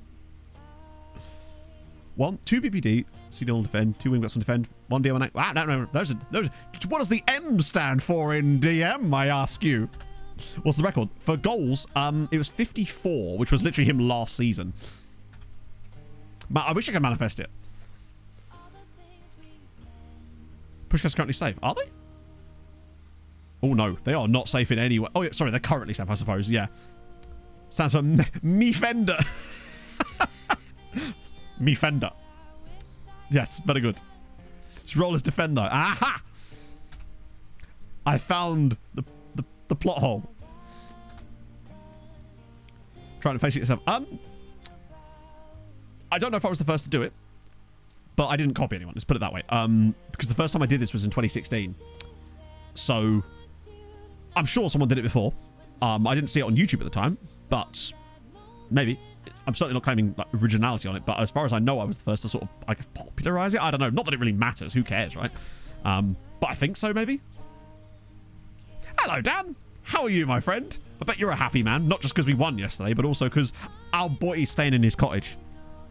2 BPD, CD on defend, 2 wingbacks on defend, 1 DM on... Ah, no. Those are... What does the M stand for in DM, I ask you? What's the record? For goals, it was 54, which was literally him last season. But I wish I could manifest it. Pushcars currently safe. Are they? Oh, no. They are not safe in any way. Oh, yeah, sorry. They're currently safe, I suppose. Yeah. Stands for me fender. Me fender. Yes, very good. His role as defender. Aha! I found the plot hole. Trying to face it yourself. I don't know if I was the first to do it, but I didn't copy anyone. Let's put it that way. Because the first time I did this was in 2016. So I'm sure someone did it before. I didn't see it on YouTube at the time, but maybe. I'm certainly not claiming like, originality on it, but as far as I know, I was the first to sort of, I guess, popularize it. I don't know. Not that it really matters. Who cares, right? But I think so, maybe. Hello, Dan. How are you, my friend? I bet you're a happy man. Not just because we won yesterday, but also because our boy is staying in his cottage.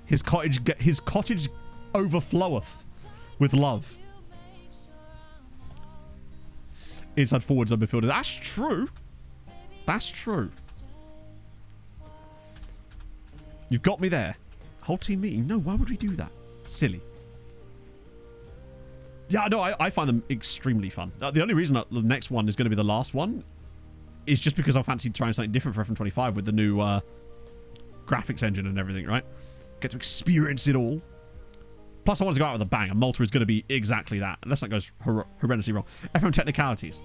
His cottage overfloweth with love. Inside forwards and midfielders. That's true. That's true. You've got me there. Whole team meeting. No, why would we do that? Silly. Yeah, no, I find them extremely fun. The only reason that the next one is going to be the last one is just because I fancy trying something different for FM25 with the new graphics engine and everything, right? Get to experience it all. Plus, I want to go out with a bang, and Malta is going to be exactly that, unless that goes horrendously wrong. FM technicalities.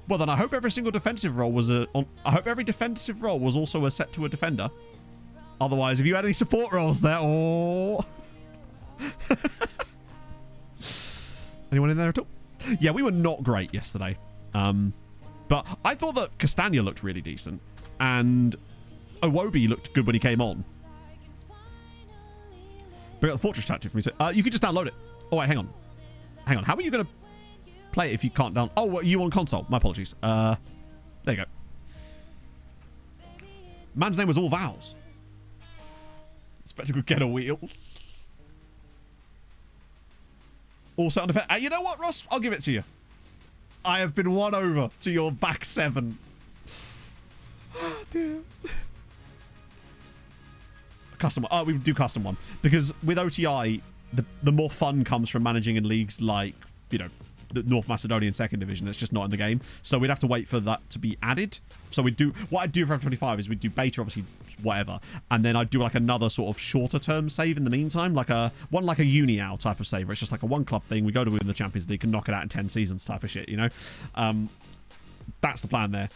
Well, then I hope every single defensive role was I hope every defensive role was also a set to a defender. Otherwise, if you had any support roles there, oh. Anyone in there at all? Yeah, we were not great yesterday. But I thought that Castagna looked really decent. And Iwobi looked good when he came on. Bring up the Fortress tactic for me. So, you could just download it. Oh, wait, hang on. Hang on. How are you going to play it if you can't down... Oh, what, you on console? My apologies. There you go. Man's name was all vowels. Spectacle get a wheel. Also on defense. You know what, Ross? I'll give it to you. I have been won over to your back seven. Oh, dear. Custom one. Oh, we do custom one. Because with OTI, the more fun comes from managing in leagues like, you know, the North Macedonian second division. It's just not in the game. So we'd have to wait for that to be added. So we'd do... What I'd do for F25 is we'd do beta, obviously, whatever. And then I'd do like another sort of shorter term save in the meantime. Like a UniAL type of save where it's just like a one club thing. We go to win the Champions League and knock it out in 10 seasons type of shit, you know? That's the plan there.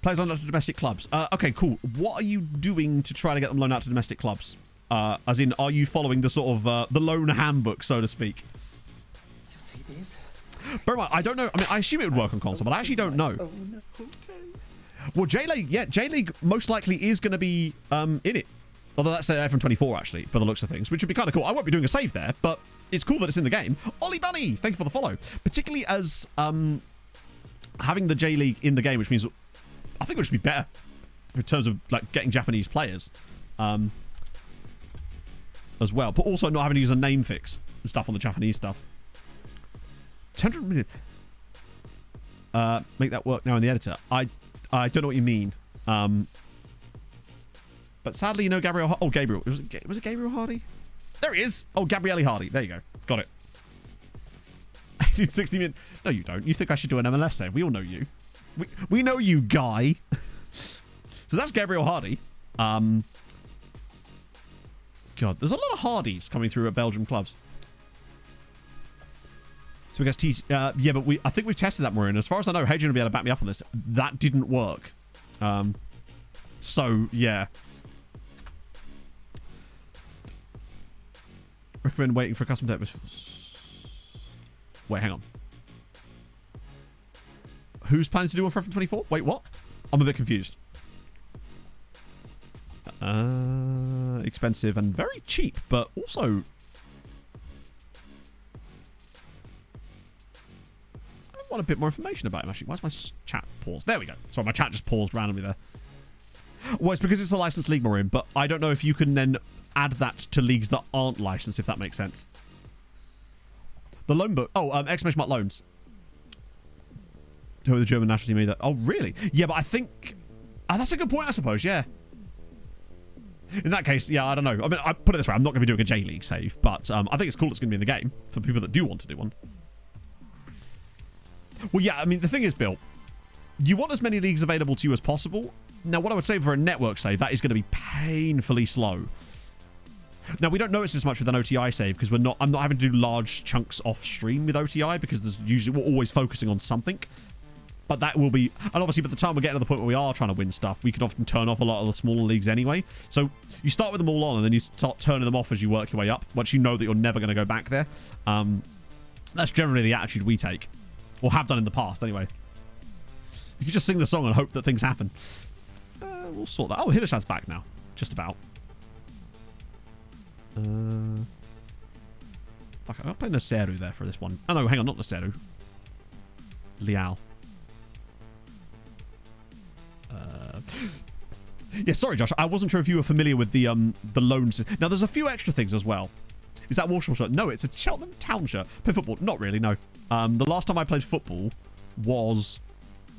Players loaned out to domestic clubs. Okay, cool. What are you doing to try to get them loaned out to domestic clubs? As in, are you following the sort of the loan handbook, so to speak? Bear in mind, I don't know. I mean, I assume it would work on console, but I actually don't know. Oh, no. Well, J-League, yeah, J-League most likely is going to be in it. Although that's FM24, actually, for the looks of things, which would be kind of cool. I won't be doing a save there, but it's cool that it's in the game. Ollie Bunny, thank you for the follow. Particularly as having the J-League in the game, which means I think it should be better in terms of like getting Japanese players as well. But also not having to use a name fix and stuff on the Japanese stuff. 200 million. Make that work now in the editor. I don't know what you mean. But sadly, you know, Gabriel... Oh, Gabriel. Was it Gabriel Hardy? There he is. Oh, Gabriele Hardy. There you go. Got it. 1860 million. No, you don't. You think I should do an MLS save. We all know you. We know you, guy. So that's Gabriel Hardy. God, there's a lot of Hardys coming through at Belgium clubs. So we guess yeah, but I think we've tested that, Maureen. As far as I know, Hadrian will be able to back me up on this. That didn't work. So yeah. Recommend waiting for a custom deck. Wait, hang on. Who's planning to do one for FM24? Wait, what? I'm a bit confused. Expensive and very cheap, but also... I want a bit more information about him, actually. Why is my chat paused? There we go. Sorry, my chat just paused randomly there. Well, it's because it's a licensed league, Maureen, but I don't know if you can then add that to leagues that aren't licensed, if that makes sense. The loan book. Oh, exclamation mark loans. Who are the German national team either? Oh, really? Yeah, but I think... that's a good point, I suppose, yeah. In that case, yeah, I don't know. I mean, I put it this way. I'm not going to be doing a J-League save, but I think it's cool it's going to be in the game for people that do want to do one. Well, yeah, I mean, the thing is, Bill, you want as many leagues available to you as possible. Now, what I would say for a network save, that is going to be painfully slow. Now, we don't notice as much with an OTI save because I'm not having to do large chunks off stream with OTI because we're always focusing on something. But that will be... And obviously, by the time we're getting to the point where we are trying to win stuff, we can often turn off a lot of the smaller leagues anyway. So you start with them all on, and then you start turning them off as you work your way up, once you know that you're never going to go back there. That's generally the attitude we take. Or have done in the past, anyway. You can just sing the song and hope that things happen. We'll sort that. Oh, Hillishad's back now. Just about. Fuck, I'll play Naseru there for this one. Oh, no, hang on, not Naseru. Liao. Yeah, sorry, Josh. I wasn't sure if you were familiar with the loans. Now, there's a few extra things as well. Is that Walsall shirt? No, it's a Cheltenham Town shirt. Play football? Not really, no. The last time I played football was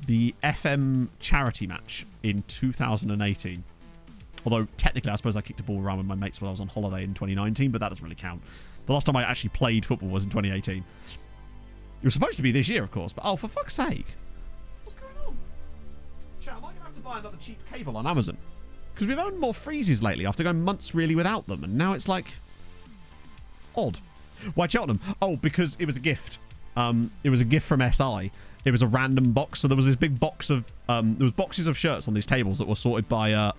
the FM charity match in 2018. Although, technically, I suppose I kicked a ball around with my mates when I was on holiday in 2019, but that doesn't really count. The last time I actually played football was in 2018. It was supposed to be this year, of course, but oh, for fuck's sake. What's going on? Chat, am I going to have to buy another cheap cable on Amazon? Because we've owned more freezes lately after going months really without them, and now it's like... odd. Why Cheltenham? Oh, because it was a gift. It was a gift from SI. It was a random box, so there was this big box of... there was boxes of shirts on these tables that were sorted by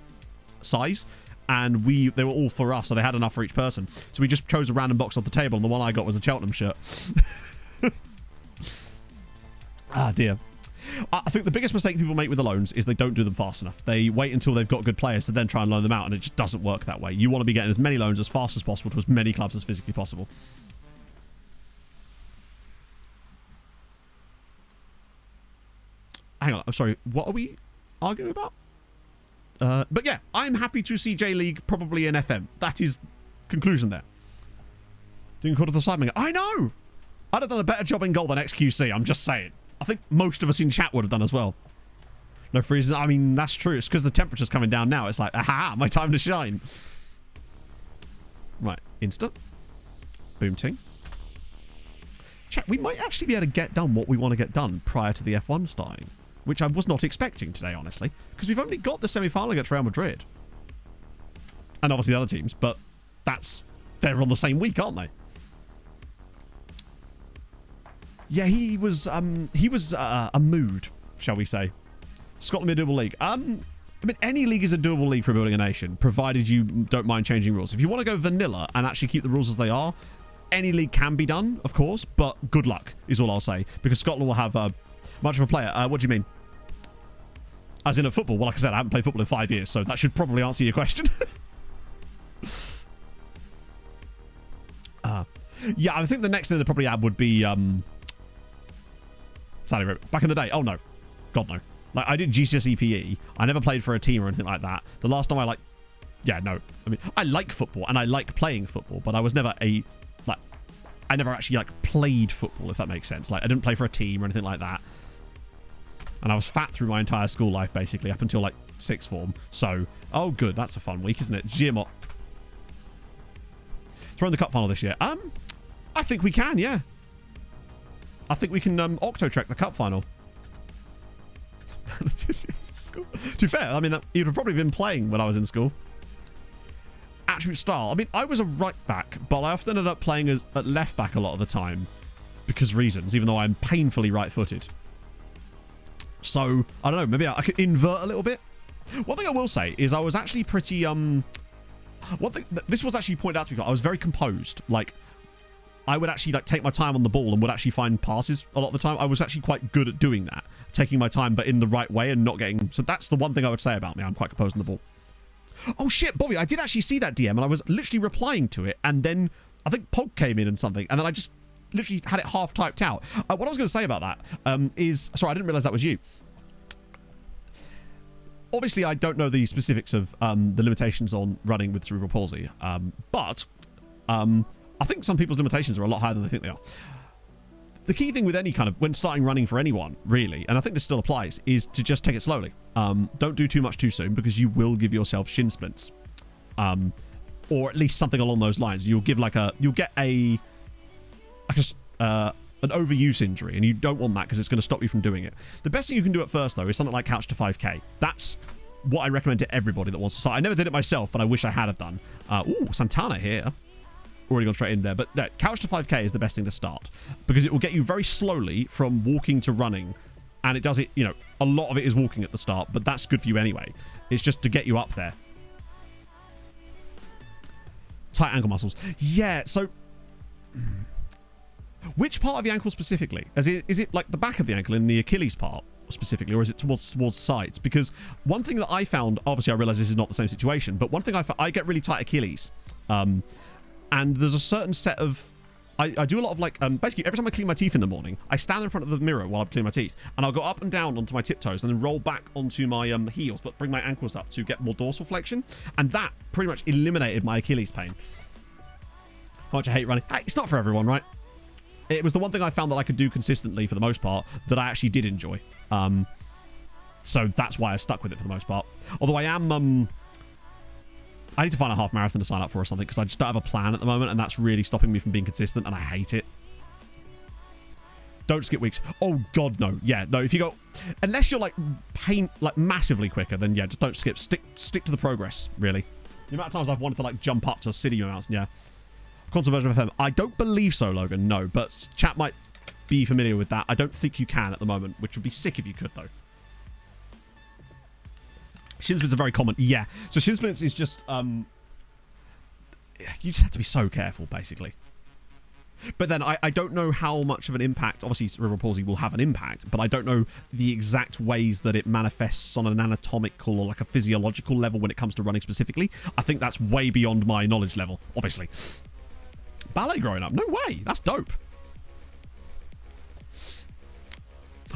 size, and they were all for us, so they had enough for each person. So we just chose a random box off the table, and the one I got was a Cheltenham shirt. Ah, dear. I think the biggest mistake people make with the loans is they don't do them fast enough. They wait until they've got good players to then try and loan them out, and it just doesn't work that way. You want to be getting as many loans as fast as possible to as many clubs as physically possible. Hang on, I'm sorry, what are we arguing about? But yeah, I'm happy to see J-League probably in FM. That is conclusion there. Doing quarter to the side. I know! I'd have done a better job in goal than XQC, I'm just saying. I think most of us in chat would have done as well. No freezes. I mean, that's true. It's because the temperature's coming down now. It's like, aha, my time to shine. Right, Insta. Boom ting. Chat, we might actually be able to get done what we want to get done prior to the F1 starting. Which I was not expecting today, honestly. Because we've only got the semi-final against Real Madrid. And obviously the other teams, but they're on the same week, aren't they? Yeah, he was a mood, shall we say. Scotland be a doable league. I mean, any league is a doable league for building a nation, provided you don't mind changing rules. If you want to go vanilla and actually keep the rules as they are, any league can be done, of course, but good luck is all I'll say. Because Scotland will have much of a player. What do you mean? As in a football? Well, like I said, I haven't played football in 5 years, so that should probably answer your question. Yeah, I think the next thing they'd probably add would be... Sally, back in the day. Oh, no. God, no. Like, I did GCSE PE. I never played for a team or anything like that. The last time I, yeah, no. I mean, I like football, and I like playing football, but I was never I never actually, played football, if that makes sense. Like, I didn't play for a team or anything like that. And I was fat through my entire school life, basically, up until, sixth form. So, oh, good. That's a fun week, isn't it? Giamot. Throw in the cup final this year. I think we can, yeah. I think we can octo-trek the cup final. To be fair, I mean, you'd have probably been playing when I was in school. Attribute style. I mean, I was a right back, but I often ended up playing at left back a lot of the time because reasons, even though I'm painfully right-footed. So, I don't know, maybe I could invert a little bit. One thing I will say is I was actually pretty, this was actually pointed out to me, I was very composed. I would actually take my time on the ball and would actually find passes a lot of the time. I was actually quite good at doing that. Taking my time, but in the right way and not getting... So that's the one thing I would say about me. I'm quite composed on the ball. Oh shit, Bobby, I did actually see that DM and I was literally replying to it, and then I think Pog came in and something, and then I just literally had it half typed out. What I was going to say about that is... Sorry, I didn't realise that was you. Obviously, I don't know the specifics of the limitations on running with cerebral palsy, but I think some people's limitations are a lot higher than they think they are. The key thing with any kind of, when starting running for anyone, really, and I think this still applies, is to just take it slowly. Don't do too much too soon, because you will give yourself shin splints. Or at least something along those lines. You'll get an overuse injury, and you don't want that because it's going to stop you from doing it. The best thing you can do at first, though, is something like Couch to 5k. That's what I recommend to everybody that wants to start. I never did it myself, but I wish I had have done. Ooh, Santana here. Already gone straight in there, but Couch to 5k is the best thing to start, because it will get you very slowly from walking to running, and it does it, a lot of it is walking at the start, but that's good for you anyway. It's just to get you up there. Tight ankle muscles. Yeah, so... Which part of the ankle specifically? Is it like the back of the ankle in the Achilles part specifically, or is it towards the sides? Because one thing that I found, obviously I realize this is not the same situation, but one thing I get really tight Achilles. And there's a certain set of... I do a lot of basically every time I clean my teeth in the morning, I stand in front of the mirror while I clean my teeth, and I'll go up and down onto my tiptoes and then roll back onto my heels, but bring my ankles up to get more dorsal flexion. And that pretty much eliminated my Achilles pain. How much I hate running. It's not for everyone, right? It was the one thing I found that I could do consistently for the most part that I actually did enjoy. So that's why I stuck with it for the most part. Although I am... I need to find a half marathon to sign up for or something because I just don't have a plan at the moment, and that's really stopping me from being consistent, and I hate it. Don't skip weeks. Oh god, no. Yeah, no. If you go, unless you're like massively quicker, then yeah, just don't skip. Stick to the progress. Really. The amount of times I've wanted to like jump up to city amounts, yeah. Console version of FM. I don't believe so, Logan. No, but chat might be familiar with that. I don't think you can at the moment, which would be sick if you could though. Shin splints are very common. Yeah. So shin splints is just you just have to be so careful, basically. But then I don't know how much of an impact, obviously cerebral palsy will have an impact, but I don't know the exact ways that it manifests on an anatomical or like a physiological level when it comes to running specifically. I think that's way beyond my knowledge level, obviously. Ballet growing up? No way. That's dope.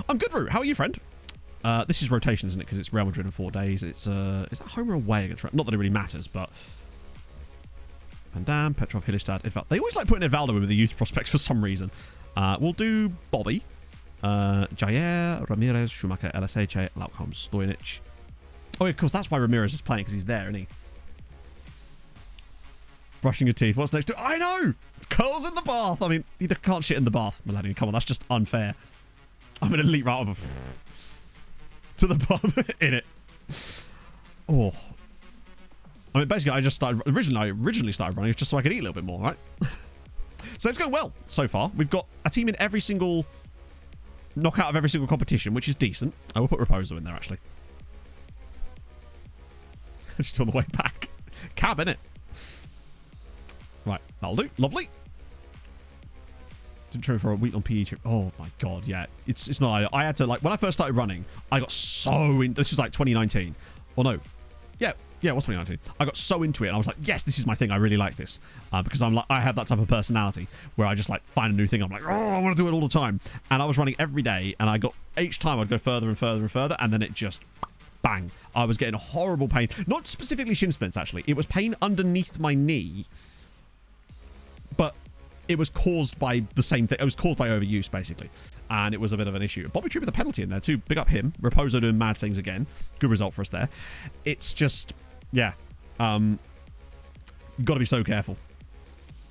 I'm good, Roo. How are you, friend? This is rotation, isn't it? Because it's Real Madrid in 4 days. It's is that home or away against Real? Not that it really matters, but Van Dam, Petrov, Hillestad, Edvaldo. They always like putting Edvaldo in with the youth prospects for some reason. We'll do Bobby, Jair, Ramirez, Schumacher, LSH, Laukholm, Stojnic. Oh, yeah, of course, that's why Ramirez is playing, because he's there, isn't he? Brushing your teeth. What's next to... I know! It's curls in the bath. I mean, you can't shit in the bath, Melanie. Come on, that's just unfair. I'm an elite router to the pub in it. Oh. I mean, basically, I just started... I originally started running just so I could eat a little bit more, right? So it's going well so far. We've got a team in every single... knockout of every single competition, which is decent. I will put Raposo in there, actually. Just on the way back. Cab, innit? Right, that'll do. Lovely. Didn't train for a week on PE trip. Oh my god, yeah. It's not... I had to, like... When I first started running, I got so... This was like 2019. Or no. Yeah, it was 2019. I got so into it, and I was like, yes, this is my thing. I really like this. Because I'm like, I have that type of personality where I just like find a new thing. I'm like, oh, I want to do it all the time. And I was running every day, and I got... Each time I'd go further and further and further, and then it just... Bang. I was getting a horrible pain. Not specifically shin splints, actually. It was pain underneath my knee. But it was caused by the same thing. It was caused by overuse, basically. And it was a bit of an issue. Bobby Tree with a penalty in there, too. Big up him. Raposo doing mad things again. Good result for us there. It's just... Yeah. You've got to be so careful.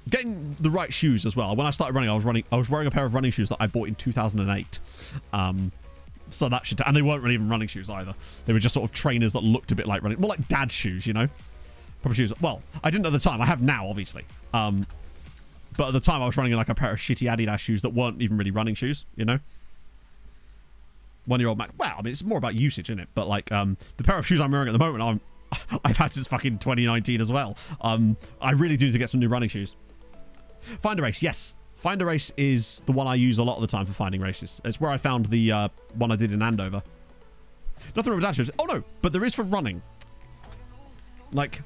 Getting the right shoes as well. When I started running, I was wearing a pair of running shoes that I bought in 2008. So that should... And they weren't really even running shoes either. They were just sort of trainers that looked a bit like running... More like dad shoes, you know? Proper shoes. Well, I didn't at the time. I have now, obviously. But at the time, I was running in like a pair of shitty Adidas shoes that weren't even really running shoes, you know? 1-year-old Mac. Well, I mean, it's more about usage, isn't it? But like, the pair of shoes I'm wearing at the moment, I've had since fucking 2019 as well. I really do need to get some new running shoes. Find a race, yes. Find a race is the one I use a lot of the time for finding races. It's where I found the one I did in Andover. Nothing wrong with that shoes. Oh no, but there is for running. Like,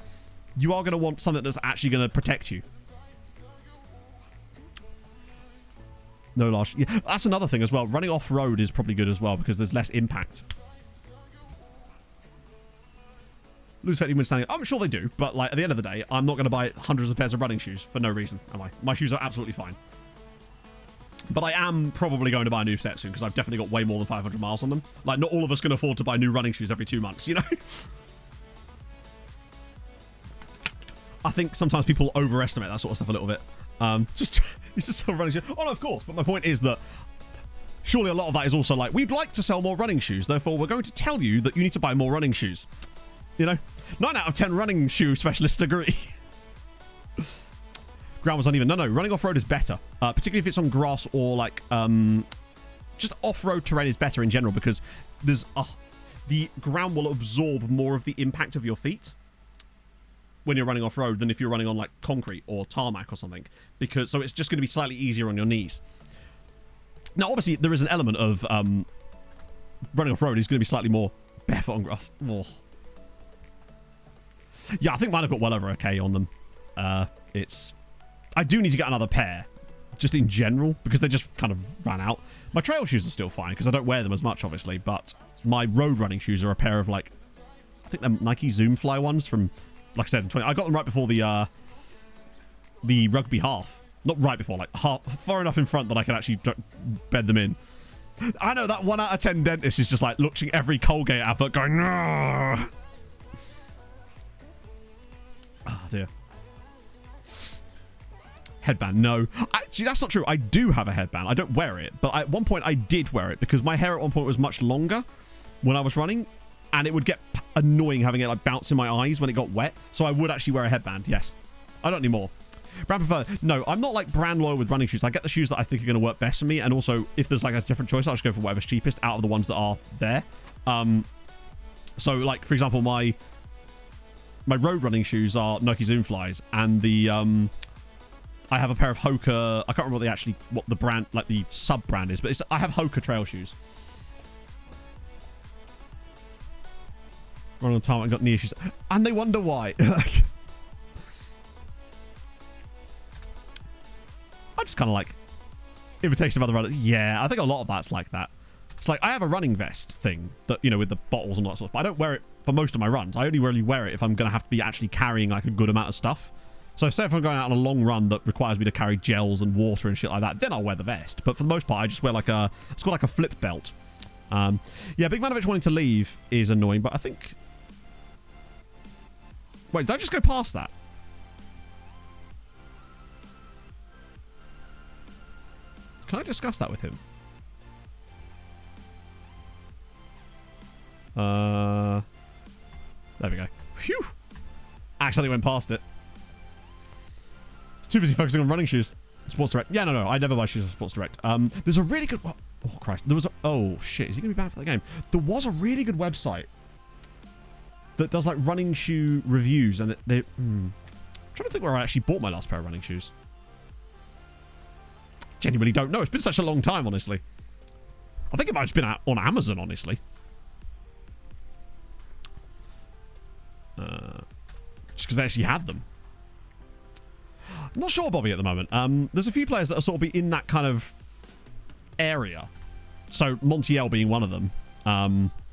you are going to want something that's actually going to protect you. No large... Yeah, that's another thing as well. Running off-road is probably good as well because there's less impact. Lose effective when standing... I'm sure they do, but like at the end of the day, I'm not going to buy hundreds of pairs of running shoes for no reason, am I? My shoes are absolutely fine. But I am probably going to buy a new set soon because I've definitely got way more than 500 miles on them. Like, not all of us can afford to buy new running shoes every 2 months, you know? I think sometimes people overestimate that sort of stuff a little bit. It's just sell running shoes. Oh, no, of course. But my point is that surely a lot of that is also like, we'd like to sell more running shoes. Therefore, we're going to tell you that you need to buy more running shoes. You know? 9 out of 10 running shoe specialists agree. Ground was uneven. No. Running off-road is better. Particularly if it's on grass or like... just off-road terrain is better in general because there's... the ground will absorb more of the impact of your feet when you're running off-road than if you're running on like concrete or tarmac or something, because so it's just going to be slightly easier on your knees. Now obviously there is an element of running off-road is going to be slightly more barefoot on grass. Oh. Yeah, I think mine have got well over a K on them. I do need to get another pair just in general because they just kind of ran out. My trail shoes are still fine because I don't wear them as much obviously, but my road running shoes are a pair of like, I think they're Nike Zoom Fly ones from, like I said, I got them right before the rugby half. Not right before, like half, far enough in front that I can actually bed them in. I know that 1 out of 10 dentist is just like watching every Colgate advert going, no. dear. Headband, no. Actually, that's not true. I do have a headband. I don't wear it, but at one point I did wear it because my hair at one point was much longer when I was running, and it would get annoying having it like bounce in my eyes when it got wet. So I would actually wear a headband, yes. I don't anymore. Brand preferred. No, I'm not like brand loyal with running shoes. I get the shoes that I think are going to work best for me, and also if there's like a different choice, I'll just go for whatever's cheapest out of the ones that are there. So like, for example, my road running shoes are Nike Zoom Flies, and the I have a pair of Hoka. I can't remember what the brand, like the sub brand is, but I have Hoka trail shoes. Running on time, I got knee issues, and they wonder why. I just kind of like invitation of other runners. Yeah, I think a lot of that's like that. It's like I have a running vest thing that, you know, with the bottles and all that sort of stuff, but I don't wear it for most of my runs. I only really wear it if I'm going to have to be actually carrying like a good amount of stuff. So say if I'm going out on a long run that requires me to carry gels and water and shit like that, then I'll wear the vest. But for the most part, I just wear like it's called like a flip belt. Yeah, Big Manovich wanting to leave is annoying, but I think... Wait, did I just go past that? Can I discuss that with him? There we go. Phew! Accidentally went past it. Too busy focusing on running shoes. Sports Direct. Yeah, no. I never buy shoes on Sports Direct. There's a really good... Oh, Christ. There was a... Oh, shit. Is he going to be bad for the game? There was a really good website that does, like, running shoe reviews. And I'm trying to think where I actually bought my last pair of running shoes. Genuinely don't know. It's been such a long time, honestly. I think it might have just been on Amazon, honestly. Just because they actually had them. I'm not sure, Bobby, at the moment. There's a few players that are sort of be in that kind of area. So, Montiel being one of them.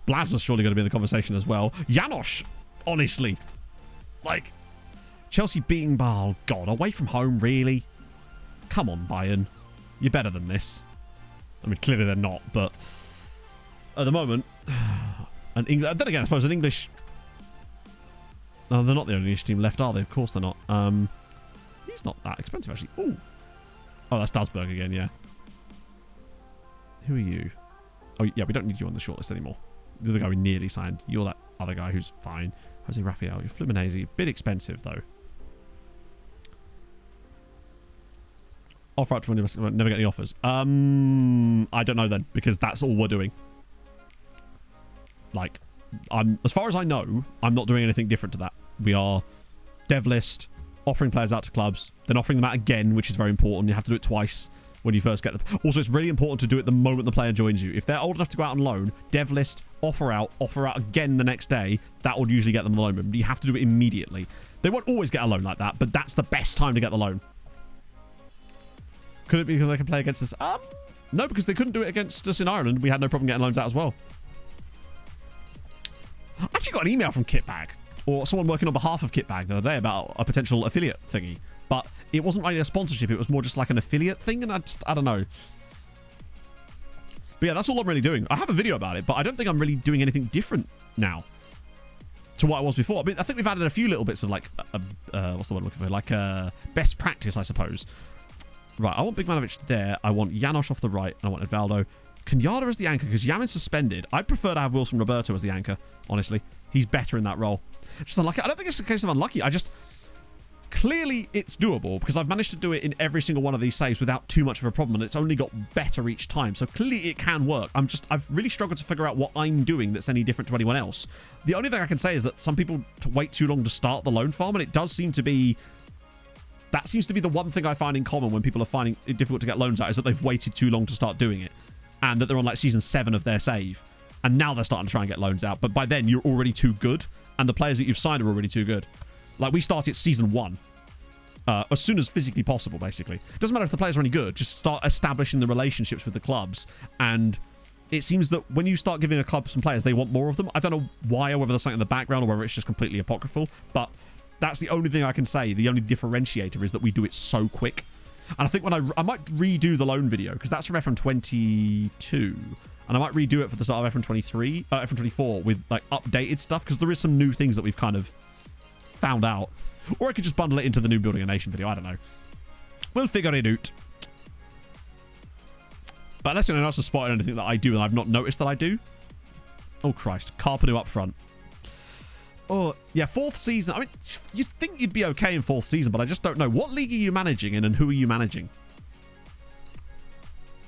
Blazer's surely going to be in the conversation as well. Janosch, honestly. Like, Chelsea beating... Oh, God. Away from home, really? Come on, Bayern. You're better than this. I mean, clearly they're not, but... At the moment... Then again, I suppose an English... No, they're not the only English team left, are they? Of course they're not. He's not that expensive, actually. Ooh. Oh, that's Dalsberg again, yeah. Who are you? Oh, yeah, we don't need you on the shortlist anymore. The other guy we nearly signed. You're that other guy who's fine. Jose Rafael. You're Fluminense. A bit expensive, though. Offer out to never get any offers. I don't know then, because that's all we're doing. Like, as far as I know, I'm not doing anything different to that. We are dev list, offering players out to clubs, then offering them out again, which is very important. You have to do it twice when you first get them. Also, it's really important to do it the moment the player joins you. If they're old enough to go out on loan, dev list, offer out again the next day. That will usually get them the loan. But you have to do it immediately. They won't always get a loan like that, but that's the best time to get the loan. Could it be because they can play against us? No, because they couldn't do it against us in Ireland. We had no problem getting loans out as well. I actually got an email from Kitbag, or someone working on behalf of Kitbag the other day about a potential affiliate thingy. But it wasn't really a sponsorship. It was more just like an affiliate thing, and I don't know. But yeah, that's all I'm really doing. I have a video about it, but I don't think I'm really doing anything different now to what I was before. I mean, I think we've added a few little bits of like, what's the word I'm looking for? Like best practice, I suppose. Right, I want Big Manovich there. I want Janosch off the right. And I want Edvaldo. Kenyatta as the anchor, because Yamin's suspended. I'd prefer to have Wilson Roberto as the anchor, honestly. He's better in that role. Just unlucky. I don't think it's a case of unlucky. Clearly, it's doable, because I've managed to do it in every single one of these saves without too much of a problem, and it's only got better each time. So clearly, it can work. I've really struggled to figure out what I'm doing that's any different to anyone else. The only thing I can say is that some people wait too long to start the loan farm, and it does seem to be... That seems to be the one thing I find in common when people are finding it difficult to get loans out, is that they've waited too long to start doing it. And that they're on like season 7 of their save. And now they're starting to try and get loans out. But by then, you're already too good. And the players that you've signed are already too good. Like, we started season 1. As soon as physically possible, basically. It doesn't matter if the players are any good. Just start establishing the relationships with the clubs. And it seems that when you start giving a club some players, they want more of them. I don't know why, or whether there's something in the background, or whether it's just completely apocryphal. But that's the only thing I can say. The only differentiator is that we do it so quick. And I think when I might redo the loan video, because that's from FM22, and I might redo it for the start of FM24 with like updated stuff, because there is some new things that we've kind of found out. Or I could just bundle it into the new Building a Nation video. I don't know. We'll figure it out. But unless anyone else has spotted anything that I do and I've not noticed that I do. Oh, Christ. Carpenu up front. Oh, yeah, 4th season. I mean, you'd think you'd be okay in 4th season, but I just don't know. What league are you managing in and who are you managing?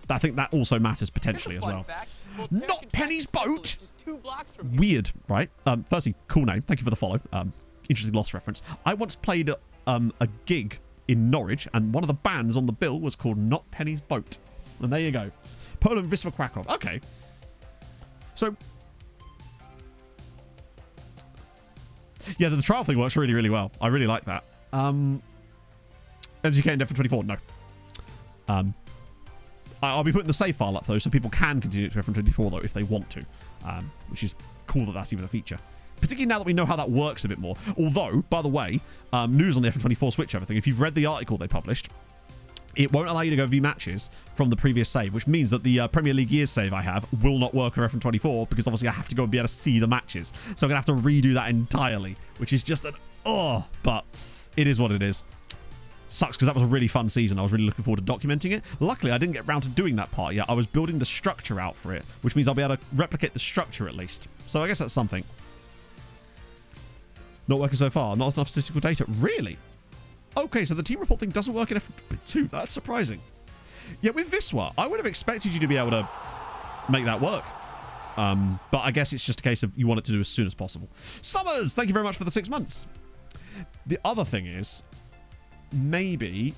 I think that also matters potentially as well. Not Penny's Boat! Weird, right? Firstly, cool name. Thank you for the follow. Interesting Lost reference. I once played a gig in Norwich, and one of the bands on the bill was called Not Penny's Boat. And there you go. Poland Wisła Krakow. Okay. So... yeah, the trial thing works really, really well. I really like that. MTK and for 24, no. I'll be putting the save file up, though, so people can continue to F124, though, if they want to. Which is cool that that's even a feature. Particularly now that we know how that works a bit more. Although, by the way, news on the F124 Switch everything. If you've read the article they published, it won't allow you to go view matches from the previous save, which means that the Premier League years save I have will not work on F124 because obviously I have to go and be able to see the matches. So I'm going to have to redo that entirely, which is just an but it is what it is. Sucks because that was a really fun season. I was really looking forward to documenting it. Luckily, I didn't get around to doing that part yet. I was building the structure out for it, which means I'll be able to replicate the structure at least. So I guess that's something. Not working so far. Not enough statistical data. Really? Okay, so the team report thing doesn't work in F2. That's surprising. Yeah, with Wisła, I would have expected you to be able to make that work. But I guess it's just a case of you want it to do as soon as possible. Summers, thank you very much for the 6 months. The other thing is, maybe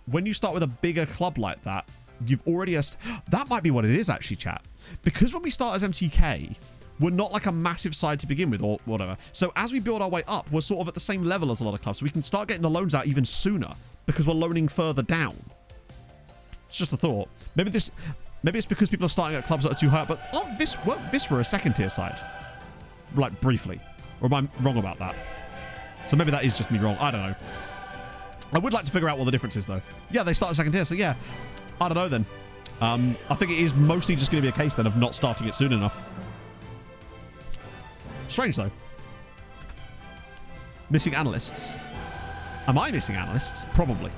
when you start with a bigger club like that, you've already... that might be what it is, actually, chat. Because when we start as MTK... we're not like a massive side to begin with or whatever. So as we build our way up, we're sort of at the same level as a lot of clubs. So we can start getting the loans out even sooner because we're loaning further down. It's just a thought. Maybe it's because people are starting at clubs that are too high up. But Wisła a second tier side? Like briefly. Or am I wrong about that? So maybe that is just me wrong. I don't know. I would like to figure out what the difference is though. Yeah, they start at second tier. So yeah, I don't know then. I think it is mostly just going to be a case then of not starting it soon enough. Strange, though. Missing analysts. Am I missing analysts? Probably.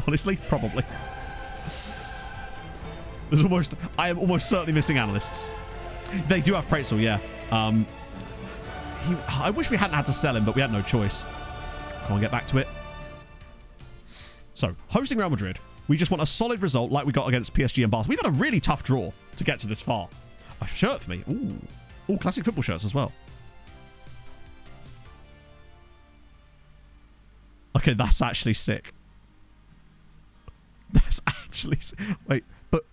Honestly, probably. I am almost certainly missing analysts. They do have Pretzel, yeah. I wish we hadn't had to sell him, but we had no choice. Come on, get back to it. So, hosting Real Madrid. We just want a solid result like we got against PSG and Barca. We've had a really tough draw to get to this far. A shirt for me. Ooh, classic football shirts as well. Okay, that's actually sick. That's actually sick. Wait, but...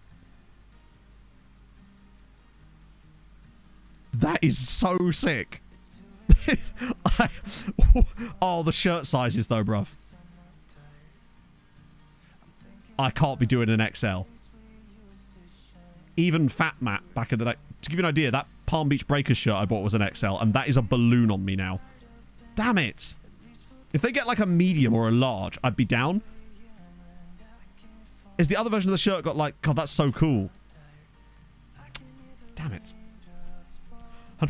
that is so sick. Oh, the shirt sizes though, bruv. I can't be doing an XL. Even Fat Matt back in the day. To give you an idea, that Palm Beach Breakers shirt I bought was an XL, and that is a balloon on me now. Damn it. If they get like a medium or a large, I'd be down. Is the other version of the shirt got like... God, that's so cool. Damn it.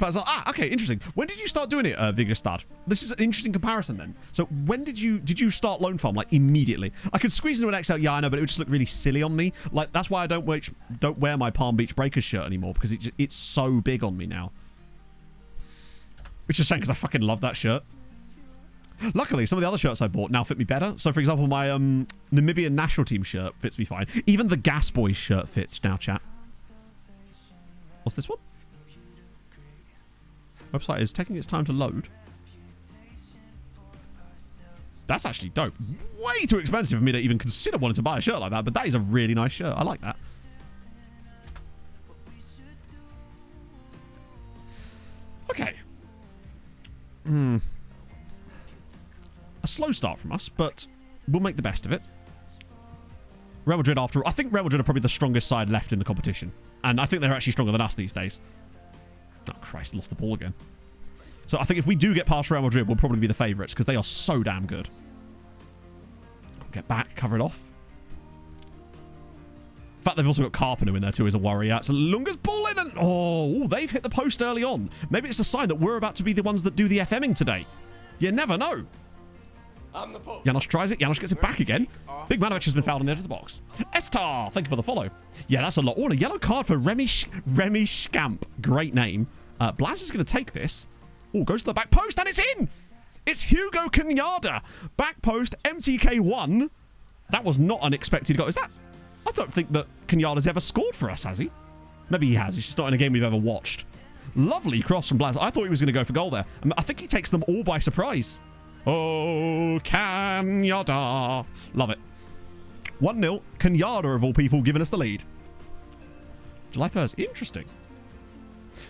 Ah, okay, interesting. When did you start doing it, Vigastad? This is an interesting comparison then. So when did you start Loan Farm? Like immediately? I could squeeze into an XL, yeah, I know, but it would just look really silly on me. Like that's why I don't wear my Palm Beach Breakers shirt anymore because it's so big on me now. Which is a shame because I fucking love that shirt. Luckily, some of the other shirts I bought now fit me better. So, for example, my Namibian national team shirt fits me fine. Even the Gas Boys shirt fits now, chat. What's this one? Website is taking its time to load. That's actually dope. Way too expensive for me to even consider wanting to buy a shirt like that, but that is a really nice shirt. I like that. Okay. A slow start from us, but we'll make the best of it. Real Madrid, after all, I think Real Madrid are probably the strongest side left in the competition. And I think they're actually stronger than us these days. Oh, Christ, lost the ball again. So I think if we do get past Real Madrid, we'll probably be the favourites because they are so damn good. Get back, cover it off. In fact, they've also got Carpenu in there too as a worry. So Lunga's ball in and... Oh, they've hit the post early on. Maybe it's a sign that we're about to be the ones that do the FMing today. You never know. Janos tries it. Janos gets it back again. Big Manovic has been fouled on the edge of the box. Estar, thank you for the follow. Yeah, that's a lot. Oh, and a yellow card for Remy Scamp. Great name. Blaz is going to take this. Oh, goes to the back post, and it's in! It's Hugo Kenyatta. Back post, MTK1. That was not an expected goal. Is that... I don't think that Kenyatta's ever scored for us, has he? Maybe he has. It's just not in a game we've ever watched. Lovely cross from Blaz. I thought he was going to go for goal there. I think he takes them all by surprise. Oh, Kenyatta. Love it. 1-0. Kenyatta, of all people, giving us the lead. July 1st. Interesting.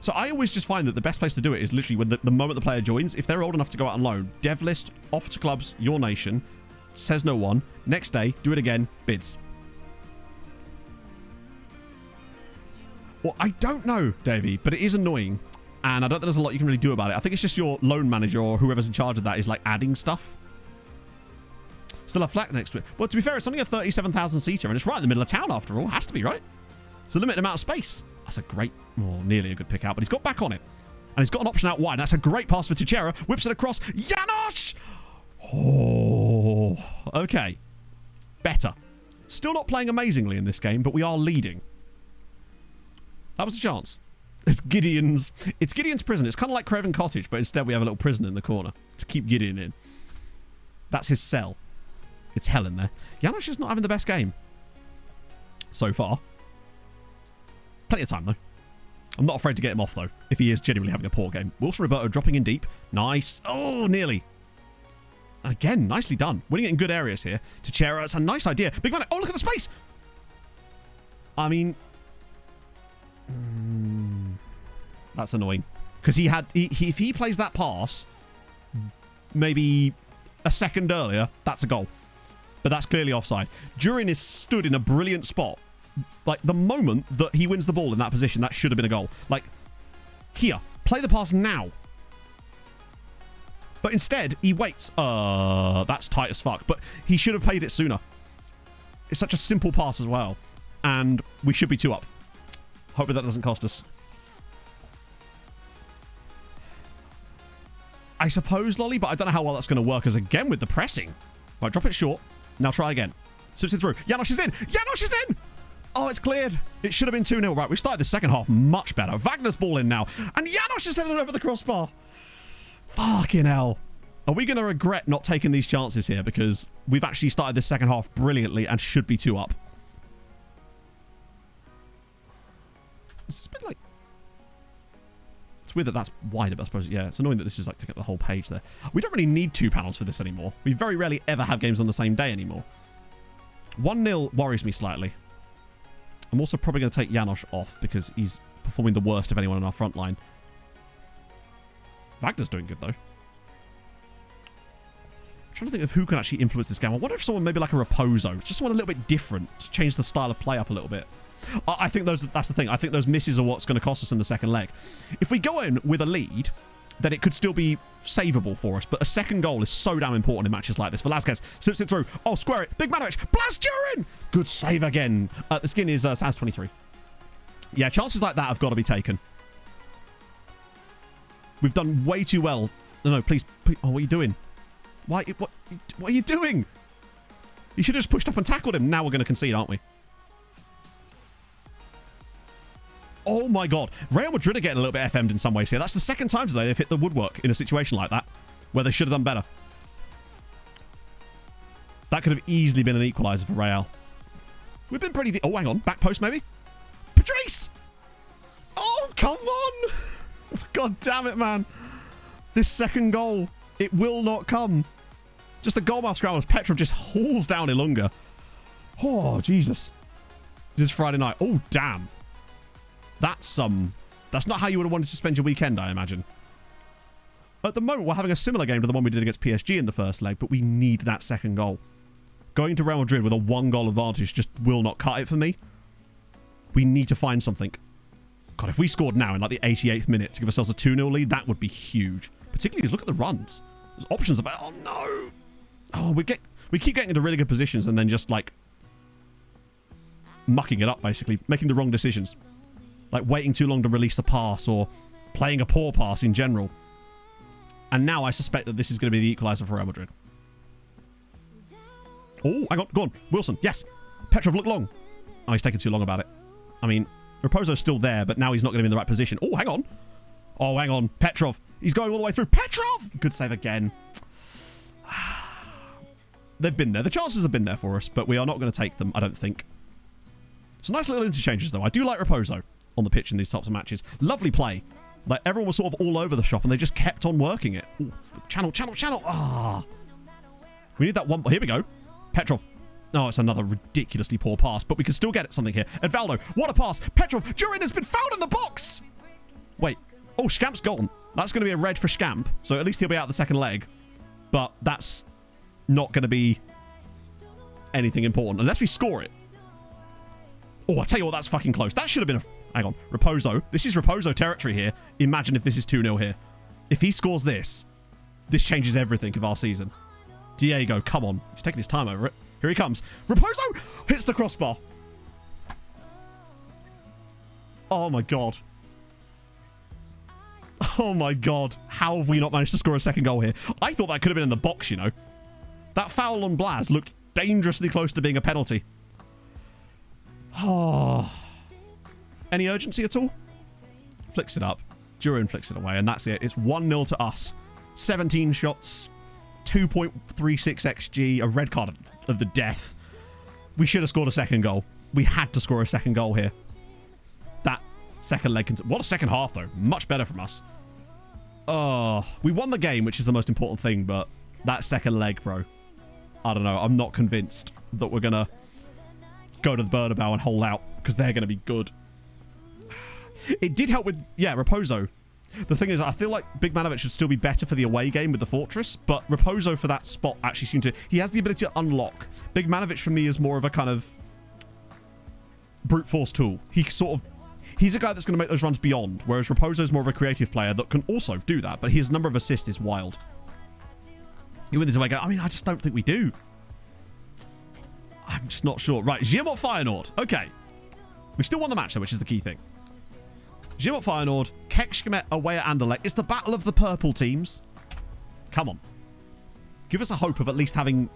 So I always just find that the best place to do it is literally when the moment the player joins. If they're old enough to go out on loan, dev list, offer to clubs, your nation, says no one. Next day, do it again, bids. Well, I don't know, Davey, but it is annoying. And I don't think there's a lot you can really do about it. I think it's just your loan manager or whoever's in charge of that is like adding stuff. Still a flag next to it. Well, to be fair, it's only a 37,000 seater and it's right in the middle of town after all. Has to be, right? It's a limited amount of space. That's a great, well, nearly a good pick out, but he's got back on it. And he's got an option out wide. That's a great pass for Teixeira. Whips it across. Janos! Oh, okay. Better. Still not playing amazingly in this game, but we are leading. That was a chance. It's Gideon's prison. It's kind of like Craven Cottage, but instead we have a little prison in the corner to keep Gideon in. That's his cell. It's hell in there. Janos is not having the best game so far. Plenty of time, though. I'm not afraid to get him off, though, if he is genuinely having a poor game. Wilson Roberto dropping in deep. Nice. Oh, nearly. And again, nicely done. Winning it in good areas here. Teixeira, it's a nice idea. Big man. Oh, look at the space. I mean... that's annoying. Because if he plays that pass maybe a second earlier, that's a goal. But that's clearly offside. Durin is stood in a brilliant spot. Like, the moment that he wins the ball in that position, that should have been a goal. Like, here, play the pass now. But instead, he waits. That's tight as fuck. But he should have played it sooner. It's such a simple pass as well. And we should be 2 up. Hopefully that doesn't cost us. I suppose, Lolly, but I don't know how well that's going to work as again with the pressing. Right, drop it short. Now try again. Slips it through. Janos is in. Janos is in! Oh, it's cleared. It should have been 2-0. Right, we started the second half much better. Wagner's ball in now. And Janos is headed over the crossbar. Fucking hell. Are we going to regret not taking these chances here? Because we've actually started this second half brilliantly and should be 2 up. It's a bit like... It's weird that that's wider, but I suppose, yeah, it's annoying that this is like taking up the whole page there. We don't really need 2 panels for this anymore. We very rarely ever have games on the same day anymore. 1-0 worries me slightly. I'm also probably going to take Janos off because he's performing the worst of anyone on our front line. Wagner's doing good, though. I'm trying to think of who can actually influence this game. I wonder if someone maybe like a Raposo, just someone a little bit different to change the style of play up a little bit. I think that's the thing. I think those misses are what's going to cost us in the second leg. If we go in with a lead, then it could still be savable for us. But a second goal is so damn important in matches like this. Velasquez slips it through. Oh, square it. Big Manovic. Blast Durin. Good save again. The skin is Sans 23. Yeah, chances like that have got to be taken. We've done way too well. No, please. Oh, what are you doing? What are you doing? You should have just pushed up and tackled him. Now we're going to concede, aren't we? Oh my god. Real Madrid are getting a little bit FM'd in some ways here. That's the second time today they've hit the woodwork in a situation like that, where they should have done better. That could have easily been an equaliser for Real. We've been pretty... Oh, hang on. Back post, maybe? Patrice! Oh, come on! God damn it, man. This second goal, it will not come. Just a goalmouth scramble as Petrov just hauls down Ilunga. Oh, Jesus. This is Friday night. Oh, damn. That's not how you would have wanted to spend your weekend, I imagine. At the moment, we're having a similar game to the one we did against PSG in the first leg, but we need that second goal. Going to Real Madrid with a 1-goal advantage just will not cut it for me. We need to find something. God, if we scored now in like the 88th minute to give ourselves a 2-0 lead, that would be huge. Particularly because look at the runs. There's options of... Oh, no! Oh, we keep getting into really good positions and then just, like, mucking it up, basically. Making the wrong decisions. Like waiting too long to release the pass or playing a poor pass in general. And now I suspect that this is going to be the equaliser for Real Madrid. Oh, hang on. Go on. Wilson. Yes. Petrov, look long. Oh, he's taking too long about it. I mean, Raposo's still there, but now he's not going to be in the right position. Oh, hang on. Oh, hang on. Petrov. He's going all the way through. Petrov! Good save again. They've been there. The chances have been there for us, but we are not going to take them, I don't think. Some nice little interchanges, though. I do like Raposo on the pitch in these types of matches. Lovely play. Like, everyone was sort of all over the shop, and they just kept on working it. Ooh, channel. Ah. We need that one. Here we go. Petrov. Oh, it's another ridiculously poor pass, but we can still get something here. Edvaldo, what a pass. Petrov, Durin has been fouled in the box. Wait. Oh, Scamp's gone. That's going to be a red for Scamp, so at least he'll be out the second leg. But that's not going to be anything important, unless we score it. Oh, I tell you what, that's fucking close. That should have been a... Hang on. Raposo. This is Raposo territory here. Imagine if this is 2-0 here. If he scores this, this changes everything of our season. Diego, come on. He's taking his time over it. Here he comes. Raposo hits the crossbar. Oh, my God. Oh, my God. How have we not managed to score a second goal here? I thought that could have been in the box, you know. That foul on Blas looked dangerously close to being a penalty. Oh. Any urgency at all? Flicks it up. Durin flicks it away, and that's it. It's 1-0 to us. 17 shots, 2.36 XG, a red card of the death. We should have scored a second goal. We had to score a second goal here. That second leg... What a second half, though. Much better from us. Oh, we won the game, which is the most important thing, but that second leg, bro. I don't know. I'm not convinced that we're going to go to the Bernabeu and hold out, because they're going to be good. It did help with, yeah, Raposo. The thing is, I feel like Big Manovic should still be better for the away game with the Fortress, but Raposo for that spot actually seemed to... He has the ability to unlock. Big Manovic for me is more of a kind of brute force tool. He's a guy that's going to make those runs beyond, whereas Raposo is more of a creative player that can also do that, but his number of assists is wild. You win this away game. I mean, I just don't think we do. I'm just not sure. Right, Giamot Feyenoord. Okay. We still won the match, though, which is the key thing. Giamot Feyenoord, Kekshkemet away at Anderlecht. It's the battle of the purple teams. Come on. Give us a hope of at least having...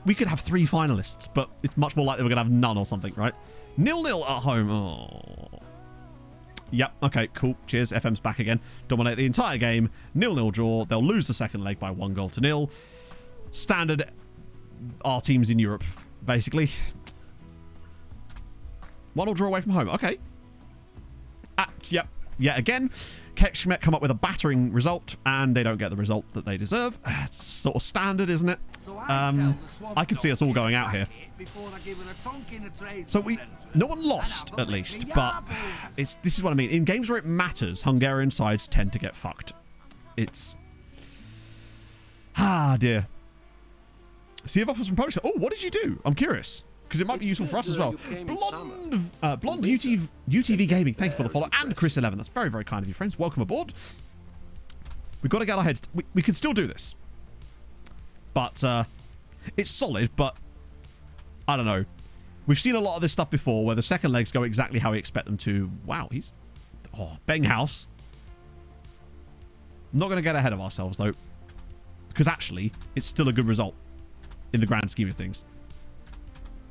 We could have 3 finalists, but it's much more likely we're going to have none or something, right? 0-0 at home. Oh. Yep, okay, cool. Cheers, FM's back again. Dominate the entire game. 0-0 draw. They'll lose the second leg by 1-0. Standard our teams in Europe, basically. 1-1 draw away from home. Okay. Yep. Yet again, Kekshkemet come up with a battering result, and they don't get the result that they deserve. It's sort of standard, isn't it? I could see us all going out here. So no one lost, at least, but this is what I mean. In games where it matters, Hungarian sides tend to get fucked. It's... Ah, dear. See if offers from Polish. Oh, what did you do? I'm curious. Because it might be useful for us as well. Blonde UTV Gaming, thank you for the follow. And Chris11, that's very, very kind of you, friends. Welcome aboard. We've got to get our heads... We can still do this. But it's solid, but I don't know. We've seen a lot of this stuff before where the second legs go exactly how we expect them to. Wow, he's... Oh, Benghaus. I'm not going to get ahead of ourselves, though. Because actually, it's still a good result in the grand scheme of things.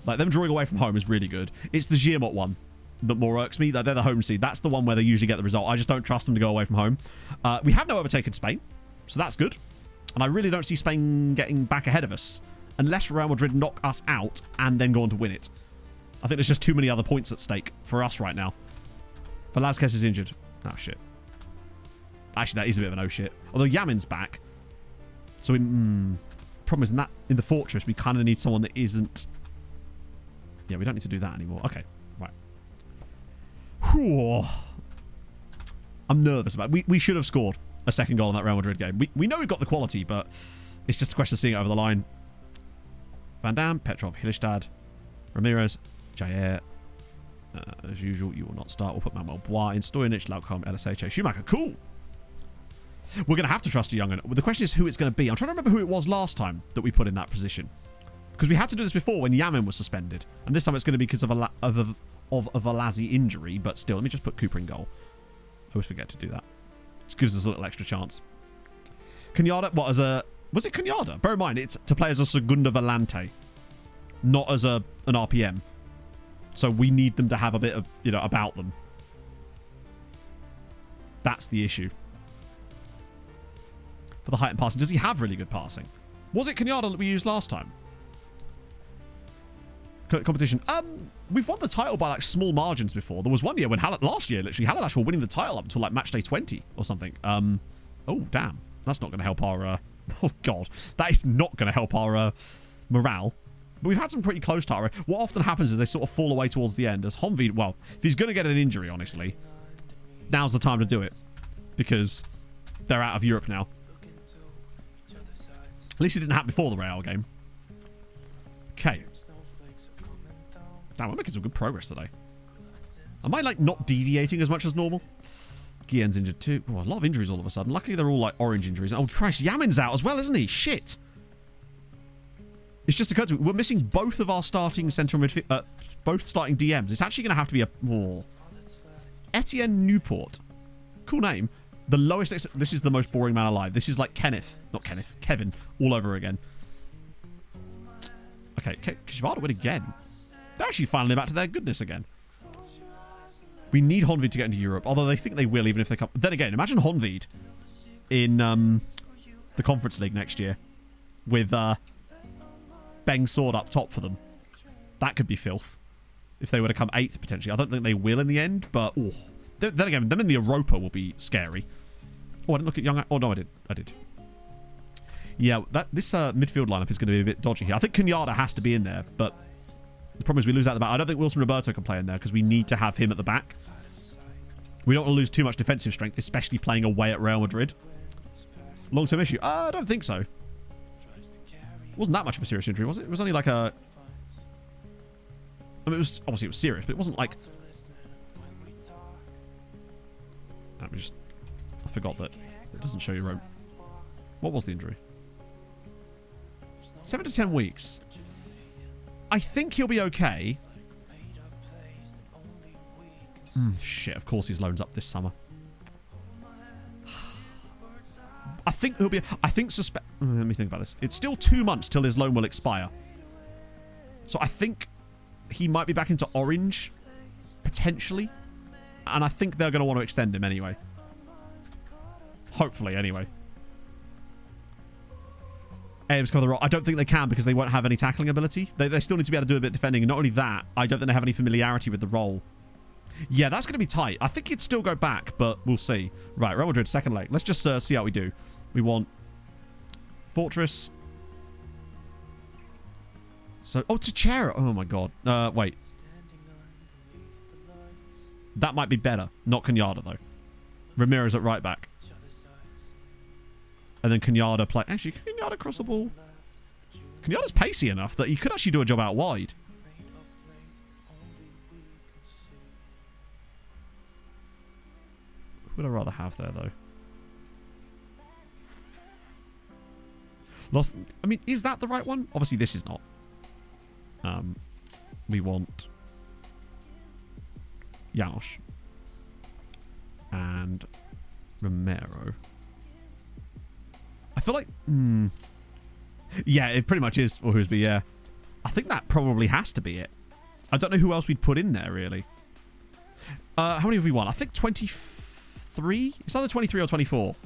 Like, them drawing away from home is really good. It's the Giamot one that more irks me. They're the home seed. That's the one where they usually get the result. I just don't trust them to go away from home. We have now overtaken Spain, so that's good. And I really don't see Spain getting back ahead of us unless Real Madrid knock us out and then go on to win it. I think there's just too many other points at stake for us right now. Velázquez is injured. Oh, shit. Actually, that is a bit of an oh shit. Although Yamin's back. So, problem is in the Fortress, we kind of need someone that isn't... Yeah, we don't need to do that anymore. Okay, right. Whew. I'm nervous about it. We should have scored a second goal in that Real Madrid game. We know we've got the quality, but it's just a question of seeing it over the line. Van Dam, Petrov, Hillestad, Ramirez, Jair. As usual, you will not start. We'll put Manuel Bois in. Stojanic, Lautkom, LSH, Schumacher. Cool. We're going to have to trust a young one. The question is who it's going to be. I'm trying to remember who it was last time that we put in that position. Because we had to do this before when Yamin was suspended. And this time it's going to be because of a Valazi injury. But still, let me just put Cooper in goal. I always forget to do that. Just gives us a little extra chance. Cañada, what, as a... Was it Cañada? Bear in mind, it's to play as a Segunda Volante, not as an RPM. So we need them to have a bit of, you know, about them. That's the issue. For the height and passing. Does he have really good passing? Was it Cañada that we used last time? Competition. We've won the title by like small margins before. There was one year when last year, literally, Haladash were winning the title up until like match day 20 or something. Oh, damn. That's not going to help our... oh, God. That is not going to help our morale. But we've had some pretty close title. What often happens is they sort of fall away towards the end. As Honvid, well, if he's going to get an injury, honestly, now's the time to do it. Because they're out of Europe now. At least it didn't happen before the Real game. Okay. Damn, we're making some good progress today. Am I, like, not deviating as much as normal? Guillen's injured too. Oh, a lot of injuries all of a sudden. Luckily, they're all, like, orange injuries. Oh, Christ, Yamin's out as well, isn't he? Shit. It's just occurred to me. We're missing both of our starting central midfield... both starting DMs. It's actually going to have to be a... Oh. Etienne Newport. Cool name. The lowest... This is the most boring man alive. This is like Kenneth. Not Kenneth. Kevin. All over again. Okay. Kishvada win again. They're actually finally back to their goodness again. We need Honvid to get into Europe. Although they think they will, even if they come... Then again, imagine Honvid in the Conference League next year. With Beng Sword up top for them. That could be filth. If they were to come 8th, potentially. I don't think they will in the end, but... Oh. Then again, them in the Europa will be scary. Oh, I didn't look at Young... Oh, no, I did. I did. Yeah, this midfield lineup is going to be a bit dodgy here. I think Cañada has to be in there, but... The problem is we lose out the back. I don't think Wilson Roberto can play in there because we need to have him at the back. We don't want to lose too much defensive strength, especially playing away at Real Madrid. Long-term issue? I don't think so. It wasn't that much of a serious injury, was it? It was only like a... I mean, obviously it was serious, but it wasn't like... I forgot that it doesn't show you... What was the injury? 7 to 10 weeks. I think he'll be okay. Shit, of course his loan's up this summer. I think he'll be... Let me think about this. It's still 2 months till his loan will expire. So I think he might be back into orange. Potentially. And I think they're going to want to extend him anyway. Hopefully, anyway. Aims cover the role. I don't think they can because they won't have any tackling ability. They still need to be able to do a bit of defending. And not only that, I don't think they have any familiarity with the role. Yeah, that's going to be tight. I think he'd still go back, but we'll see. Right, Real Madrid, second leg. Let's just see how we do. We want Fortress. So, oh, Teixeira. Oh, my God. Wait. That might be better. Not Cañada, though. Ramirez at right back. And then Cañada play... Actually, can Cañada cross the ball? Cañada's pacey enough that he could actually do a job out wide. Who would I rather have there, though? Lost... I mean, is that the right one? Obviously, this is not. We want... Janos. And... Romero. I feel like... Yeah, it pretty much is. Or Hoosby, yeah. I think that probably has to be it. I don't know who else we'd put in there, really. How many have we won? I think 23? It's either 23 or 24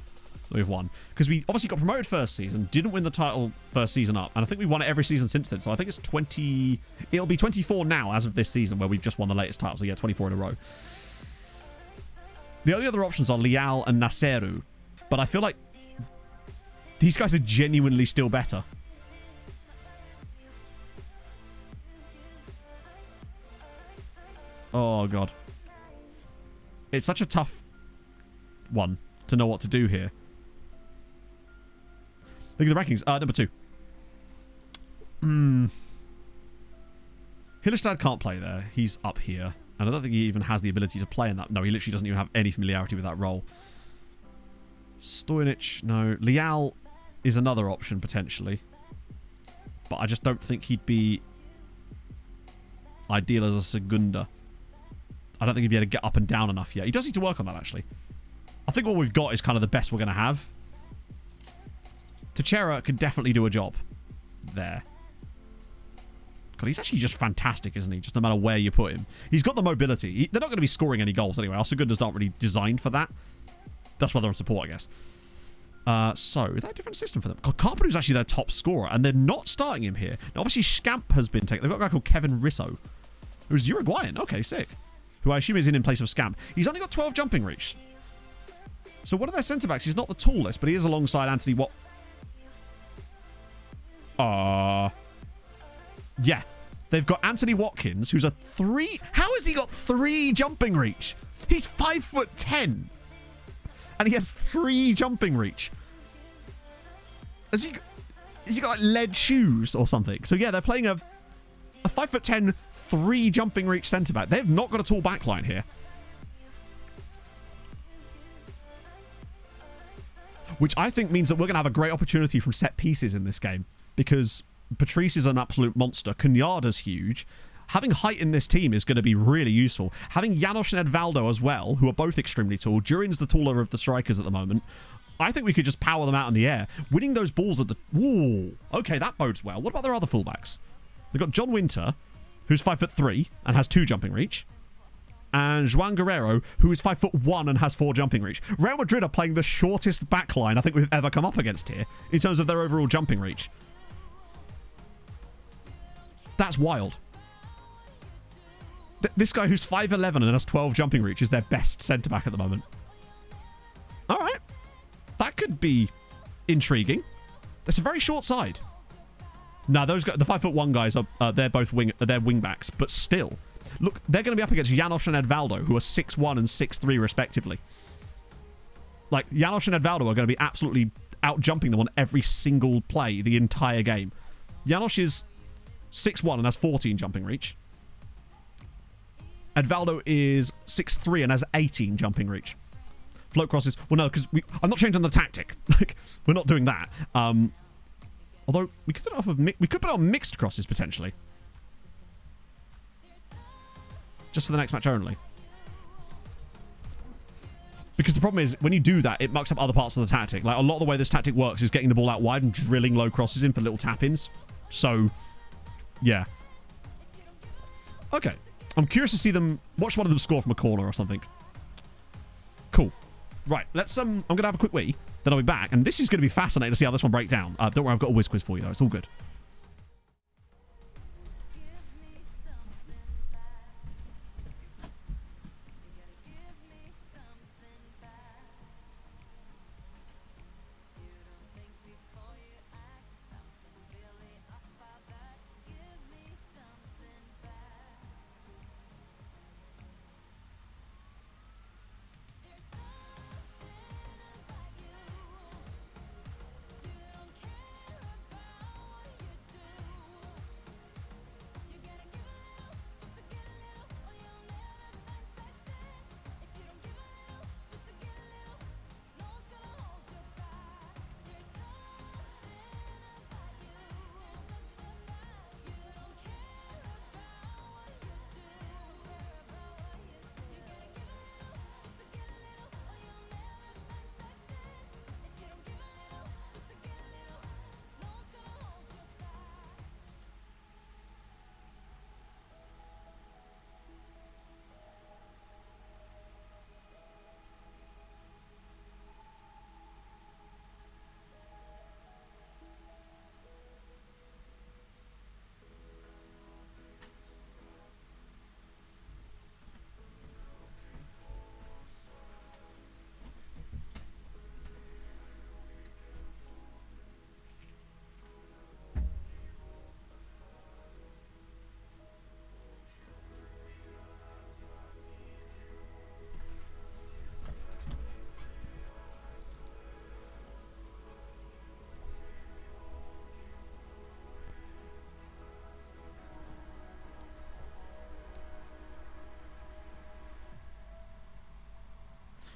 that we've won. Because we obviously got promoted first season, didn't win the title first season up, and I think we won it every season since then. So I think it's 20... It'll be 24 now as of this season where we've just won the latest title. So yeah, 24 in a row. The only other options are Leal and Naseru. But I feel like these guys are genuinely still better. Oh, God. It's such a tough one to know what to do here. Look at the rankings. Number 2. Hillestad can't play there. He's up here. And I don't think he even has the ability to play in that. No, he literally doesn't even have any familiarity with that role. Stojnic, no. Leal is another option, potentially. But I just don't think he'd be ideal as a Segunda. I don't think he'd be able to get up and down enough yet. He does need to work on that, actually. I think what we've got is kind of the best we're going to have. Teixeira could definitely do a job there. God, he's actually just fantastic, isn't he? Just no matter where you put him. He's got the mobility. They're not going to be scoring any goals anyway. Our segundas aren't really designed for that. That's why they're on support, I guess. So, is that a different system for them? God, Carpenter's actually their top scorer, and they're not starting him here. Now, obviously, Scamp has been taken. They've got a guy called Kevin Risso, who's Uruguayan. Okay, sick. Who I assume is in place of Scamp. He's only got 12 jumping reach. So, one of their centre-backs, he's not the tallest, but he is alongside Anthony Watt. Yeah. They've got Anthony Watkins, who's a 3... How has he got 3 jumping reach? He's 5'10". And he has 3 jumping reach. Has he got like lead shoes or something? So yeah, they're playing a 5'10", 3 jumping reach centre back. They've not got a tall back line here. Which I think means that we're going to have a great opportunity from set pieces in this game. Because Patrice is an absolute monster. Cunhada's huge. Having height in this team is going to be really useful. Having Janos and Edvaldo as well, who are both extremely tall. Durin's the taller of the strikers at the moment. I think we could just power them out in the air. Winning those balls at the... Ooh, okay, that bodes well. What about their other fullbacks? They've got John Winter, who's 5'3" and has 2 jumping reach. And João Guerreiro, who is 5'1" and has 4 jumping reach. Real Madrid are playing the shortest backline I think we've ever come up against here in terms of their overall jumping reach. That's wild. This guy who's 5'11" and has 12 jumping reach is their best centre-back at the moment. All right. That could be intriguing. That's a very short side. No, those guys, the 5'1" guys, they're both wing backs, but still. Look, they're going to be up against Janos and Edvaldo, who are 6'1" and 6'3" respectively. Like, Janos and Edvaldo are going to be absolutely out-jumping them on every single play the entire game. Janos is 6'1" and has 14 jumping reach. Edvaldo is 6'3" and has 18 jumping reach. Float crosses. Well, no, because I'm not changing the tactic. Like, we're not doing that. Although we could put it on mixed crosses potentially, just for the next match only. Because the problem is when you do that, it mucks up other parts of the tactic. Like a lot of the way this tactic works is getting the ball out wide and drilling low crosses in for little tap-ins. So, yeah. Okay. I'm curious to see them... Watch one of them score from a corner or something. Cool. Right, let's... I'm going to have a quick wee. Then I'll be back. And this is going to be fascinating to see how this one breaks down. Don't worry, I've got a whiz quiz for you, though. It's all good.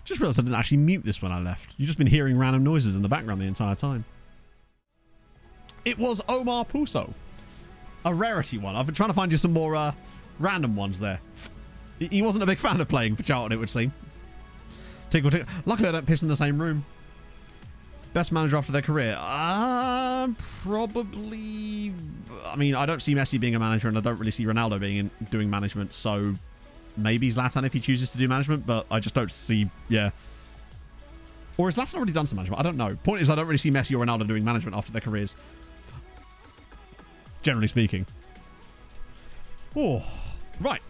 Just realised I didn't actually mute this when I left. You've just been hearing random noises in the background the entire time. It was Omar Puso. A rarity one. I've been trying to find you some more random ones there. He wasn't a big fan of playing for Charlton, it would seem. Tickle, tickle. Luckily I don't piss in the same room. Best manager after their career? Probably... I mean, I don't see Messi being a manager, and I don't really see Ronaldo doing management, so maybe Zlatan if he chooses to do management, but I just don't see... Yeah. Or has Zlatan already done some management? I don't know. Point is, I don't really see Messi or Ronaldo doing management after their careers. Generally speaking. Oh, right.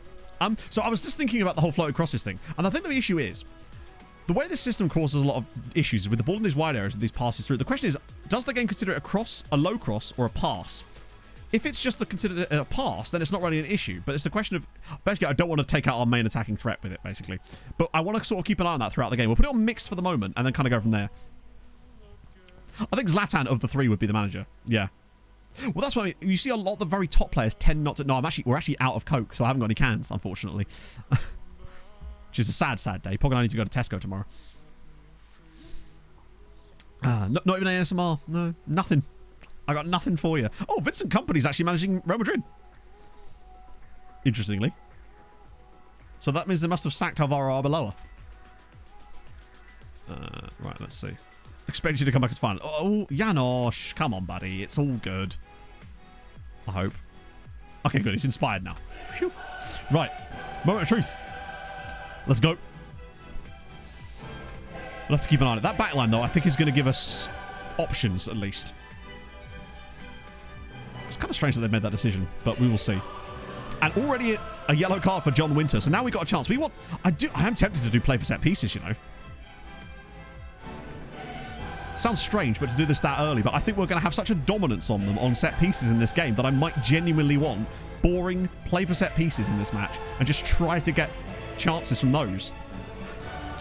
So I was just thinking about the whole floated crosses thing, and I think the issue is the way this system causes a lot of issues with the ball in these wide areas and these passes through. The question is, does the game consider it a cross, a low cross, or a pass? If it's just considered a pass, then it's not really an issue. But it's the question of, basically, I don't want to take out our main attacking threat with it, basically. But I want to sort of keep an eye on that throughout the game. We'll put it on mixed for the moment, and then kind of go from there. I think Zlatan of the three would be the manager. Yeah. Well, that's what I mean. You see a lot of the very top players tend not to... No, we're actually out of Coke, so I haven't got any cans, unfortunately. Which is a sad, sad day. Probably I need to go to Tesco tomorrow. Not even ASMR. No, nothing. I got nothing for you. Oh, Vincent Kompany's actually managing Real Madrid. Interestingly. So that means they must have sacked Alvaro Arbeloa. Right, let's see. Expect you to come back as final. Oh, Janosch. Come on, buddy. It's all good. I hope. Okay, good. He's inspired now. Phew. Right. Moment of truth. Let's go. We'll have to keep an eye on it. That backline, though, I think is going to give us options, at least. It's kind of strange that they've made that decision, but we will see. And already a yellow card for John Winter, so now we've got a chance. I am tempted to do play for set pieces, you know. Sounds strange, but to do this that early, but I think we're going to have such a dominance on them on set pieces in this game that I might genuinely want boring play for set pieces in this match and just try to get chances from those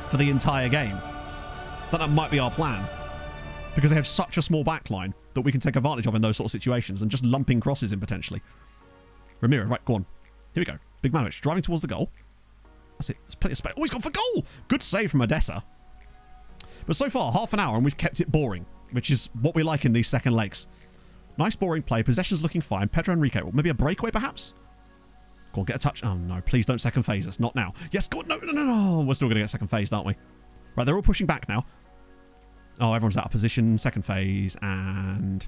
for the entire game. That might be our plan, because they have such a small backline that we can take advantage of in those sort of situations and just lumping crosses in potentially. Ramiro, right, go on. Here we go. Big Manovich driving towards the goal. That's it. There's plenty of space. Oh, he's gone for goal! Good save from Odessa. But so far, half an hour, and we've kept it boring, which is what we like in these second legs. Nice boring play. Possession's looking fine. Pedro Enrique. Maybe a breakaway, perhaps? Go on, get a touch. Oh, no. Please don't second phase us. Not now. Yes, go on. No, no, no, no. We're still going to get second phased, aren't we? Right, they're all pushing back now. Oh, everyone's out of position. Second phase, and...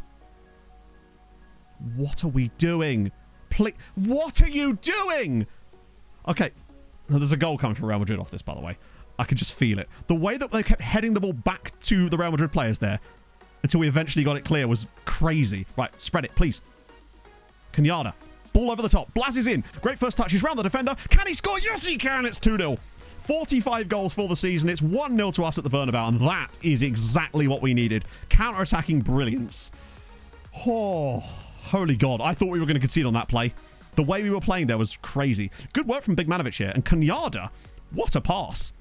What are we doing? Please... What are you doing? Okay. There's a goal coming from Real Madrid off this, by the way. I could just feel it. The way that they kept heading the ball back to the Real Madrid players there until we eventually got it clear was crazy. Right, spread it, please. Kenyatta. Ball over the top. Blaz is in. Great first touch. He's round the defender. Can he score? Yes, he can. It's 2-0. 45 goals for the season. It's 1-0 to us at the Bernabeu, and that is exactly what we needed. Counter-attacking brilliance. Oh, holy God. I thought we were going to concede on that play. The way we were playing there was crazy. Good work from Big Manovic here. And Kenyatta, what a pass.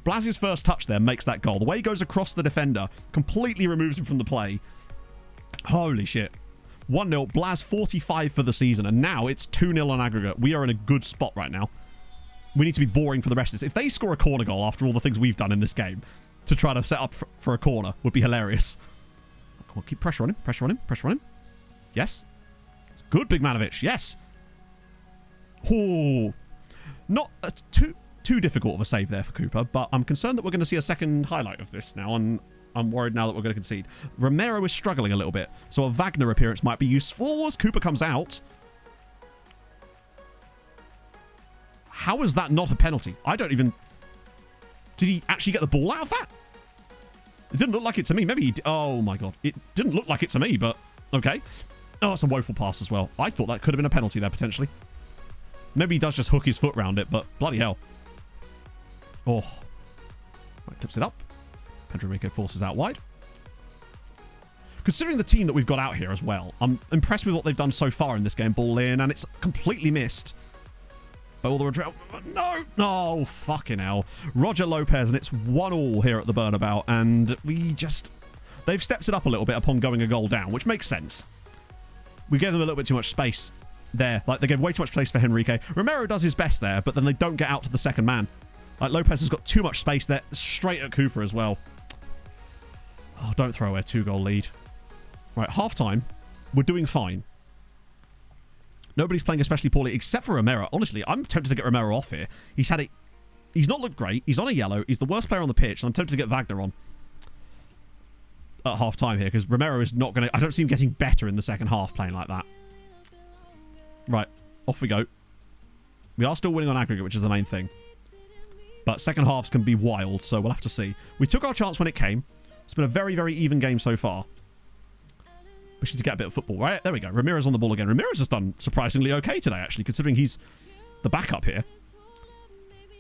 Blaz's first touch there makes that goal. The way he goes across the defender completely removes him from the play. Holy shit. 1-0. Blaz 45 for the season. And now it's 2-0 on aggregate. We are in a good spot right now. We need to be boring for the rest of this. If they score a corner goal after all the things we've done in this game to try to set up for a corner would be hilarious. Come on, keep pressure on him. Pressure on him. Pressure on him. Yes. Good, Big Manovic. Yes. Oh. Not too difficult of a save there for Cooper, but I'm concerned that we're going to see a second highlight of this now, and I'm worried now that we're going to concede. Romero is struggling a little bit, so a Wagner appearance might be useful as Cooper comes out. How is that not a penalty? I don't even... Did he actually get the ball out of that? It didn't look like it to me. Maybe he... Oh, my God. It didn't look like it to me, but... Okay. Oh, it's a woeful pass as well. I thought that could have been a penalty there, potentially. Maybe he does just hook his foot round it, but bloody hell. Oh. Right, tips it up. Pedro Enrique forces out wide. Considering the team that we've got out here as well, I'm impressed with what they've done so far in this game. Ball in, and it's completely missed. By all the... No! Oh, fucking hell. Roger Lopez, and it's 1-1 here at the Bernabeu, and we just... They've stepped it up a little bit upon going a goal down, which makes sense. We gave them a little bit too much space there. Like, they gave way too much space for Henrique. Romero does his best there, but then they don't get out to the second man. Like, Lopez has got too much space there, straight at Cooper as well. Oh, don't throw away a 2-goal lead. Right, half-time. We're doing fine. Nobody's playing especially poorly, except for Romero. Honestly, I'm tempted to get Romero off here. He's not looked great. He's on a yellow. He's the worst player on the pitch, and I'm tempted to get Wagner on. at half-time here, because Romero is not going to... I don't see him getting better in the second half playing like that. Right, off we go. We are still winning on aggregate, which is the main thing. But second halves can be wild, so we'll have to see. We took our chance when it came. It's been a very, very even game so far. We need to get a bit of football, right? There we go. Ramirez on the ball again. Ramirez has done surprisingly okay today, actually, considering he's the backup here.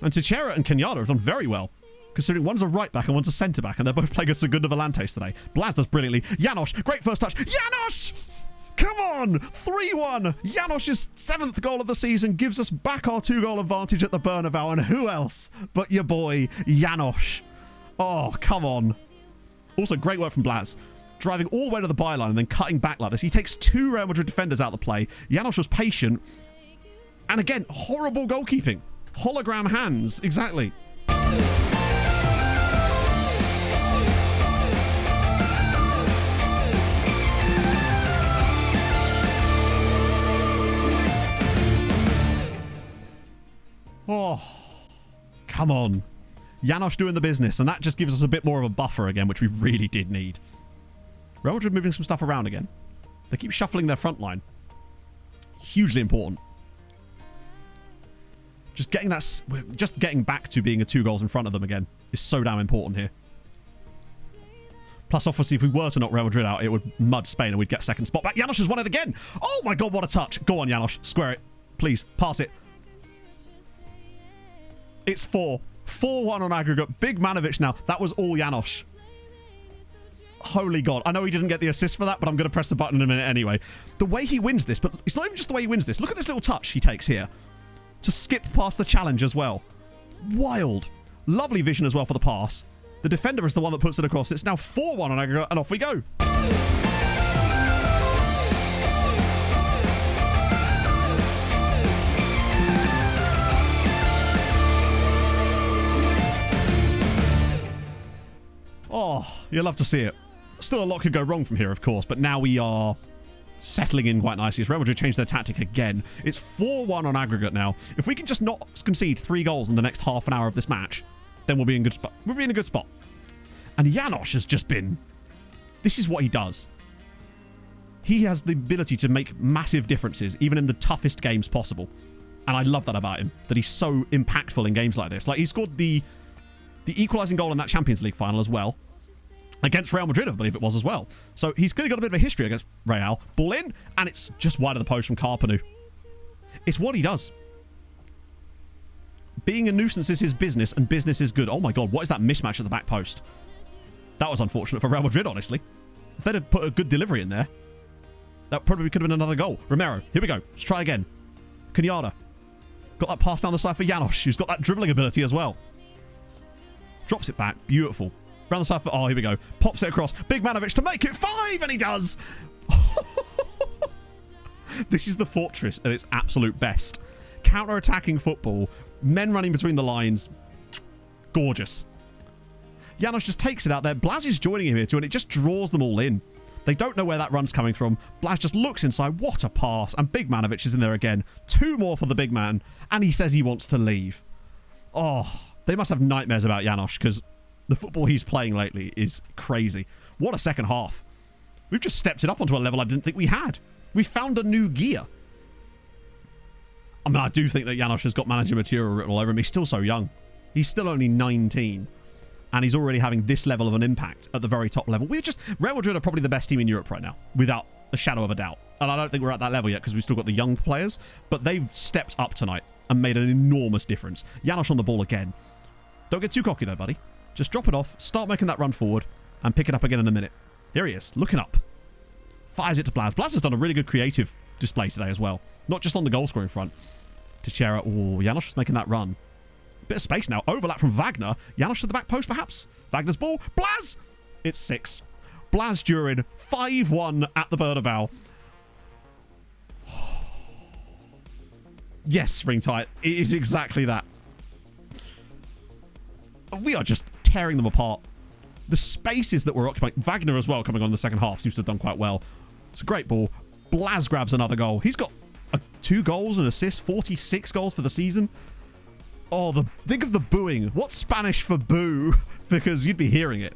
And Teixeira and Kenyatta have done very well, considering one's a right back and one's a centre back, and they're both playing a Segundo Volantes today. Blas does brilliantly. Janosch, great first touch. Janosch! Come on! 3-1. Janosch's 7th goal of the season gives us back our 2-goal advantage at the Bernabeu, and who else but your boy, Janosch? Oh, come on. Also, great work from Blas. Driving all the way to the byline and then cutting back like this. He takes 2 Real Madrid defenders out of the play. Janosch was patient. And again, horrible goalkeeping. Hologram hands. Exactly. Oh, come on. Janosch doing the business, and that just gives us a bit more of a buffer again, which we really did need. Real Madrid moving some stuff around again. They keep shuffling their front line. Hugely important. Just getting back to being a 2 goals in front of them again is so damn important here. Plus, obviously, if we were to knock Real Madrid out, it would mud Spain and we'd get second spot back. Janosch has won it again. Oh my god, what a touch. Go on, Janosch. Square it. Please, pass it. It's 4. 4-1 on aggregate. Big Manovic now. That was all Janosch. Holy God. I know he didn't get the assist for that, but I'm going to press the button in a minute anyway. The way he wins this, but it's not even just the way he wins this. Look at this little touch he takes here. To skip past the challenge as well. Wild. Lovely vision as well for the pass. The defender is the one that puts it across. It's now 4-1 on aggregate, and off we go. Oh, you'll love to see it. Still a lot could go wrong from here, of course, but now we are settling in quite nicely. As Real Madrid changed their tactic again. It's 4-1 on aggregate now. If we can just not concede 3 goals in the next half an hour of this match, then we'll be in good spot. We'll be in a good spot. And Janosch has just been... This is what he does. He has the ability to make massive differences, even in the toughest games possible. And I love that about him, that he's so impactful in games like this. Like, he scored the equalising goal in that Champions League final as well. Against Real Madrid, I believe it was as well. So he's clearly got a bit of a history against Real. Ball in, and it's just wide of the post from Carpenu. It's what he does. Being a nuisance is his business, and business is good. Oh my God, what is that mismatch at the back post? That was unfortunate for Real Madrid, honestly. If they'd have put a good delivery in there, that probably could have been another goal. Romero, here we go. Let's try again. Kenyatta. Got that pass down the side for Janosch, who's got that dribbling ability as well. Drops it back. Beautiful. Round the side for... Oh, here we go. Pops it across. Big Manovic to make it 5, and he does. This is the fortress at its absolute best. Counter-attacking football. Men running between the lines. Gorgeous. Janosch just takes it out there. Blas is joining him here too, and it just draws them all in. They don't know where that run's coming from. Blas just looks inside. What a pass. And Big Manovic is in there again. 2 more for the big man. And he says he wants to leave. Oh, they must have nightmares about Janosch, because the football he's playing lately is crazy. What a second half. We've just stepped it up onto a level I didn't think we had. We found a new gear. I mean, I do think that Janosch has got manager material written all over him. He's still so young. He's still only 19. And he's already having this level of an impact at the very top level. Real Madrid are probably the best team in Europe right now, without a shadow of a doubt. And I don't think we're at that level yet, because we've still got the young players. But they've stepped up tonight and made an enormous difference. Janosch on the ball again. Don't get too cocky though, buddy. Just drop it off, start making that run forward, and pick it up again in a minute. Here he is, looking up. Fires it to Blas. Blas has done a really good creative display today as well. Not just on the goal-scoring front. Teixeira. Oh, Janosch is making that run. Bit of space now. Overlap from Wagner. Janosch to the back post, perhaps. Wagner's ball. Blas! It's 6. Blas Durin. 5-1 at the Bernabeu. Yes, ring tight. It is exactly that. We are just tearing them apart. The spaces that we're occupying. Wagner as well coming on in the second half. Seems to have done quite well. It's a great ball. Blas grabs another goal. He's got 2 goals and assists. 46 goals for the season. Oh, think of the booing. What's Spanish for boo? Because you'd be hearing it.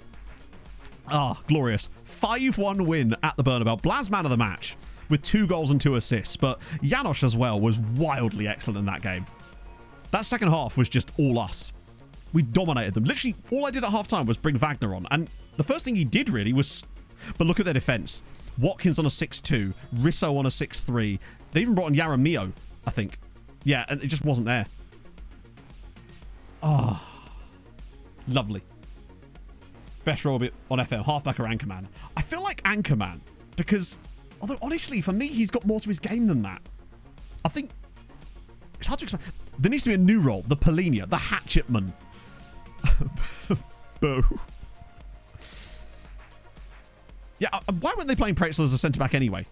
Ah, glorious. 5-1 win at the Bernabeu. Blaz man of the match with 2 goals and 2 assists. But Janosch as well was wildly excellent in that game. That second half was just all us. We dominated them. Literally, all I did at halftime was bring Wagner on. And the first thing he did really was... But look at their defense. Watkins on a 6-2. Risso on a 6-3. They even brought in Yaramio, I think. Yeah, and it just wasn't there. Ah, lovely. Best role bit on FM, halfback or anchorman. I feel like anchorman because, although honestly, for me, he's got more to his game than that. I think it's hard to explain. There needs to be a new role, the Polinia, the Hatchetman. Boo. Yeah, why weren't they playing Pretzel as a centre-back anyway?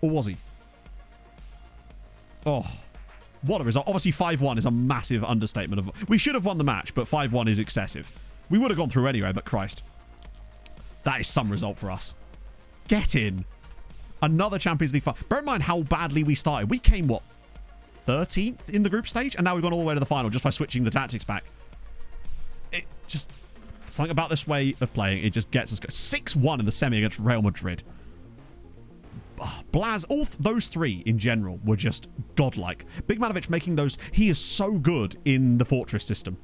Or was he? Oh, what a result. Obviously, 5-1 is a massive understatement. We should have won the match, but 5-1 is excessive. We would have gone through anyway, but Christ. That is some result for us. Get in. Another Champions League final. Bear in mind how badly we started. We came, what, 13th in the group stage? And now we've gone all the way to the final just by switching the tactics back. It just... Something about this way of playing, it just gets us... 6-1 in the semi against Real Madrid. Blaz, all those 3 in general were just godlike. Bigmanovic making those... He is so good in the Fortress system.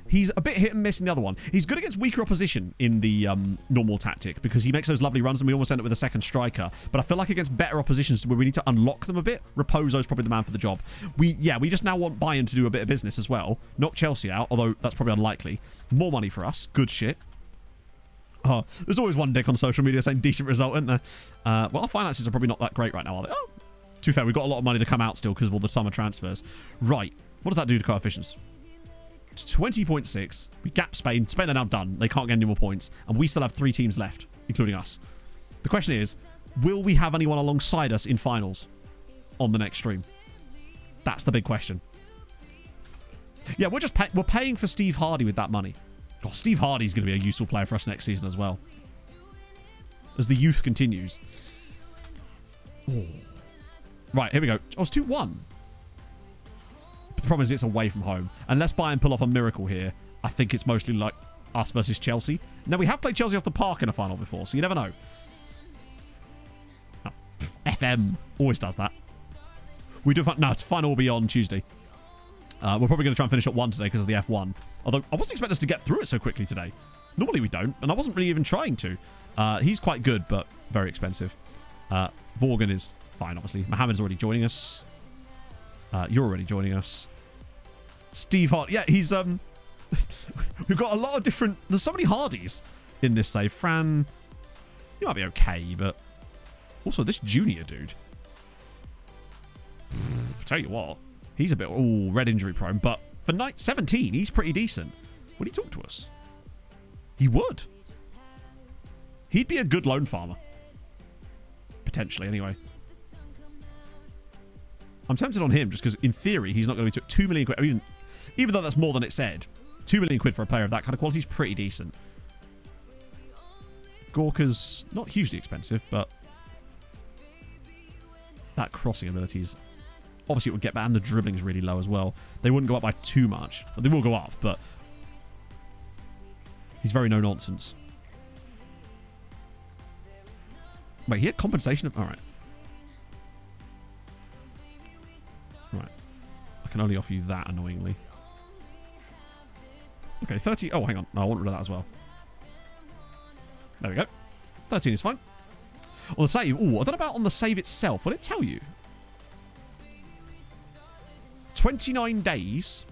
He's a bit hit and miss in the other one. He's good against weaker opposition in the normal tactic because he makes those lovely runs and we almost end up with a second striker. But I feel like against better oppositions where we need to unlock them a bit, Raposo's probably the man for the job. We just now want Bayern to do a bit of business as well. Knock Chelsea out, although that's probably unlikely. More money for us. Good shit. Oh, there's always one dick on social media saying decent result, isn't there? Well, our finances are probably not that great right now, are they? Oh, to be fair, we've got a lot of money to come out still because of all the summer transfers. Right. What does that do to coefficients? 20.6. We gap Spain. Spain are now done. They can't get any more points. And we still have 3 teams left, including us. The question is, will we have anyone alongside us in finals on the next stream? That's the big question. Yeah, we're paying for Steve Hardy with that money. Oh, Steve Hardy's going to be a useful player for us next season as well. As the youth continues. Oh. Right, here we go. Oh, it's 2-1. The problem is it's away from home. Unless Bayern pull off a miracle here, I think it's mostly like us versus Chelsea. Now, we have played Chelsea off the park in a final before, so you never know. Oh, FM always does that. We do... No, it's final will be on Tuesday. We're probably going to try and finish at 1 today because of the F1. Although, I wasn't expecting us to get through it so quickly today. Normally we don't, and I wasn't really even trying to. He's quite good, but very expensive. Vorgan is fine, obviously. Mohammed's already joining us. You're already joining us. Steve Hart. Yeah, he's... We've got a lot of different... There's so many Hardys in this save. Fran... He might be okay, but... Also, this junior dude. Tell you what. He's a bit... Oh, red injury prone. But for night 17, he's pretty decent. Would he talk to us? He would. He'd be a good loan farmer. Potentially, anyway. I'm tempted on him just because, in theory, he's not going to be took 2 million quid. Even though that's more than it said. 2 million quid for a player of that kind of quality is pretty decent. Gorka's not hugely expensive, but that crossing ability is... Obviously, it would get back, and the dribbling's really low as well. They wouldn't go up by too much. But they will go up, but... He's very no-nonsense. Wait, he had compensation of... Alright. Right. I can only offer you that, annoyingly. Okay, 30... Oh, hang on. No, I want rid of that as well. There we go. 13 is fine. On the save... Ooh, I don't know about on the save itself. Will it tell you? 29 days.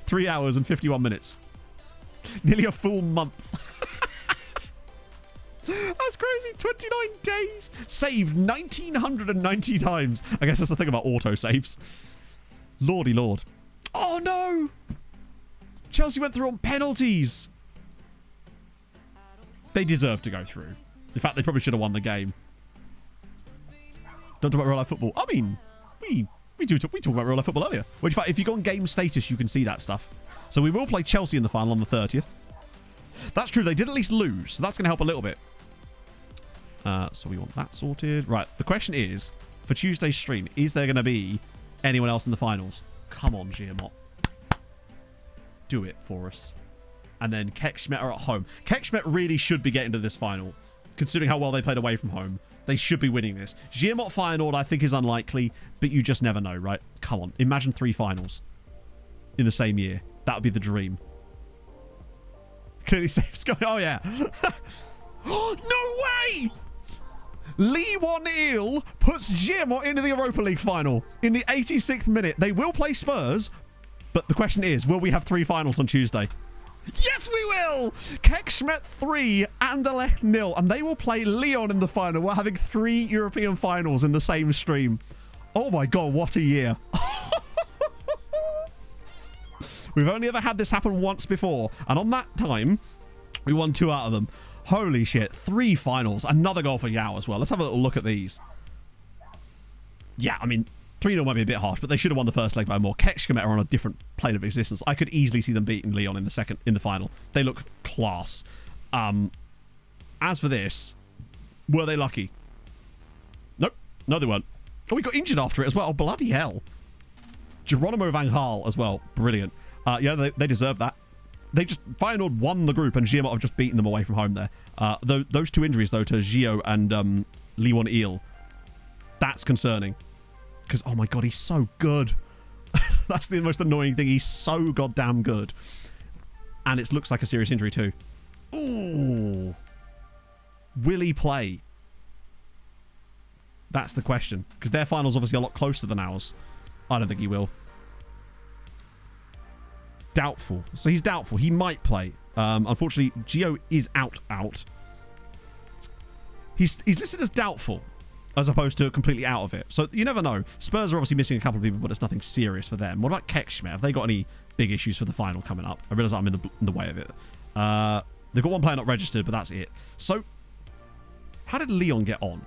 3 hours and 51 minutes. Nearly a full month. That's crazy. 29 days. Saved 1,990 times. I guess that's the thing about auto saves. Lordy lord. Oh no. Chelsea went through on penalties. They deserve to go through. In fact, they probably should have won the game. Don't talk about real life football. I mean, we talk about real life football earlier. Which, in fact, if you go on game status, you can see that stuff. So we will play Chelsea in the final on the 30th. That's true. They did at least lose, so that's going to help a little bit. So we want that sorted. Right. The question is, for Tuesday's stream, is there going to be anyone else in the finals? Come on, Giamot. do it for us. And then Kekschmet are at home. Kekschmet really should be getting to this final, considering how well they played away from home. They should be winning this. Giamot Feyenoord, I think, is unlikely, but you just never know, right? Come on. Imagine 3 finals in the same year. That would be the dream. Clearly safe Sky. Oh, yeah. No way! Lee Won-il puts Giamot into the Europa League final in the 86th minute. They will play Spurs, but the question is, will we have 3 finals on Tuesday? Yes, we will! Kekschmet 3, Anderlecht 0, and they will play Lyon in the final. We're having 3 European finals in the same stream. Oh my god, what a year. We've only ever had this happen once before, and on that time, we won 2 out of them. Holy shit, 3 finals. Another goal for Yao as well. Let's have a little look at these. Yeah, I mean, 3-0 might be a bit harsh, but they should have won the first leg by more. Kekschmet are on a different plane of existence. I could easily see them beating Lyon in the final. They look class. As for this, were they lucky? Nope. No, they weren't. Oh, we got injured after it as well. Oh, bloody hell. Geronimo Van Gaal as well. Brilliant. Yeah, they deserve that. They just, Feyenoord won the group, and Giamot have just beaten them away from home there. Those 2 injuries, though, to Gio and Lee Won-il, that's concerning. Because, oh my god, he's so good. That's the most annoying thing. He's so goddamn good. And it looks like a serious injury, too. Ooh. Will he play? That's the question. Because their final's obviously a lot closer than ours. I don't think he will. Doubtful. So he's doubtful. He might play. Unfortunately, Gio is out. He's listed as doubtful, as opposed to completely out of it. So you never know. Spurs are obviously missing a couple of people, but it's nothing serious for them. What about Kekschmet? Have they got any big issues for the final coming up? I realise I'm in the way of it. They've got 1 player not registered, but that's it. So, how did Lyon get on?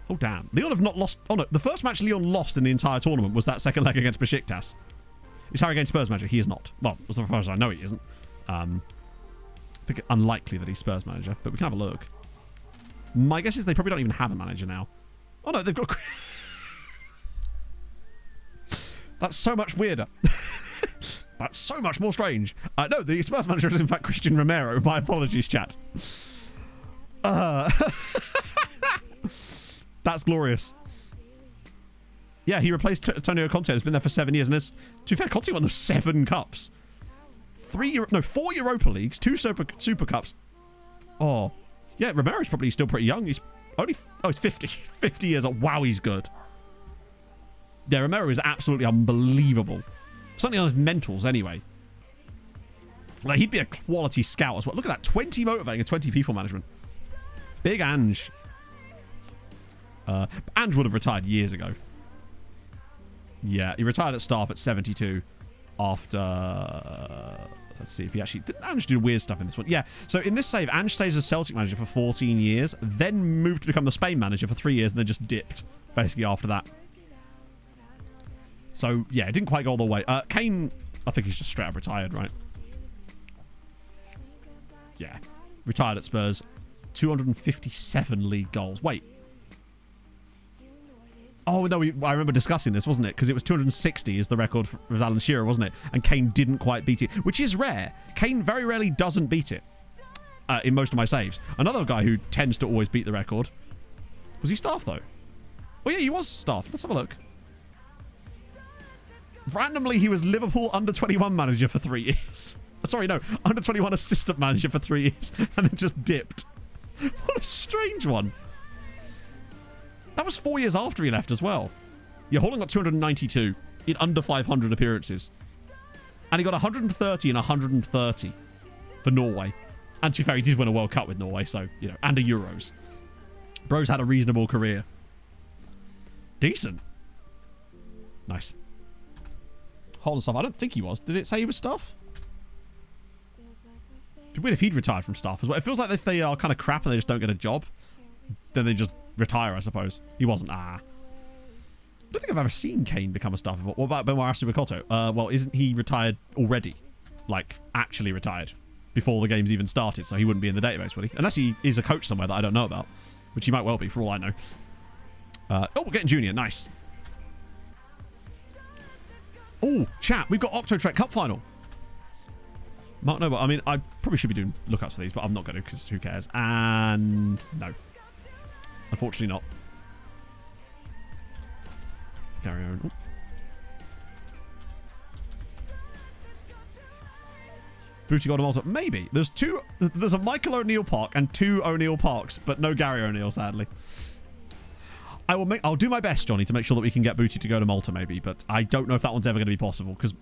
Oh, damn. Lyon have not lost... Oh, no. The first match Lyon lost in the entire tournament was that second leg against Besiktas. Is Harry Kane Spurs manager? He is not. Well, as far as I know, he isn't. I think unlikely that he's Spurs manager, but we can have a look. My guess is they probably don't even have a manager now. Oh, no, they've got... That's so much weirder. That's so much more strange. No, the Spurs manager is in fact Christian Romero. My apologies, chat. That's glorious. Yeah, he replaced Antonio Conte. Has been there for 7 years, and there's, to be fair, Conte won them 7 cups, 4 Europa Leagues, 2 Super Cups. Oh, yeah, Romero's probably still pretty young. He's only he's 50. He's 50 years old. Wow, he's good. Yeah, Romero is absolutely unbelievable. Something on his mentals, anyway. Like, he'd be a quality scout as well. Look at that, 20 motivating and 20 people management. Big Ange. Ange would have retired years ago. Yeah, he retired at staff at 72 after... let's see if he actually... Did Ange do weird stuff in this one? Yeah, so in this save, Ange stays as Celtic manager for 14 years, then moved to become the Spain manager for 3 years, and then just dipped, basically, after that. So, yeah, it didn't quite go all the way. Kane, I think he's just straight up retired, right? Yeah. Retired at Spurs. 257 league goals. Wait. Oh, no, I remember discussing this, wasn't it? Because it was 260 is the record for Alan Shearer, wasn't it? And Kane didn't quite beat it, which is rare. Kane very rarely doesn't beat it in most of my saves. Another guy who tends to always beat the record. Was he staff, though? Oh, yeah, he was staff. Let's have a look. Randomly, he was Liverpool under-21 manager for 3 years. Sorry, no, under-21 assistant manager for 3 years, and then just dipped. What a strange one. That was 4 years after he left as well. Yeah, Haaland got 292 in under 500 appearances. And he got 130 and 130 for Norway. And to be fair, he did win a World Cup with Norway, so, you know, and a Euros. Bro's had a reasonable career. Decent. Nice. Haaland stuff. I don't think he was. Did it say he was staff? It'd be weird if he'd retired from staff as well. It feels like if they are kind of crap and they just don't get a job, then they just retire, I suppose. He wasn't. I don't think I've ever seen Kane become a staff before. What about Benoit Assou-Ekotto? Well, isn't he retired already? Like, actually retired before the games even started, so he wouldn't be in the database, would he? Unless he is a coach somewhere that I don't know about, which he might well be, for all I know. Oh, we're getting Junior. Nice. Oh, chat, we've got Octo Trek Cup final. No, but I mean, I probably should be doing lookups for these, but I'm not going to because who cares? And no. Unfortunately not. Carry on. Ooh. Booty got a Malta. Maybe. There's a Michael O'Neill Park and 2 O'Neill Parks, but no Gary O'Neill, sadly. I'll do my best, Johnny, to make sure that we can get Booty to go to Malta, maybe, but I don't know if that one's ever going to be possible, because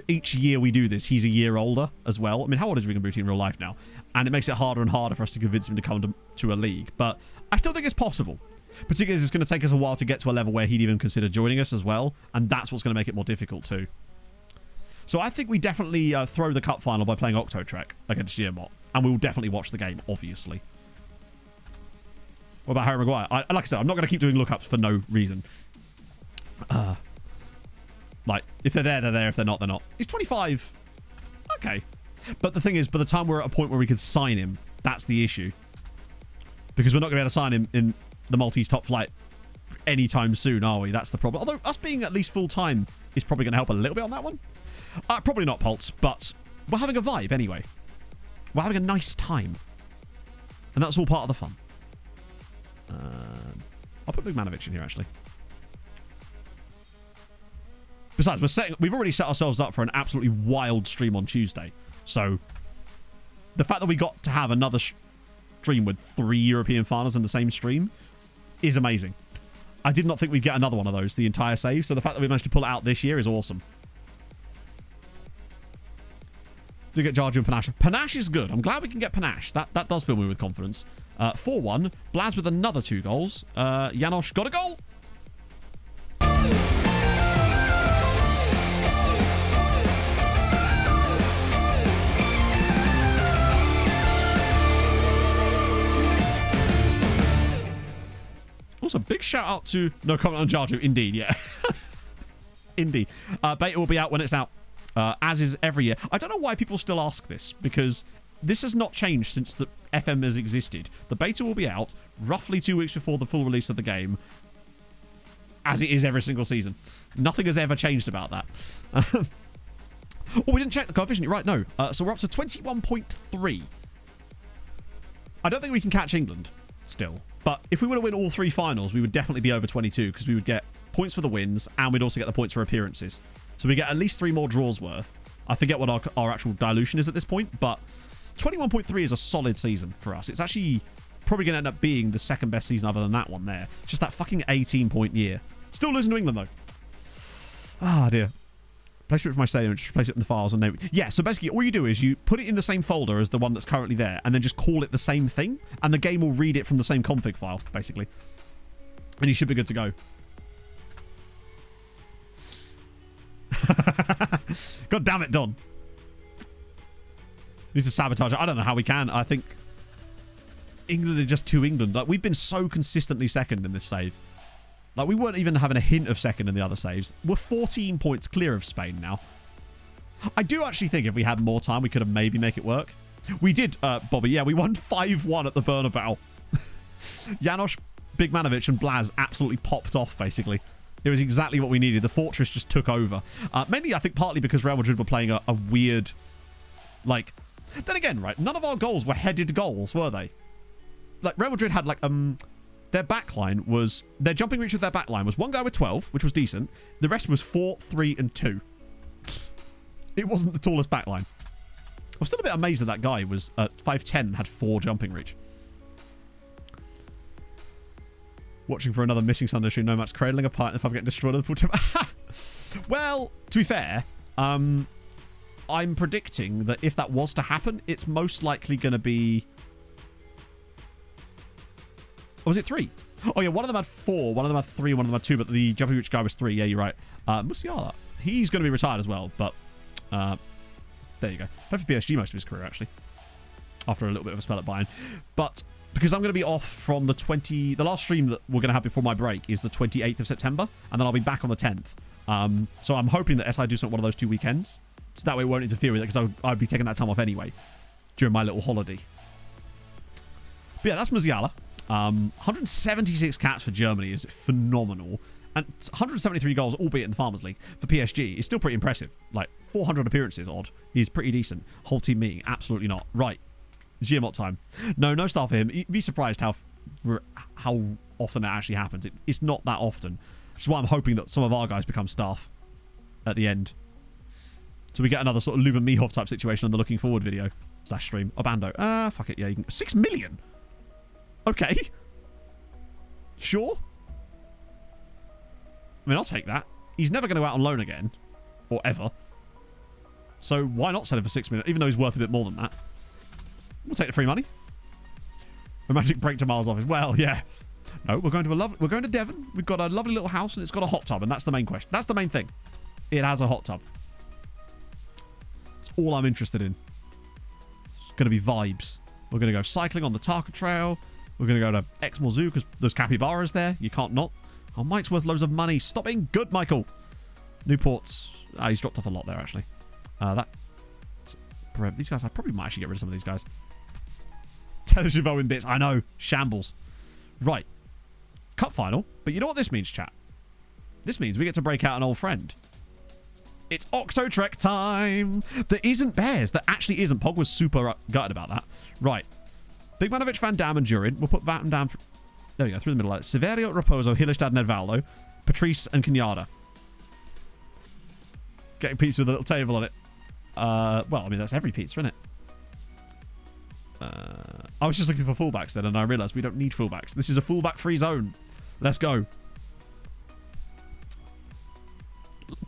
each year we do this, he's a year older as well. I mean, how old is Regan Booty in real life now? And it makes it harder and harder for us to convince him to come to a league, but I still think it's possible. Particularly as it's going to take us a while to get to a level where he'd even consider joining us as well, and that's what's going to make it more difficult too. So I think we definitely throw the cup final by playing Octotrek against Guillemot, and we will definitely watch the game, obviously. What about Harry Maguire? Like I said, I'm not going to keep doing lookups for no reason. Like, if they're there, they're there. If they're not, they're not. He's 25. Okay. But the thing is, by the time we're at a point where we could sign him, that's the issue. Because we're not going to be able to sign him in the Maltese top flight anytime soon, are we? That's the problem. Although us being at least full-time is probably going to help a little bit on that one. Probably not, Pulse, but we're having a vibe anyway. We're having a nice time. And that's all part of the fun. I'll put Bigmanovic in here, actually. Besides, we've already set ourselves up for an absolutely wild stream on Tuesday. So, the fact that we got to have another stream with 3 European finals in the same stream is amazing. I did not think we'd get another one of those, the entire save. So the fact that we managed to pull it out this year is awesome. Do get Jarju and Panache. Panache is good. I'm glad we can get Panache. That does fill me with confidence. 4-1. Blaz with another 2 goals. Janosch got a goal. Also, big shout out to... No comment on Jarju. Indeed, yeah. Indeed. Beta will be out when it's out. As is every year. I don't know why people still ask this, because this has not changed since the FM has existed. The beta will be out roughly 2 weeks before the full release of the game, as it is every single season. Nothing has ever changed about that. Oh, we didn't check the coefficient. You're right, no. So we're up to 21.3. I don't think we can catch England still. But if we were to win all 3 finals, we would definitely be over 22, because we would get points for the wins, and we'd also get the points for appearances. So we get at least 3 more draws worth. I forget what our actual dilution is at this point, but 21.3 is a solid season for us. It's actually probably going to end up being the second best season other than that one there. Just that fucking 18-point year. Still losing to England, though. Ah, dear. Place it for my stadium, just place it in the files and name it. Yeah, so basically all you do is you put it in the same folder as the one that's currently there, and then just call it the same thing, and the game will read it from the same config file, basically. And you should be good to go. God damn it, Don. Need to sabotage it. I don't know how we can. I think England are just too England. Like, we've been so consistently second in this save. Like, we weren't even having a hint of second in the other saves. We're 14 points clear of Spain now. I do actually think if we had more time, we could have maybe make it work. We did, Bobby. Yeah, we won 5-1 at the Bernabeu. Janosch, Bigmanovic, and Blaz absolutely popped off, basically. It was exactly what we needed. The fortress just took over. Mainly, I think, partly because Real Madrid were playing a weird... Like... Then again, right, none of our goals were headed goals, were they? Like, Real Madrid had, like, their backline was... Their jumping reach with their backline was one guy with 12, which was decent. The rest was 4, 3, and 2. It wasn't the tallest backline. I'm still a bit amazed that that guy was 5'10" and had 4 jumping reach. Watching for another missing Sunday stream. No match cradling a pint if I'm getting destroyed at the pool tip. Well, to be fair, I'm predicting that if that was to happen, it's most likely going to be... Oh, was it 3? Oh, yeah, one of them had 4, one of them had 3, one of them had 2, but the jumping reach guy was 3. Yeah, you're right. Musiala. He's going to be retired as well, but there you go. Played for PSG most of his career, actually, after a little bit of a spell at Bayern. But because I'm going to be off from the last stream that we're going to have before my break is the 28th of September, and then I'll be back on the 10th. So I'm hoping that SI do something one of those 2 weekends, so that way it won't interfere with it, because I'd be taking that time off anyway during my little holiday. But yeah, that's Musiala. 176 caps for Germany is phenomenal. And 173 goals, albeit in the Farmers League, for PSG is still pretty impressive. Like, 400 appearances odd. He's pretty decent. Whole team meeting, absolutely not. Right. Giamot time. No star for him. You'd be surprised how often it actually happens. It's not that often. Which is why I'm hoping that some of our guys become staff at the end. So we get another sort of Luben Mihov type situation on the looking forward video / stream. Obando. Fuck it. Yeah, you can. 6 million? Okay. Sure. I mean, I'll take that. He's never going to go out on loan again. Or ever. So why not sell him for 6 million? Even though he's worth a bit more than that. We'll take the free money. A magic break to Miles' office. Well, yeah. No, we're going to Devon. We've got a lovely little house and it's got a hot tub, and that's the main question. That's the main thing. It has a hot tub. That's all I'm interested in. It's going to be vibes. We're going to go cycling on the Tarka Trail. We're going to go to Exmoor Zoo because there's capybaras there. You can't not. Oh, Mike's worth loads of money. Stop being good, Michael. Newport's... he's dropped off a lot there, actually. These guys, I probably might actually get rid of some of these guys. Telechivo in bits. I know. Shambles. Right. Cup final. But you know what this means, chat? This means we get to break out an old friend. It's Octotrek time. There isn't Bears. There actually isn't. Pog was super gutted about that. Right. Bigmanovic, Van Dam, and Durin. We'll put Van Dam... There we go, through the middle. Severio, Raposo, Hillestad, Nedvaldo, Patrice, and Kenyatta. Getting pizza with a little table on it. Well, I mean, that's every pizza, isn't it? I was just looking for fullbacks then, and I realised we don't need fullbacks. This is a fullback-free zone. Let's go.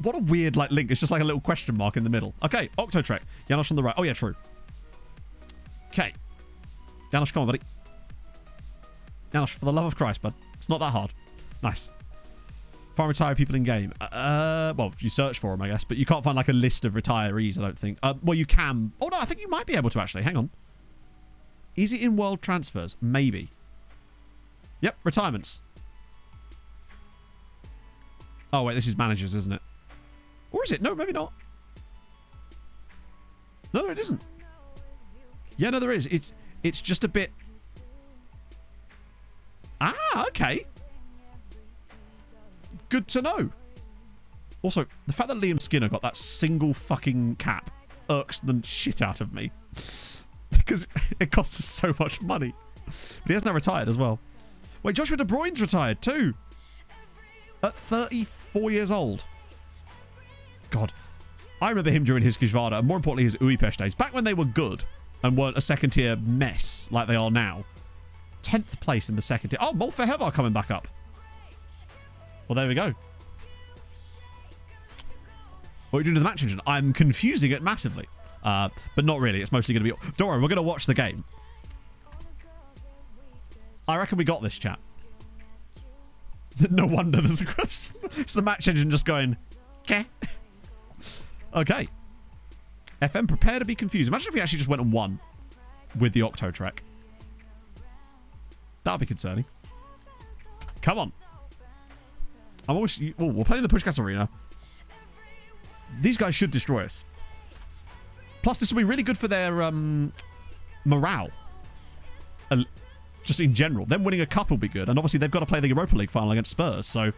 What a weird, like, link. It's just like a little question mark in the middle. Okay, Octotrek. Janosch on the right. Oh, yeah, true. Okay. Janosch, come on, buddy. Janosch, for the love of Christ, bud. It's not that hard. Nice. Find retired people in game. Well, if you search for them, I guess. But you can't find, like, a list of retirees, I don't think. Well, you can. Oh, no, I think you might be able to, actually. Hang on. Is it in world transfers? Maybe. Yep, retirements. Oh, wait, this is managers, isn't it? Or is it? No, maybe not. No, it isn't. Yeah, no, there is. It's just a bit... Ah, okay. Good to know. Also, the fact that Liam Skinner got that single fucking cap irks the shit out of me. Because it costs us so much money. But he has now retired as well. Wait, Joshua De Bruyne's retired too. At 34 years old. God. I remember him during his Kishvada, and more importantly his Uipesh days. Back when they were good and weren't a second tier mess like they are now. 10th place in the second tier. Oh, Molfehevar coming back up. Well, there we go. What are you doing to the match engine? I'm confusing it massively. But not really. It's mostly going to be... Don't worry, we're going to watch the game. I reckon we got this, chat. No wonder there's a question. It's the match engine just going... Okay. Okay. FM, prepare to be confused. Imagine if we actually just went and won with the Octotrek. That would be concerning. Come on. I'm always... Oh, we're playing the Pushkas Arena. These guys should destroy us. Plus, this will be really good for their morale. Just in general. Them winning a cup will be good. And obviously, they've got to play the Europa League final against Spurs. So,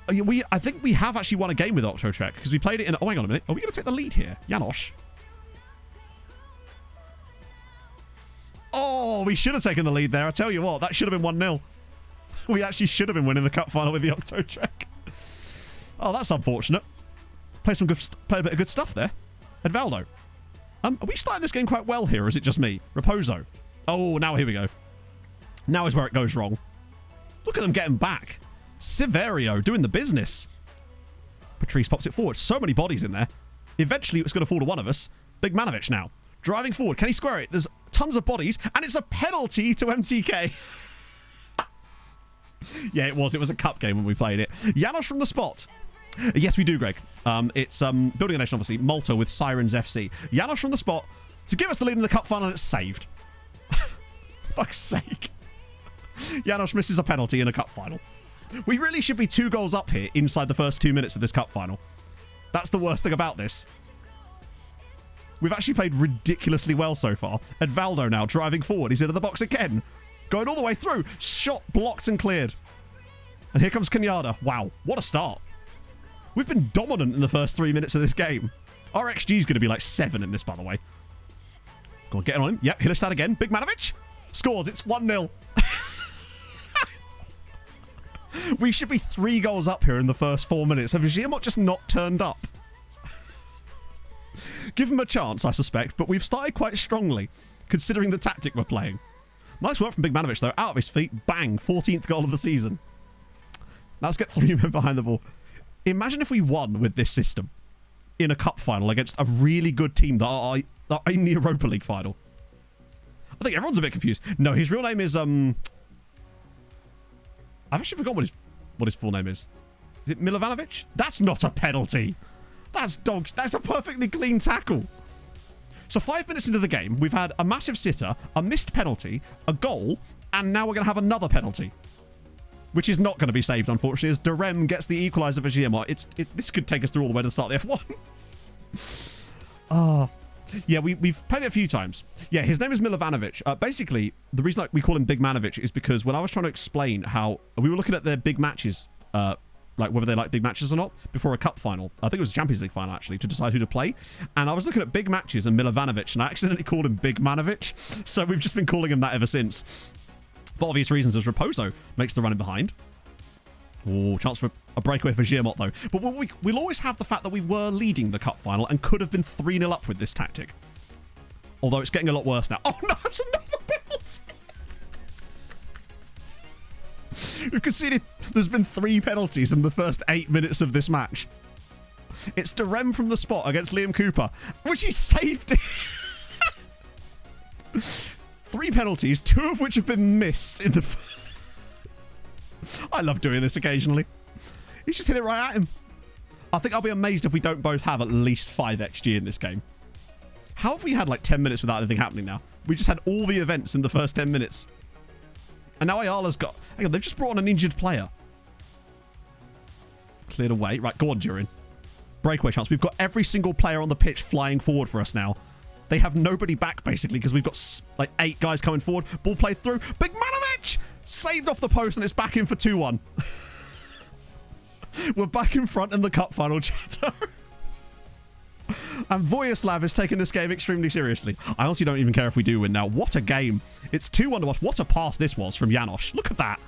I think we have actually won a game with Octotrek. Because we played it in... Oh, hang on a minute. Are we going to take the lead here? Janosch. Oh, we should have taken the lead there. I tell you what, that should have been 1-0. We actually should have been winning the cup final with the Octotrek. Oh, that's unfortunate. Play a bit of good stuff there. Edvaldo. Are we starting this game quite well here, or is it just me? Raposo. Oh, now here we go. Now is where it goes wrong. Look at them getting back. Severio doing the business. Patrice pops it forward. So many bodies in there. Eventually, it's going to fall to one of us. Bigmanovic now. Driving forward. Can he square it? There's tons of bodies, and it's a penalty to MTK. Yeah, it was. It was a cup game when we played it. Janosch from the spot. Yes, we do, Greg. It's Building a Nation, obviously. Malta with Sirens FC. Janosch from the spot to give us the lead in the cup final, and it's saved. Fuck's sake. Janosch misses a penalty in a cup final. We really should be 2 goals up here inside the first 2 minutes of this cup final. That's the worst thing about this. We've actually played ridiculously well so far. Edvaldo now driving forward. He's into the box again. Going all the way through. Shot blocked and cleared. And here comes Kenyatta. Wow, what a start. We've been dominant in the first 3 minutes of this game. Our XG is going to be like 7 in this, by the way. Go on, get on him. Yep, Hillestad again. Big Manovic scores. It's 1-0. We should be 3 goals up here in the first 4 minutes. Have Giamot just not turned up? Give him a chance, I suspect, but we've started quite strongly, considering the tactic we're playing. Nice work from Big Manovic, though. Out of his feet. Bang. 14th goal of the season. Let's get 3 men behind the ball. Imagine if we won with this system in a cup final against a really good team that are in the Europa League final. I think everyone's a bit confused. No, his real name is... I've actually forgotten what his full name is. Is it Milovanovic? That's not a penalty. That's dogs. That's a perfectly clean tackle. So 5 minutes into the game, we've had a massive sitter, a missed penalty, a goal, and now we're going to have another penalty. Which is not going to be saved, unfortunately, as Derem gets the equaliser for Giamot. This could take us through all the way to the start of the F1. Yeah, we've played it a few times. Yeah, his name is Milovanovic. Basically, the reason we call him Big Manovic is because when I was trying to explain how... We were looking at their big matches, like whether they like big matches or not, before a cup final. I think it was a Champions League final, actually, to decide who to play. And I was looking at big matches and Milovanovic, and I accidentally called him Big Manovic. So we've just been calling him that ever since. For obvious reasons, as Raposo makes the run in behind. Oh, chance for a breakaway for Giamot, though. But we'll always have the fact that we were leading the cup final and could have been 3-0 up with this tactic. Although it's getting a lot worse now. Oh, no, it's another penalty. We've conceded. There's been 3 penalties in the first 8 minutes of this match. It's Derem from the spot against Liam Cooper, which he saved. 3 penalties, 2 of which have been missed in the... I love doing this occasionally. He's just hit it right at him. I think I'll be amazed if we don't both have at least 5 XG in this game. How have we had like 10 minutes without anything happening now? We just had all the events in the first 10 minutes. And now Ayala's got... Hang on, they've just brought on an injured player. Cleared away. Right, go on, Durin. Breakaway chance. We've got every single player on the pitch flying forward for us now. They have nobody back, basically, because we've got like 8 guys coming forward. Ball played through. Big Manovic! Saved off the post, and it's back in for 2-1. We're back in front in the cup final, Chato. And Voyaslav is taking this game extremely seriously. I honestly don't even care if we do win now. What a game. It's 2-1 to us. What a pass this was from Janosch. Look at that.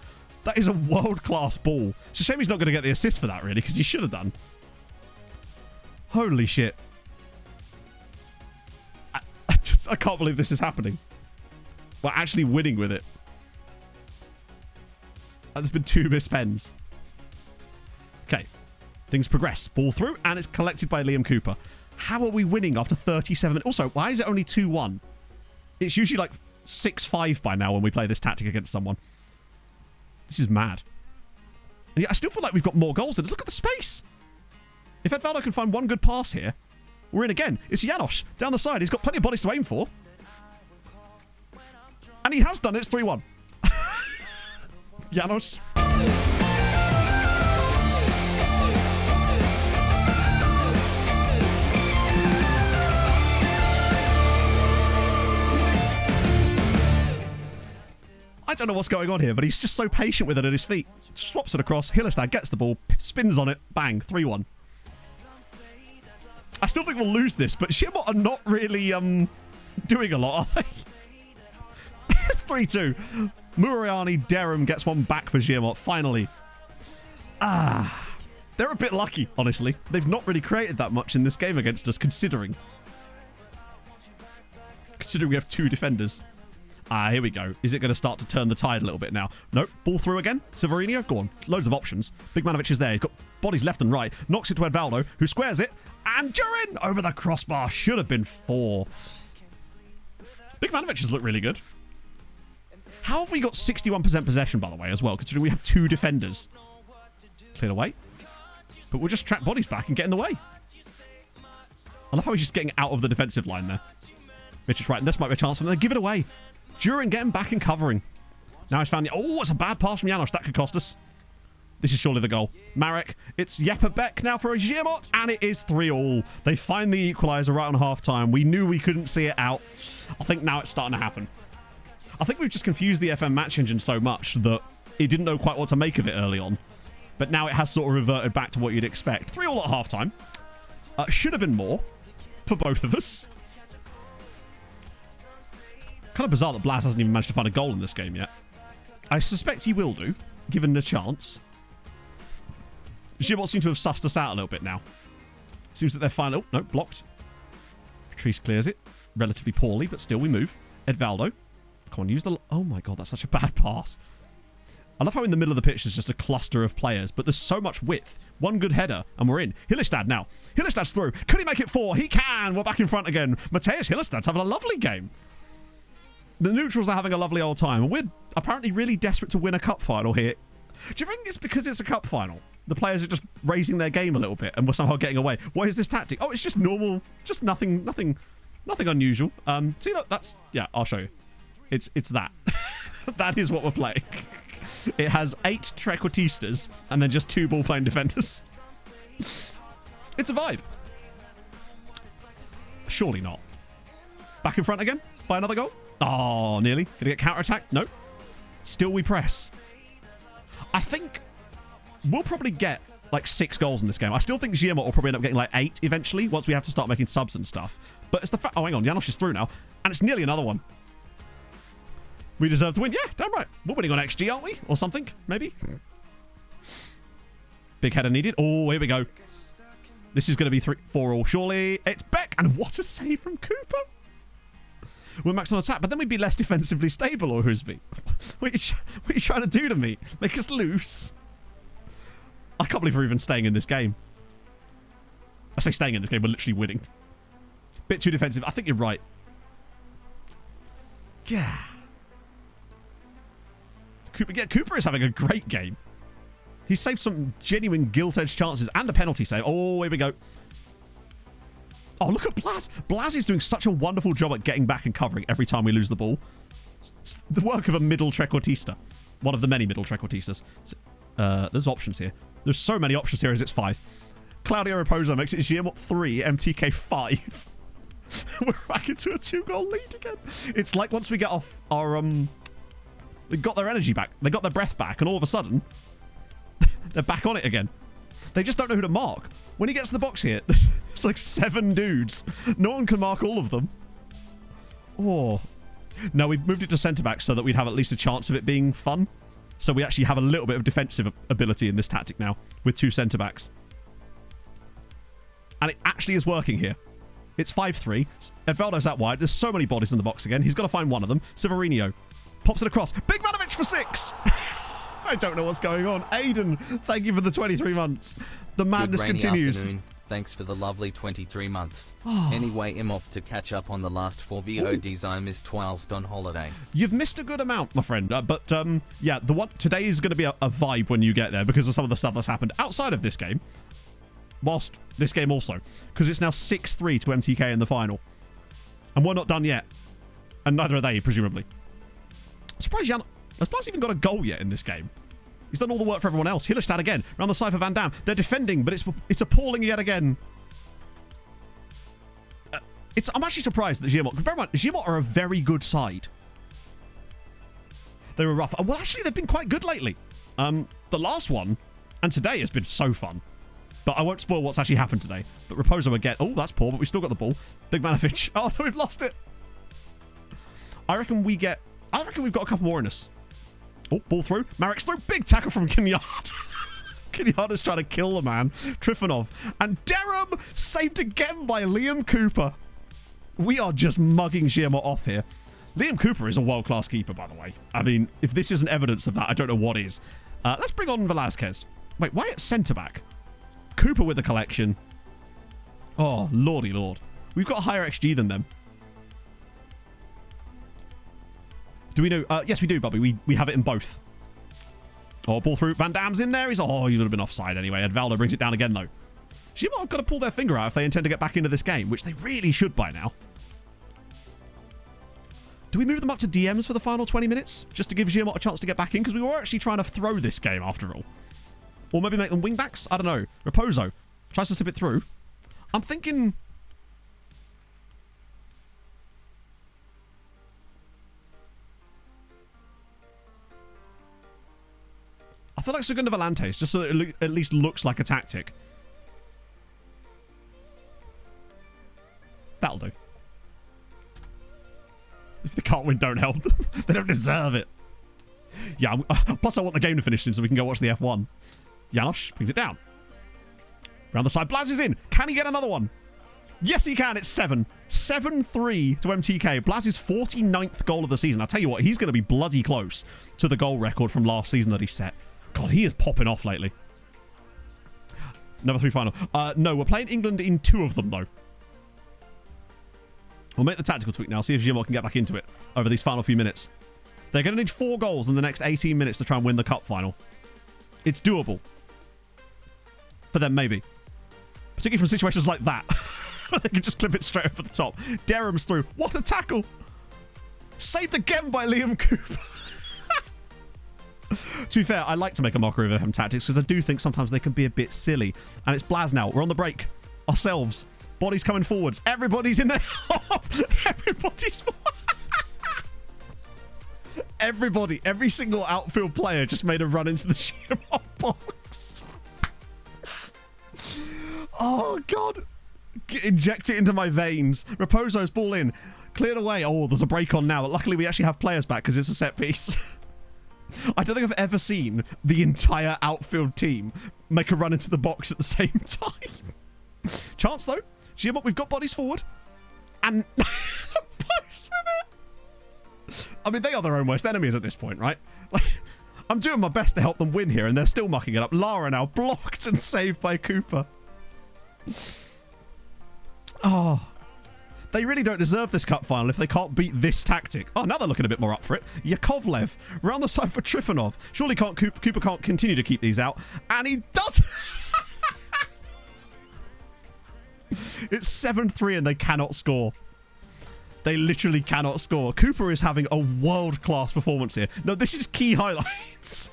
That is a world-class ball. It's a shame he's not going to get the assist for that, really, because he should have done. Holy shit. I can't believe this is happening. We're actually winning with it. And there's been 2 missed pens. Okay. Things progress. Ball through, and it's collected by Liam Cooper. How are we winning after 37 minutes? Also, why is it only 2-1? It's usually like 6-5 by now when we play this tactic against someone. This is mad. And yet I still feel like we've got more goals than... Look at the space. If Edvaldo can find one good pass here, we're in again. It's Janosch down the side. He's got plenty of bodies to aim for. And he has done it. It's 3-1. Janosch. I don't know what's going on here, but he's just so patient with it at his feet. Swaps it across. Hillestad gets the ball, spins on it, bang, 3-1. I still think we'll lose this, but Giamot are not really doing a lot, are they? 3-2. Muriani Derem gets one back for Giamot, finally. They're a bit lucky, honestly. They've not really created that much in this game against us, considering we have 2 defenders. Here we go. Is it going to start to turn the tide a little bit now? Nope. Ball through again. Severino. Go on. Loads of options. Big Manovic is there. He's got bodies left and right. Knocks it to Edvaldo, who squares it. And Durin over the crossbar. Should have been 4. Big Manovic has looked really good. How have we got 61% possession, by the way, as well, considering we have 2 defenders? Cleared away. But we'll just trap bodies back and get in the way. I love how he's just getting out of the defensive line there. Mitch is right. And this might be a chance for them to give it away. Durin getting back and covering. Now he's found... Oh, it's a bad pass from Janosch. That could cost us. This is surely the goal. Marek. It's Jeppe Beck now for a Giamot. And it is 3-3. They find the equaliser right on half-time. We knew we couldn't see it out. I think now it's starting to happen. I think we've just confused the FM match engine so much that it didn't know quite what to make of it early on. But now it has sort of reverted back to what you'd expect. 3-3 at halftime. Should have been more for both of us. Kind of bizarre that Blaz hasn't even managed to find a goal in this game yet. I suspect he will do, given the chance. Gibot seem to have sussed us out a little bit now. Seems that they're fine. Oh, no, blocked. Patrice clears it. Relatively poorly, but still we move. Edvaldo. Come on, use the... Oh my god, that's such a bad pass. I love how in the middle of the pitch there's just a cluster of players, but there's so much width. One good header, and we're in. Hillestad now. Hillestad's through. Could he make it 4? He can! We're back in front again. Mateus Hillestad's having a lovely game. The neutrals are having a lovely old time, and we're apparently really desperate to win a cup final here. Do you think it's because it's a cup final? The players are just raising their game a little bit, and we're somehow getting away. What is this tactic? Oh, it's just normal. Just nothing unusual. See, look, that's... Yeah, I'll show you. It's that. That is what we're playing. It has 8 trequartistas and then just 2 ball-playing defenders. It's a vibe. Surely not. Back in front again by another goal. Oh, nearly. Gonna get counter-attacked? No. Still we press. I think we'll probably get like 6 goals in this game. I still think Giamot will probably end up getting like 8 eventually once we have to start making subs and stuff. But it's the fact... Oh, hang on. Janos is through now. And it's nearly another one. We deserve to win. Yeah, damn right. We're winning on XG, aren't we? Or something, maybe? Big header needed. Oh, here we go. This is going to be 4-4 surely. It's Beck. And what a save from Cooper. We're max on attack, but then we'd be less defensively stable, or Husby. What are you trying to do to me? Make us loose? I can't believe we're even staying in this game. I say staying in this game, we're literally winning. Bit too defensive. I think you're right. Yeah. Cooper is having a great game. He saved some genuine gilt-edged chances and a penalty save. Oh, here we go. Oh, look at Blaz. Blaz is doing such a wonderful job at getting back and covering every time we lose the ball. It's the work of a middle trequartista. One of the many middle trequartistas. There's options here. There's so many options here as it's 5. Claudio Raposo makes it Giamot 3, MTK 5. We're back into a 2-goal lead again. It's like once we get off our... They got their energy back. They got their breath back, and all of a sudden, they're back on it again. They just don't know who to mark. When he gets to the box here, it's like 7 dudes. No one can mark all of them. Oh. No, we've moved it to centre-back so that we'd have at least a chance of it being fun. So we actually have a little bit of defensive ability in this tactic now with 2 centre-backs. And it actually is working here. It's 5-3. Edvaldo's out wide. There's so many bodies in the box again. He's got to find one of them. Severino pops it across. Big Manovic for 6. I don't know what's going on. Aiden, thank you for the 23 months. The madness continues. Afternoon. Thanks for the lovely 23 months. Anyway, I'm off to catch up on the last 4 VODs I missed whilst on holiday. You've missed a good amount, my friend. But yeah, the one today is going to be a vibe when you get there because of some of the stuff that's happened outside of this game. Whilst this game also. Because it's now 6-3 to MTK in the final. And we're not done yet. And neither are they, presumably. I'm surprised Jan... Has Blaz even got a goal yet in this game? He's done all the work for everyone else. Hillestad again. Around the side for Van Dam. They're defending, but it's appalling yet again. I'm actually surprised that Giamot... Bear in mind, Giamot are a very good side. They were rough. Well, actually, they've been quite good lately. The last one, and today, has been so fun. But I won't spoil what's actually happened today. But Raposo again. Oh, that's poor, but we still got the ball. Big Manovic. Oh, no, we've lost it. I reckon we've got a couple more in us. Oh, ball through. Marek's through. Big tackle from Kinyard. Kinyard is trying to kill the man. Trifonov. And Derham saved again by Liam Cooper. We are just mugging Giamot off here. Liam Cooper is a world-class keeper, by the way. I mean, if this isn't evidence of that, I don't know what is. Let's bring on Velasquez. Wait, why at centre-back? Cooper with the collection. Oh, lordy lord. We've got a higher XG than them. Do we know? Yes, we do, Bobby. We have it in both. Oh, ball through. Van Dam's in there. He would have been offside anyway. Edvaldo brings it down again, though. Giamot have got to pull their finger out if they intend to get back into this game, which they really should by now. Do we move them up to DMs for the final 20 minutes? Just to give Giamot a chance to get back in? Because we were actually trying to throw this game after all. Or maybe make them wingbacks? I don't know. Raposo tries to slip it through. I'm thinking... feel like SecondYellowCard, just so it at least looks like a tactic. That'll do. If they can't win, don't help them. They don't deserve it. Yeah, plus I want the game to finish soon so we can go watch the F1. Janosch brings it down. Round the side, Blaz is in. Can he get another one? Yes, he can. It's 7. 7-3 to MTK. Blaz's 49th goal of the season. I'll tell you what, he's going to be bloody close to the goal record from last season that he set. God, he is popping off lately. Number 3 final. No, we're playing England in 2 of them, though. We'll make the tactical tweak now. See if Gilmore can get back into it over these final few minutes. They're going to need 4 goals in the next 18 minutes to try and win the cup final. It's doable. For them, maybe. Particularly from situations like that. They can just clip it straight over the top. Derham's through. What a tackle. Saved again by Liam Cooper. To be fair, I like to make a mockery of FM tactics because I do think sometimes they can be a bit silly. And it's Blaz now. We're on the break. Ourselves. Bodies coming forwards. Everybody's in there. Everybody's... Everybody. Every single outfield player just made a run into the Gilmore box. Oh, God. Inject it into my veins. Raposo's ball in. Cleared away. Oh, there's a break on now. But luckily, we actually have players back because it's a set piece. I don't think I've ever seen the entire outfield team make a run into the box at the same time. Chance, though. Gilmore, we've got bodies forward. And post with it. I mean, they are their own worst enemies at this point, right? Like, I'm doing my best to help them win here, and they're still mucking it up. Lara now blocked and saved by Cooper. Oh, they really don't deserve this cup final if they can't beat this tactic. Oh, now they're looking a bit more up for it. Yakovlev round the side for Trifonov. Surely Cooper can't continue to keep these out. And he does. It's 7-3 and they cannot score. They literally cannot score. Cooper is having a world-class performance here. No, this is key highlights.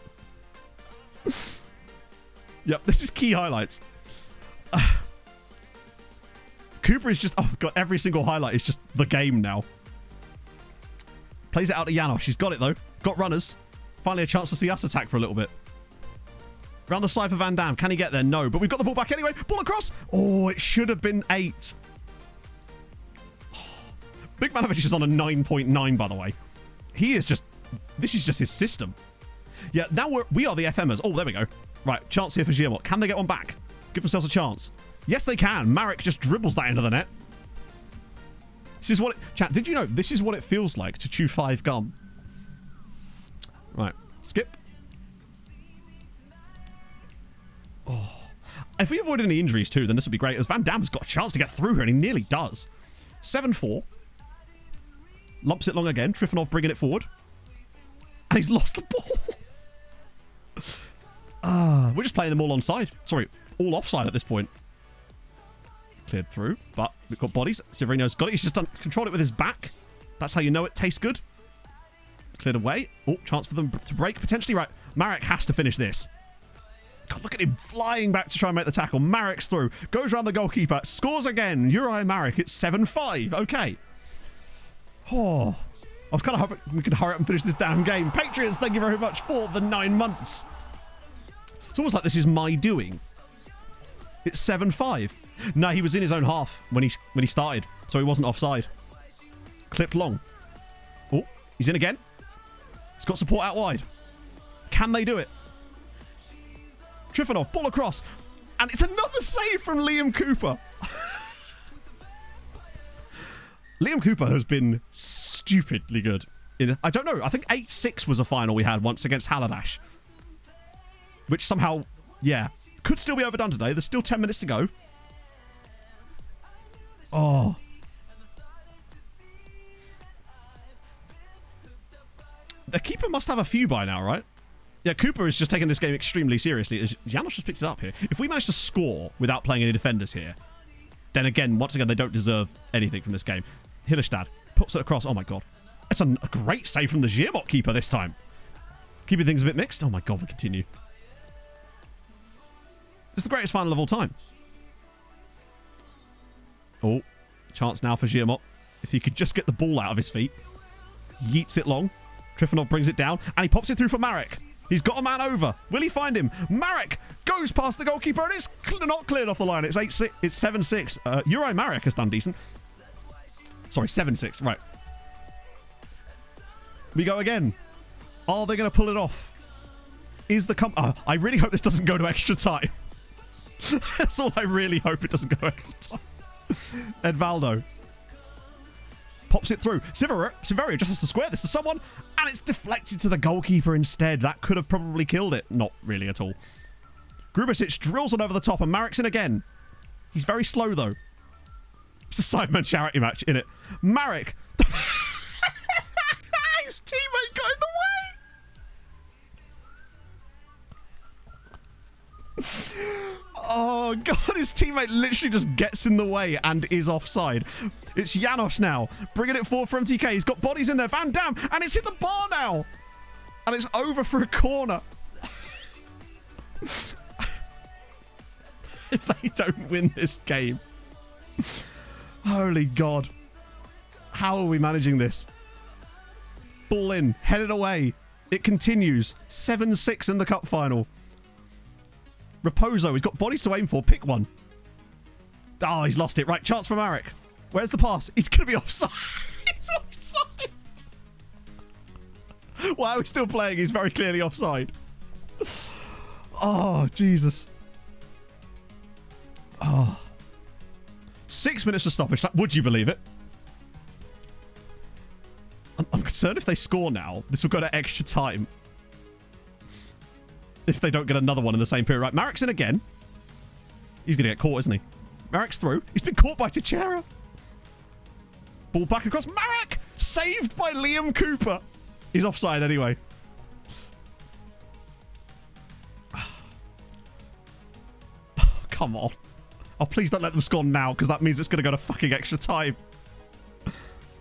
Yep, this is key highlights. Cooper is just... Oh, God, every single highlight is just the game now. Plays it out to Janosch. He's got it, though. Got runners. Finally a chance to see us attack for a little bit. Round the side for Van Dam. Can he get there? No. But we've got the ball back anyway. Ball across. Oh, it should have been 8. Oh. Big Manovich is on a 9.9, by the way. He is just... This is just his system. Yeah, now we are the FMers. Oh, there we go. Right, chance here for Gilmore. Can they get one back? Give themselves a chance. Yes, they can. Marek just dribbles that into the net. This is what... Chat, did you know this is what it feels like to chew 5 gum? Right. Skip. Oh. If we avoid any injuries too, then this would be great. As Van Dam's got a chance to get through here, and he nearly does. 7-4. Lumps it long again. Trifonov bringing it forward. And he's lost the ball. We're just playing them all onside. Sorry, all offside at this point. Cleared through, but we've got bodies. Severino's got it. He's just controlled it with his back. That's how you know it tastes good. Cleared away. Oh, chance for them to break potentially. Right, Marek has to finish this. God, look at him flying back to try and make the tackle. Marek's through. Goes around the goalkeeper. Scores again. Uri Marek. It's 7-5. Okay. Oh, I was kind of hoping we could hurry up and finish this damn game. Patriots, thank you very much for the 9 months. It's almost like this is my doing. It's 7-5. No, he was in his own half when he started, so he wasn't offside. Clipped long. Oh, he's in again. He's got support out wide. Can they do it? Trifonov, ball across. And it's another save from Liam Cooper. Liam Cooper has been stupidly good. I don't know. I think 8-6 was a final we had once against Haladash. Which somehow, yeah, could still be overdone today. There's still 10 minutes to go. Oh. The keeper must have a few by now, right? Yeah, Cooper is just taking this game extremely seriously. Janosch just picked it up here. If we manage to score without playing any defenders here, then again, once again, they don't deserve anything from this game. Hillestad puts it across. Oh, my God. It's a great save from the Giermot keeper this time. Keeping things a bit mixed. Oh, my God, we continue. It's the greatest final of all time. Oh, chance now for Giermot. If he could just get the ball out of his feet. Yeets it long. Trifonov brings it down. And he pops it through for Marek. He's got a man over. Will he find him? Marek goes past the goalkeeper and it's not cleared off the line. It's 8-6. It's 7-6. Uri Marek has done decent. Sorry, 7-6. Right. We go again. Are they going to pull it off? Is the I really hope this doesn't go to extra time. That's all I really hope, it doesn't go extra time. Edvaldo pops it through. Severio just has to square this to someone, and it's deflected to the goalkeeper instead. That could have probably killed it. Not really at all. Grubasic drills on over the top, and Marek's in again. He's very slow, though. It's a Sidemen charity match, innit? Marek. His teammate got in the way. Oh, God. His teammate literally just gets in the way and is offside. It's Janos now. Bringing it forward for MTK. He's got bodies in there. Van Dam. And it's hit the bar now. And it's over for a corner. If they don't win this game. Holy God. How are we managing this? Ball in. Headed away. It continues. 7-6 in the cup final. Raposo. He's got bodies to aim for. Pick one. Oh, he's lost it. Right, chance for Marek. Where's the pass? He's going to be offside. He's offside. Why are we still playing? He's very clearly offside. Oh, Jesus. Oh. 6 minutes of stoppage time. Would you believe it? I'm concerned if they score now, this will go to extra time. If they don't get another one in the same period. Right, Marek's in again. He's going to get caught, isn't he? Marek's through. He's been caught by Teixeira. Ball back across. Marek! Saved by Liam Cooper. He's offside anyway. Oh, come on. Oh, please don't let them score now, because that means it's going to go to fucking extra time.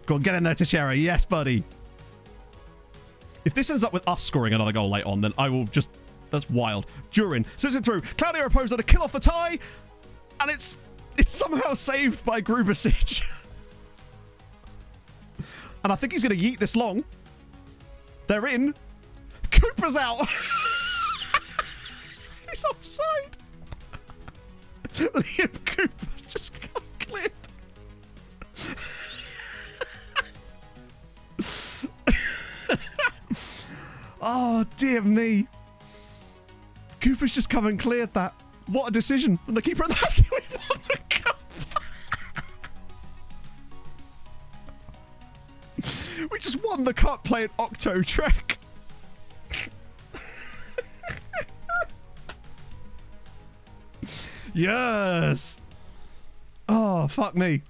Go on, get in there, Teixeira. Yes, buddy. If this ends up with us scoring another goal late on, then I will just... That's wild. Durin sends it through. Claudio Raposo to kill off the tie. And it's somehow saved by Grubasic. And I think he's going to yeet this long. They're in. Cooper's out. He's offside. Liam Cooper's just got cleared. Oh, dear me. Cooper's just come and cleared that. What a decision from the keeper. And that's how we won the cup. We just won the cup playing Octo Trek. Yes. Oh, fuck me.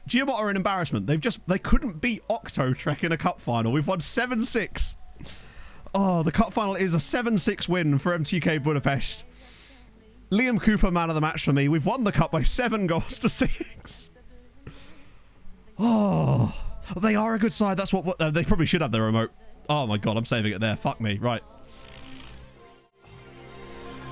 Giamatti are an embarrassment. They couldn't beat Octo Trek in a cup final. We've won 7-6. Oh, the cup final is a 7-6 win for MTK Budapest. Liam Cooper, man of the match for me. We've won the cup by 7-6. Oh, they are a good side. That's what they probably should have their remote. Oh my God, I'm saving it there. Fuck me. Right.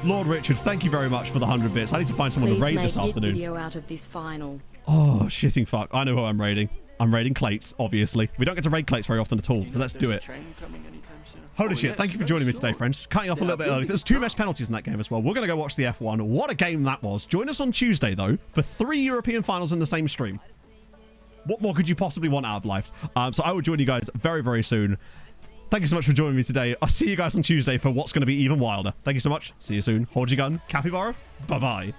Lord Richard, thank you very much for the 100 bits. I need to find someone to raid this afternoon. Video out of this final. Oh, shitting fuck. I know who I'm raiding. I'm raiding Clates, obviously. We don't get to raid Clates very often at all, so let's do it. Holy shit, thank you for joining me today, friends. Cutting off a little bit early. There's 2 missed penalties in that game as well. We're going to go watch the F1. What a game that was. Join us on Tuesday, though, for 3 European finals in the same stream. What more could you possibly want out of life? So I will join you guys very, very soon. Thank you so much for joining me today. I'll see you guys on Tuesday for what's going to be even wilder. Thank you so much. See you soon. Hold your gun. Capybara. Bye-bye.